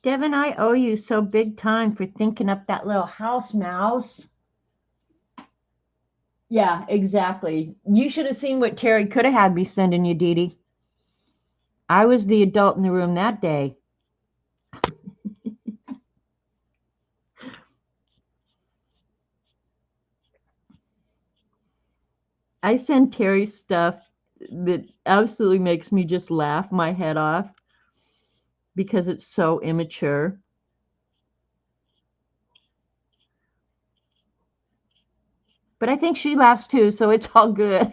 Devin, I owe you so big time for thinking up that little house mouse. Yeah, exactly. You should have seen what Terry could have had me sending you, Dee Dee. I was the adult in the room that day. I send Terry stuff that absolutely makes me just laugh my head off because it's so immature. But I think she laughs too, so it's all good.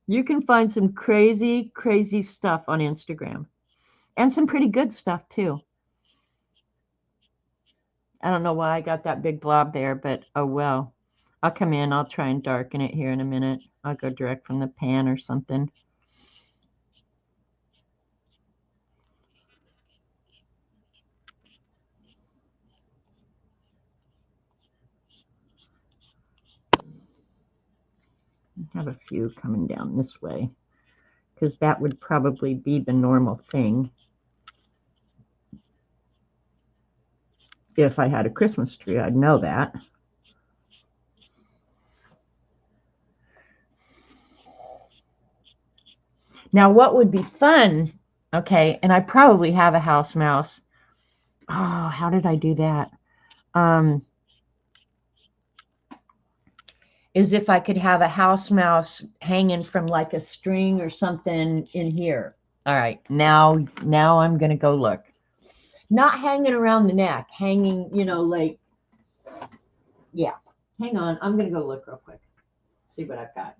You can find some crazy, crazy stuff on Instagram and some pretty good stuff too. I don't know why I got that big blob there, but oh well. I'll come in. I'll try and darken it here in a minute. I'll go direct from the pan or something. I have a few coming down this way because that would probably be the normal thing if I had a Christmas tree. I'd know that. Now, what would be fun, okay, and I probably have a house mouse. Oh, how did I do that? Is if I could have a house mouse hanging from like a string or something in here. All right, now I'm gonna go look. Not hanging around the neck, hanging, like, yeah. Hang on, I'm gonna go look real quick. See what I've got.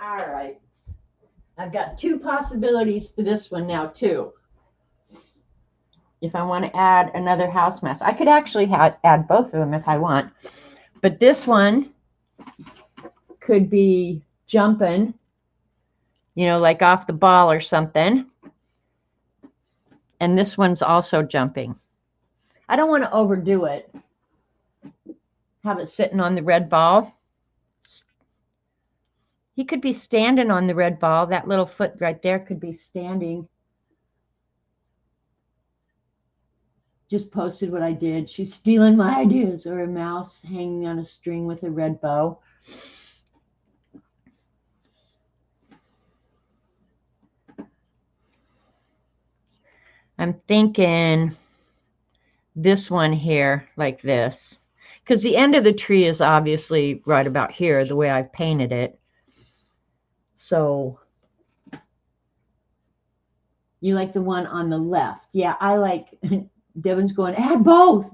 All right. I've got two possibilities for this one now, too. If I want to add another house mouse, I could actually add both of them if I want. But this one could be jumping, like off the ball or something. And this one's also jumping. I don't want to overdo it. Have it sitting on the red ball. He could be standing on the red ball. That little foot right there could be standing. Just posted what I did. She's stealing my ideas. Or a mouse hanging on a string with a red bow. I'm thinking this one here, like this. Because the end of the tree is obviously right about here, the way I've painted it. So you like the one on the left. Yeah, I like, Devin's going, add both.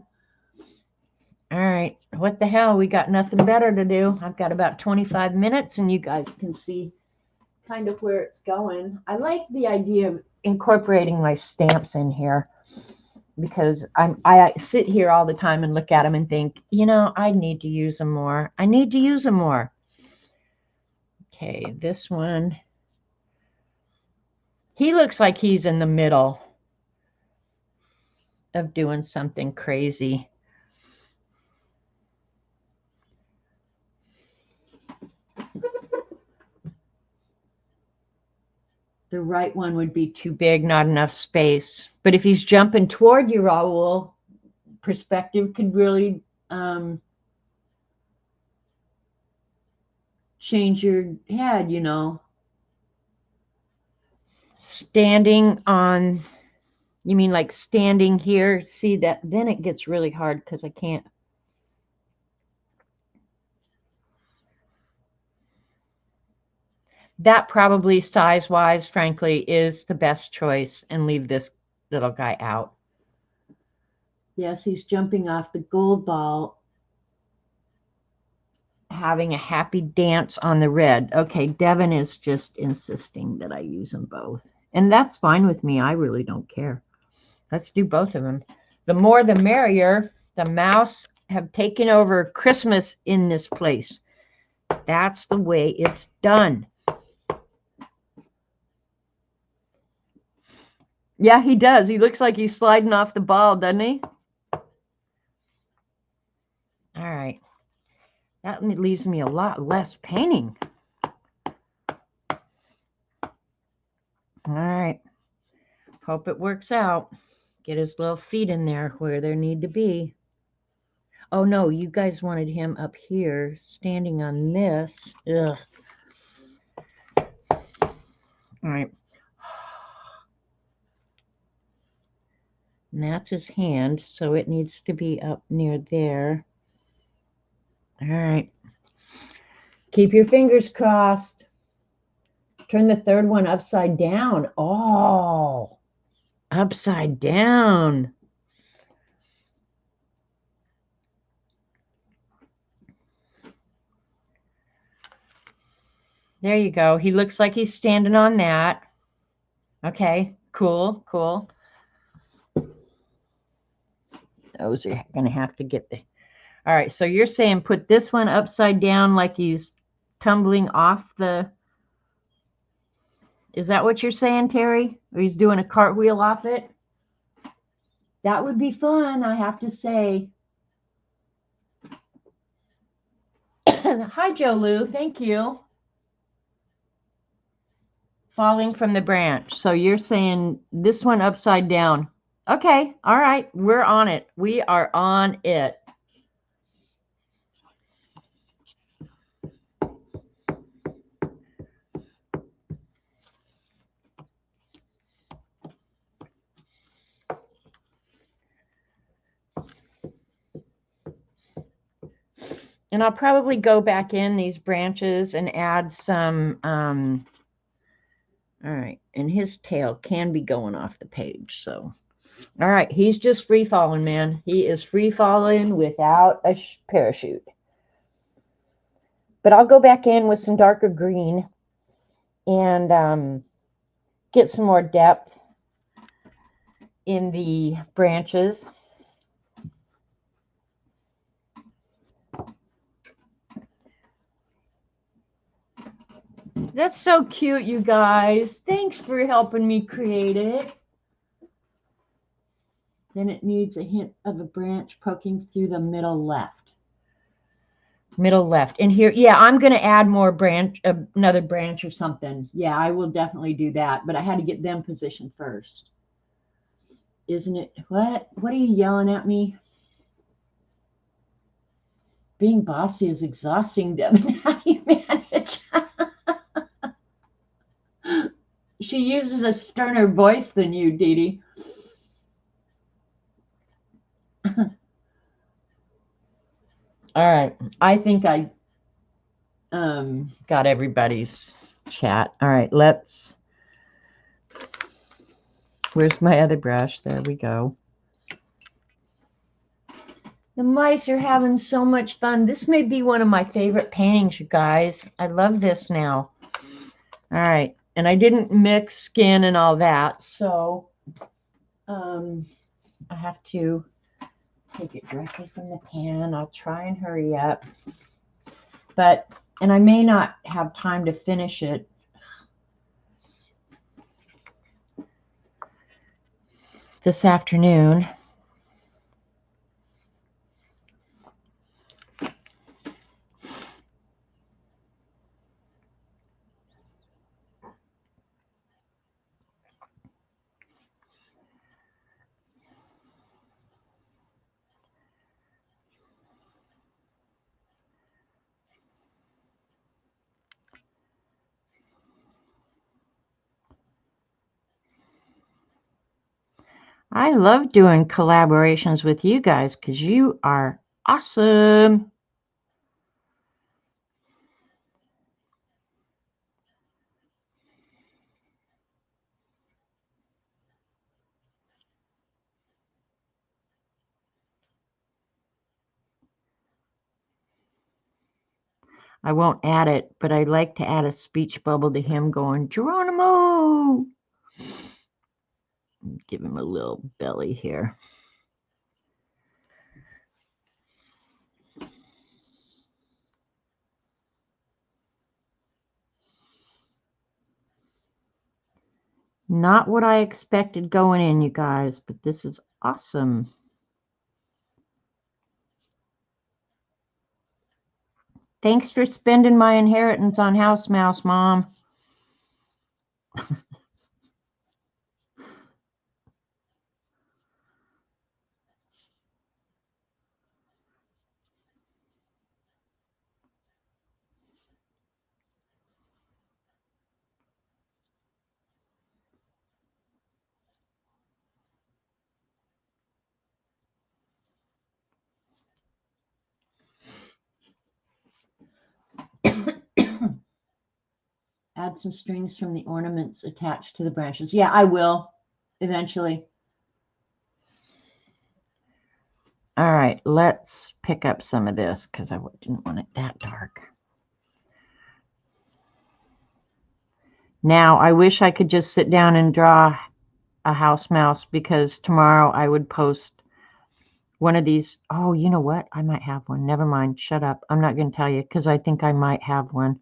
All right, what the hell? We got nothing better to do. I've got about 25 minutes and you guys can see kind of where it's going. I like the idea of incorporating my stamps in here because I sit here all the time and look at them and think, I need to use them more. I need to use them more. Okay, this one. He looks like he's in the middle of doing something crazy. The right one would be too big, not enough space. But if he's jumping toward you, Raul, perspective could really change your head, Standing on, you mean like standing here? See that? Then it gets really hard because I can't. That probably size-wise, frankly, is the best choice, and leave this little guy out. Yes, he's jumping off the gold ball, having a happy dance on the red. Okay, Devin is just insisting that I use them both. And that's fine with me. I really don't care. Let's do both of them. The more the merrier. The mouse have taken over Christmas in this place. That's the way it's done. Yeah, he does. He looks like he's sliding off the ball, doesn't he? All right. That leaves me a lot less painting. All right. Hope it works out. Get his little feet in there where they need to be. Oh, no, you guys wanted him up here standing on this. Ugh. All right. And that's his hand, so it needs to be up near there. All right. Keep your fingers crossed. Turn the third one upside down. Oh, upside down. There you go. He looks like he's standing on that. Okay, cool, cool. Those are going to have to get the... All right, so you're saying put this one upside down like he's tumbling off the... Is that what you're saying, Terry? Or he's doing a cartwheel off it? That would be fun, I have to say. Hi, Joe Lou. Thank you. Falling from the branch. So you're saying this one upside down. Okay. All right. We're on it. We are on it. And I'll probably go back in these branches and add some, all right. And his tail can be going off the page. So, all right. He's just free falling, man. He is free falling without a parachute. But I'll go back in with some darker green and get some more depth in the branches. That's so cute, you guys. Thanks for helping me create it. Then it needs a hint of a branch poking through the middle left. Middle left. And here, yeah, I'm going to add more branch, another branch or something. Yeah, I will definitely do that. But I had to get them positioned first. Isn't it? What? What are you yelling at me? Being bossy is exhausting, Devin. How do you manage? She uses a sterner voice than you, Dee Dee. All right. I think I got everybody's chat. All right. Where's my other brush? There we go. The mice are having so much fun. This may be one of my favorite paintings, you guys. I love this now. All right. And I didn't mix skin and all that, so I have to take it directly from the pan. I'll try and hurry up. And I may not have time to finish it. This afternoon. I love doing collaborations with you guys because you are awesome. I won't add it, but I like to add a speech bubble to him going, Geronimo! Give him a little belly here. Not what I expected going in, you guys, but this is awesome. Thanks for spending my inheritance on House Mouse, Mom. Add some strings from the ornaments attached to the branches. Yeah, I will eventually. All right, let's pick up some of this because I didn't want it that dark. Now, I wish I could just sit down and draw a house mouse because tomorrow I would post one of these. Oh, you know what? I might have one. Never mind. Shut up. I'm not going to tell you because I think I might have one.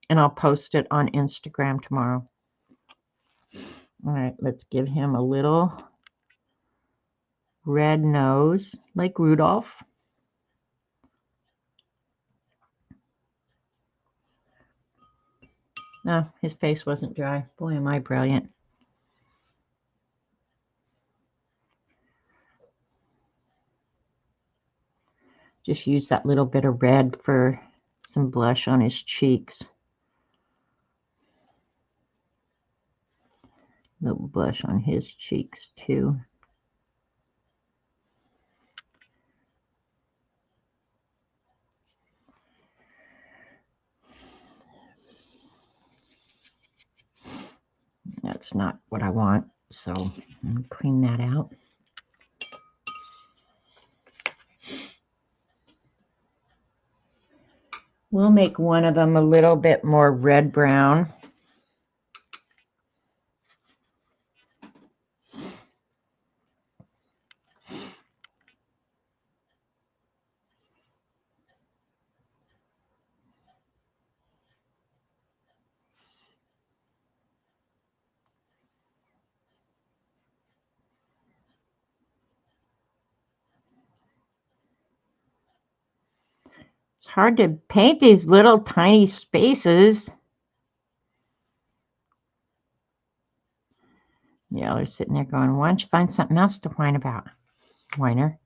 And I'll post it on Instagram tomorrow. All right, let's give him a little red nose like Rudolph. No, his face wasn't dry. Boy, am I brilliant. Just use that little bit of red for some blush on his cheeks. A little blush on his cheeks too. That's not what I want, so I'm going to clean that out. We'll make one of them a little bit more red-brown. It's hard to paint these little tiny spaces. Yeah, they're sitting there going, why don't you find something else to whine about, whiner?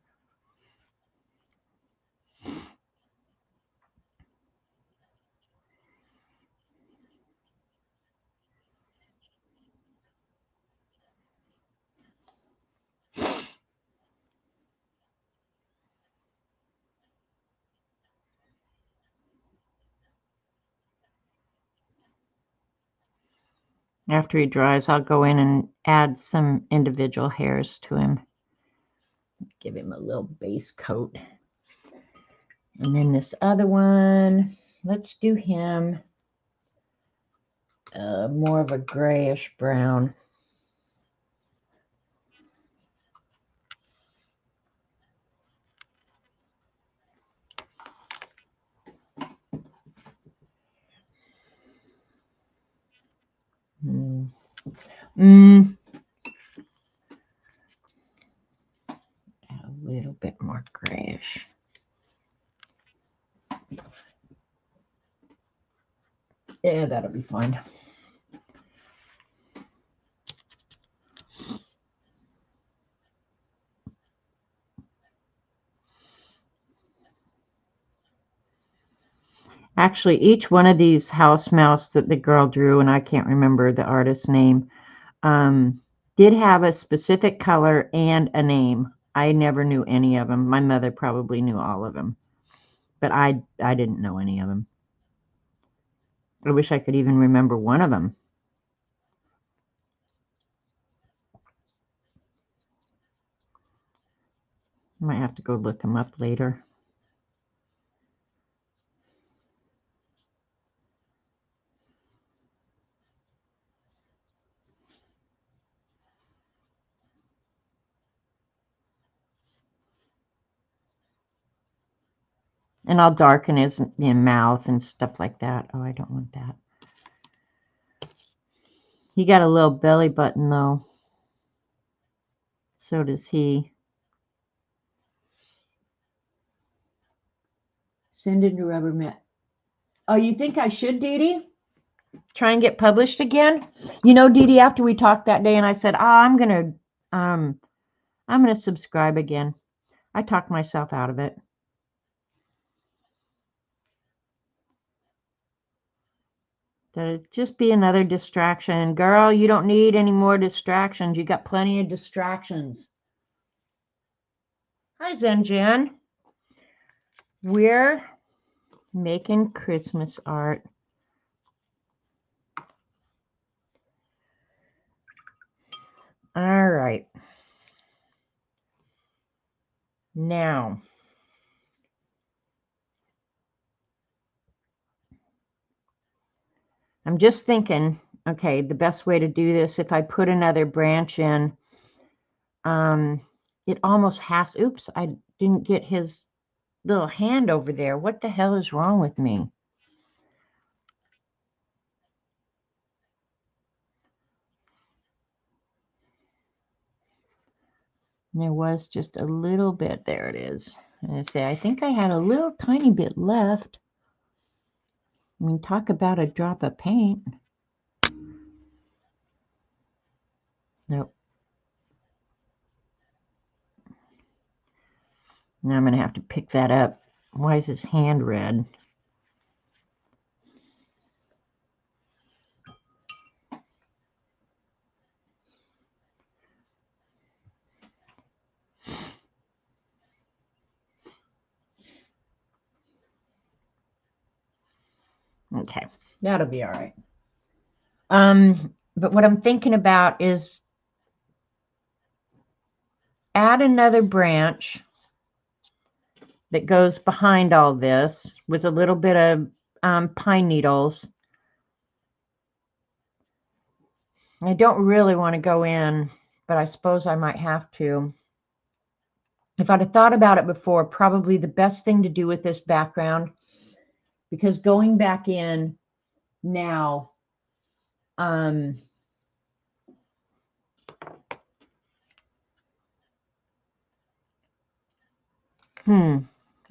After he dries, I'll go in and add some individual hairs to him. Give him a little base coat. And then this other one, let's do him more of a grayish brown. A little bit more grayish. Yeah, that'll be fine. Actually, each one of these house mouse that the girl drew, and I can't remember the artist's name, did have a specific color and a name. I never knew any of them. My mother probably knew all of them, but I didn't know any of them. I wish I could even remember one of them. I might have to go look them up later. And I'll darken his mouth and stuff like that. Oh, I don't want that. He got a little belly button though. So does he. Send into rubber mat. Oh, you think I should, Dee Dee? Try and get published again? You know, Dee Dee, after we talked that day and I said, I'm gonna subscribe again. I talked myself out of it. That'd just be another distraction. Girl, you don't need any more distractions. You got plenty of distractions. Hi, Zen Jen. We're making Christmas art. All right. Now, I'm just thinking, okay, the best way to do this, if I put another branch in, it almost has, oops, I didn't get his little hand over there. What the hell is wrong with me? There was just a little bit. There it is. And I say, I think I had a little tiny bit left. I mean, talk about a drop of paint. Nope. Now I'm going to have to pick that up. Why is his hand red? Okay, that'll be all right. But what I'm thinking about is add another branch that goes behind all this with a little bit of pine needles. I don't really want to go in, but I suppose I might have to. If I'd have thought about it before, probably the best thing to do with this background, because going back in now, I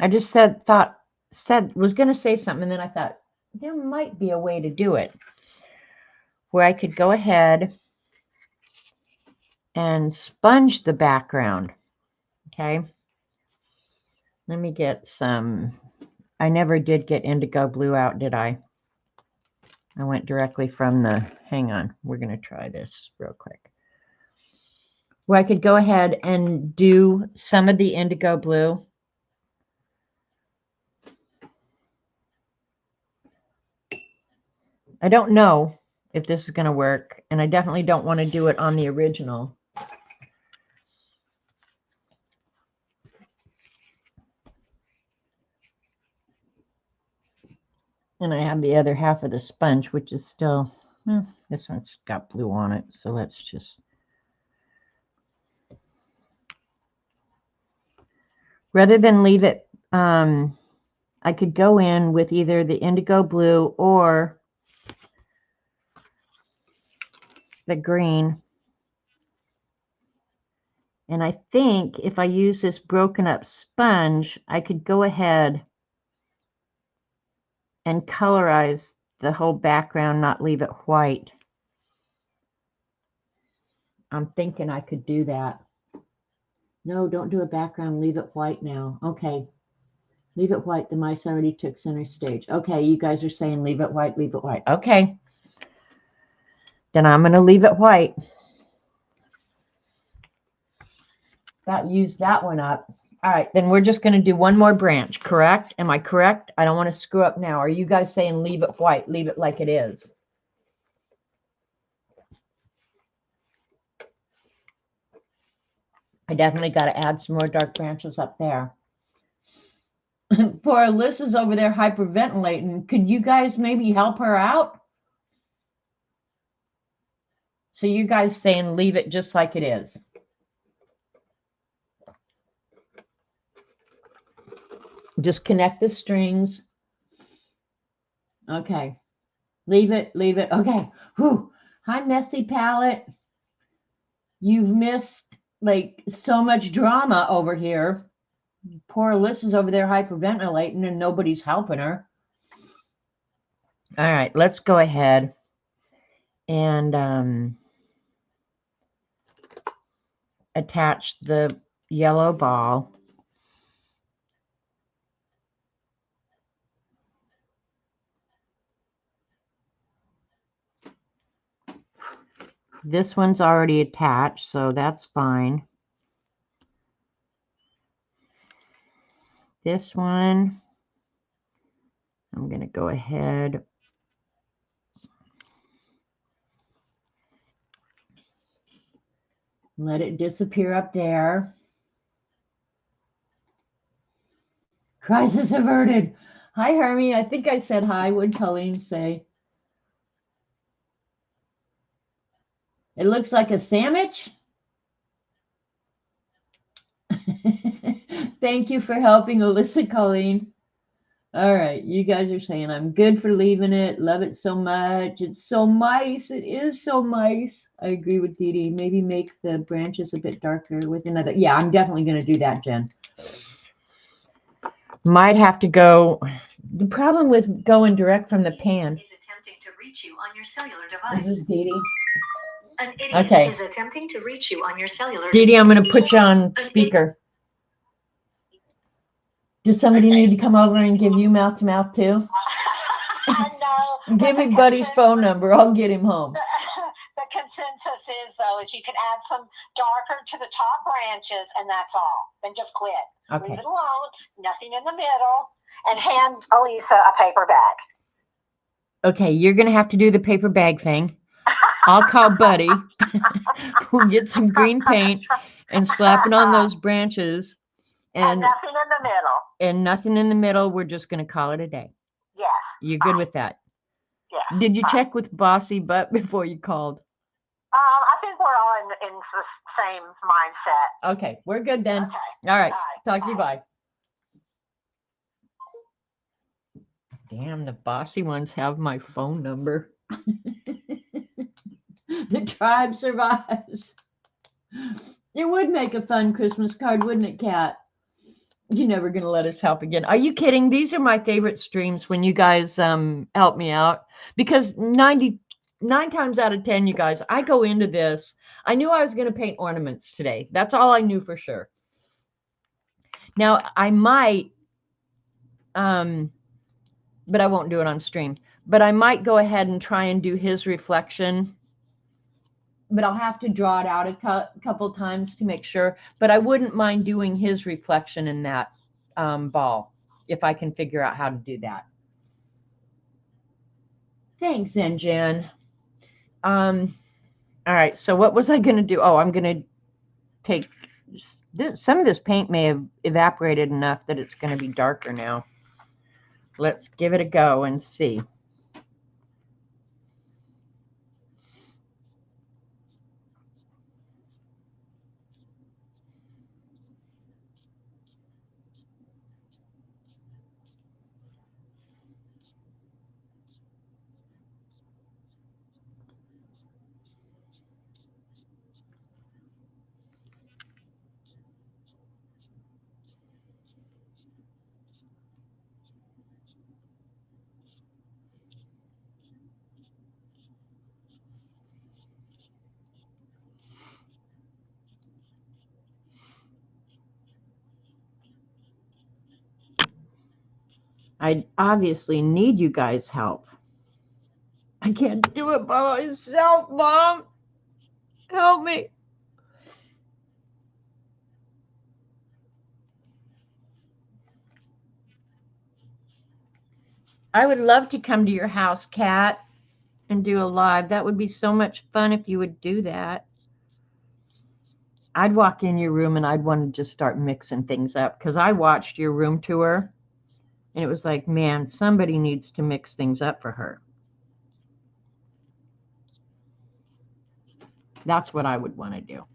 just was going to say something, and then I thought there might be a way to do it where I could go ahead and sponge the background. Okay. Let me get some. I never did get indigo blue out, did I? I went directly from the, hang on, we're going to try this real quick. Where I could go ahead and do some of the indigo blue. I don't know if this is going to work, and I definitely don't want to do it on the original. And I have the other half of the sponge, which is still, well, this one's got blue on it. So let's just, rather than leave it, I could go in with either the indigo blue or the green. And I think if I use this broken up sponge, I could go ahead and colorize the whole background, not leave it white. I'm thinking I could do that. No, don't do a background. Leave it white now. Okay. Leave it white. The mice already took center stage. Okay, you guys are saying leave it white, leave it white. Okay. Then I'm going to leave it white. Use that one up. All right, then we're just going to do one more branch, correct? Am I correct? I don't want to screw up now. Are you guys saying leave it white, leave it like it is? I definitely got to add some more dark branches up there. Poor Alyssa's over there hyperventilating. Could you guys maybe help her out? So you guys saying leave it just like it is. Just connect the strings. Okay. Leave it, leave it. Okay. Whew. Hi, Messy Palette. You've missed like so much drama over here. Poor Alyssa's over there hyperventilating and nobody's helping her. All right, let's go ahead and attach the yellow ball. This one's already attached, so that's fine. This one, I'm going to go ahead. Let it disappear up there. Crisis averted. Hi, Hermie. I think I said hi. What did Colleen say? It looks like a sandwich. Thank you for helping, Alyssa, Colleen. All right, you guys are saying I'm good for leaving it. Love it so much. It's so nice. It is so nice. I agree with Dee Dee. Maybe make the branches a bit darker with another. Yeah, I'm definitely going to do that, Jen. Might have to go. The problem with going direct from the pan is attempting to reach you on your cellular device. This is Dee Dee. An idiot is attempting to reach you on your cellular Dee Dee, I'm going to put you on speaker. Does somebody need to come over and give you mouth to mouth too? No. Give me Buddy's phone number. I'll get him home. The consensus is, though, is you can add some darker to the top branches, and that's all. Then just quit. Okay. Leave it alone. Nothing in the middle. And hand Elisa a paper bag. Okay, you're going to have to do the paper bag thing. I'll call Buddy. We'll get some green paint and slap it on those branches. And nothing in the middle. And nothing in the middle. We're just going to call it a day. Yes. You're good with that? Yes. Did you check with Bossy Butt before you called? I think we're all in the same mindset. Okay, we're good then. Okay. All right. Talk to you. Bye. Damn, the bossy ones have my phone number. The tribe survives. It would make a fun Christmas card, wouldn't it, Kat? You're never going to let us help again. Are you kidding? These are my favorite streams when you guys help me out. Because 99 times out of 10, you guys, I go into this. I knew I was going to paint ornaments today. That's all I knew for sure. Now, I might, but I won't do it on stream. But I might go ahead and try and do his reflection. But I'll have to draw it out a couple times to make sure. But I wouldn't mind doing his reflection in that ball if I can figure out how to do that. Thanks, Jen. All right, so what was I going to do? Oh, I'm going to take this. Some of this paint may have evaporated enough that it's going to be darker now. Let's give it a go and see. I obviously need you guys' help. I can't do it by myself, Mom. Help me. I would love to come to your house, Kat, and do a live. That would be so much fun if you would do that. I'd walk in your room and I'd want to just start mixing things up because I watched your room tour and it was like, man, somebody needs to mix things up for her. That's what I would want to do.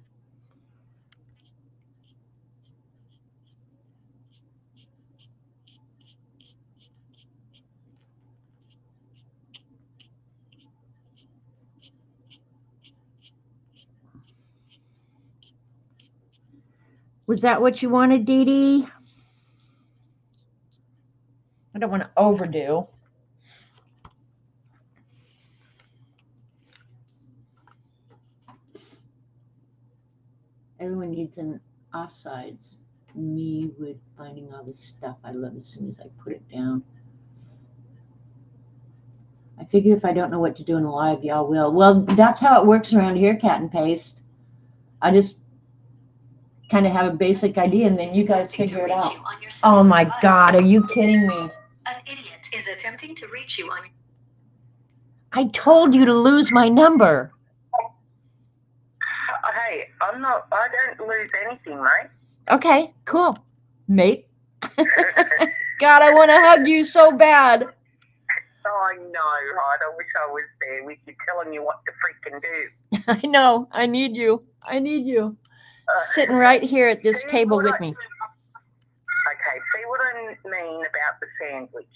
Was that what you wanted, Dee Dee? I don't want to overdo. Everyone needs an offsides. Me with finding all this stuff I love as soon as I put it down. I figure if I don't know what to do in a live, y'all will. Well, that's how it works around here, Cat and Paste. I just kind of have a basic idea, and then you guys figure it out. Oh my God, are you kidding me? An idiot is attempting to reach you on. I told you to lose my number. Hey, I don't lose anything, mate. Okay, cool, mate. God, I want to hug you so bad. Oh, I know, right? I wish I was there with you telling you what to freaking do. I know. I need you. I need you. Sitting right here at this table with me. Okay, see what I mean about the sandwich?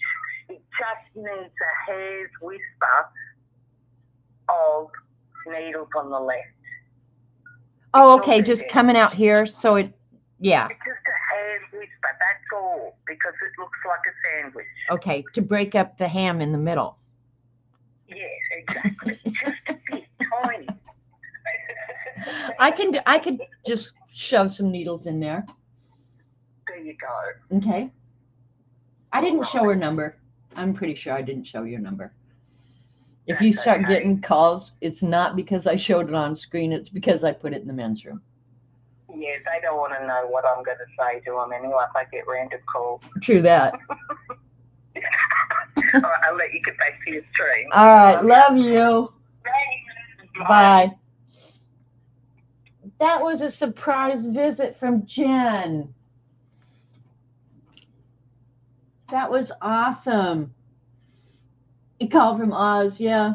It just needs a hair's whisper of needles on the left. Oh, okay, just coming out here, so it, yeah. It's just a hair's whisper, that's all, because it looks like a sandwich. Okay, to break up the ham in the middle. Yes, exactly. Just a bit tiny. I could just shove some needles in there. There you go. Okay. I didn't show her number. I'm pretty sure I didn't show your number. If you start getting calls, it's not because I showed it on screen. It's because I put it in the men's room. Yeah, they don't want to know what I'm going to say to them anyway if I get random calls. True that. All right, I'll let you get back to your stream. All right, love you. Thanks. Bye. That was a surprise visit from Jen. That was awesome. A call from Oz, yeah.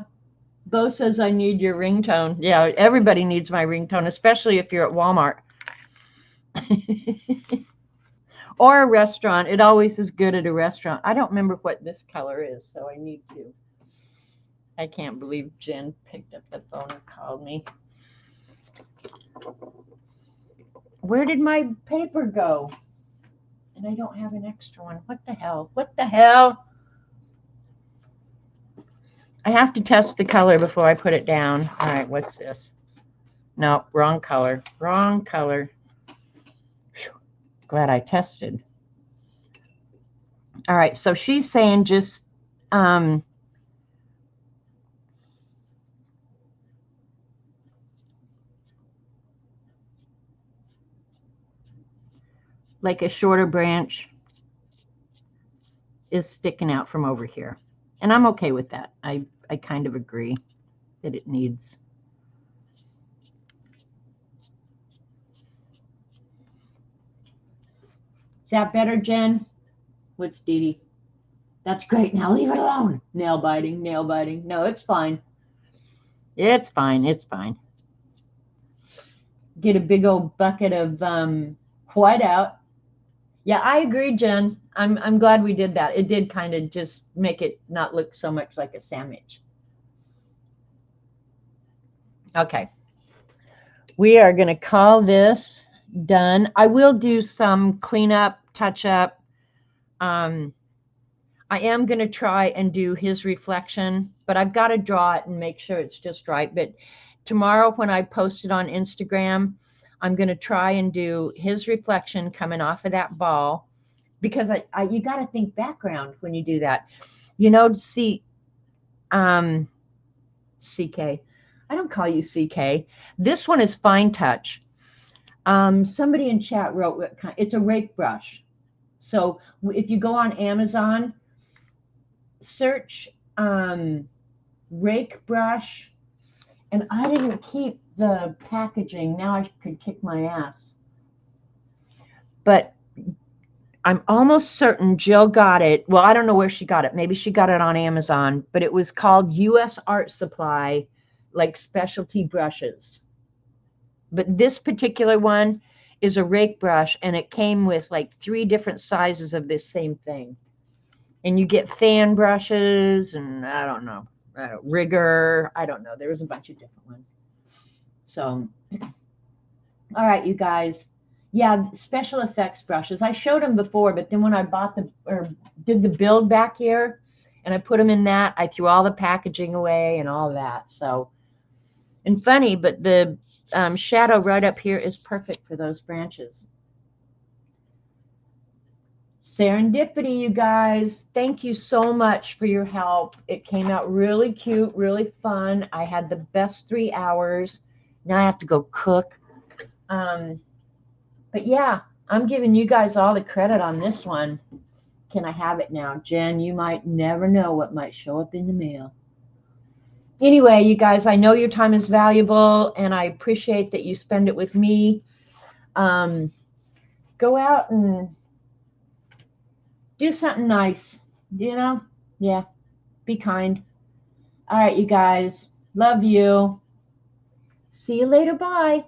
Bo says I need your ringtone. Yeah, everybody needs my ringtone, especially if you're at Walmart. Or a restaurant. It always is good at a restaurant. I don't remember what this color is, so I need to. I can't believe Jen picked up the phone and called me. Where did my paper go? And I don't have an extra one. What the hell? What the hell? I have to test the color before I put it down. All right, what's this? No, wrong color. Wrong color. Whew. Glad I tested. All right, so she's saying just like a shorter branch is sticking out from over here. And I'm okay with that. I kind of agree that it needs. Is that better, Jen? What's Dee Dee? That's great. Now leave it alone. Nail biting, nail biting. No, it's fine. It's fine. It's fine. Get a big old bucket of whiteout. Yeah, I agree, Jen. I'm glad we did that. It did kind of just make it not look so much like a sandwich. Okay. We are going to call this done. I will do some cleanup, touch up. I am going to try and do his reflection, but I've got to draw it and make sure it's just right. But tomorrow when I post it on Instagram, I'm going to try and do his reflection coming off of that ball, because you got to think background when you do that. You know, see, CK. I don't call you CK. This one is Fine Touch. Somebody in chat wrote, it's a rake brush. So if you go on Amazon, search rake brush, and I didn't keep the packaging. Now I could kick my ass. But I'm almost certain Jill got it. Well, I don't know where she got it. Maybe she got it on Amazon, but it was called US Art Supply, like specialty brushes. But this particular one is a rake brush, and it came with like 3 different sizes of this same thing. And you get fan brushes and I don't know, rigger. I don't know. There was a bunch of different ones. So, all right, you guys. Yeah, special effects brushes. I showed them before, but then when I bought or did the build back here and I put them in that, I threw all the packaging away and all that. So, and funny, but the shadow right up here is perfect for those branches. Serendipity, you guys. Thank you so much for your help. It came out really cute, really fun. I had the best 3 hours. Now I have to go cook. But yeah, I'm giving you guys all the credit on this one. Can I have it now? Jen, you might never know what might show up in the mail. Anyway, you guys, I know your time is valuable, and I appreciate that you spend it with me. Go out and do something nice, you know? Yeah, be kind. All right, you guys. Love you. See you later. Bye.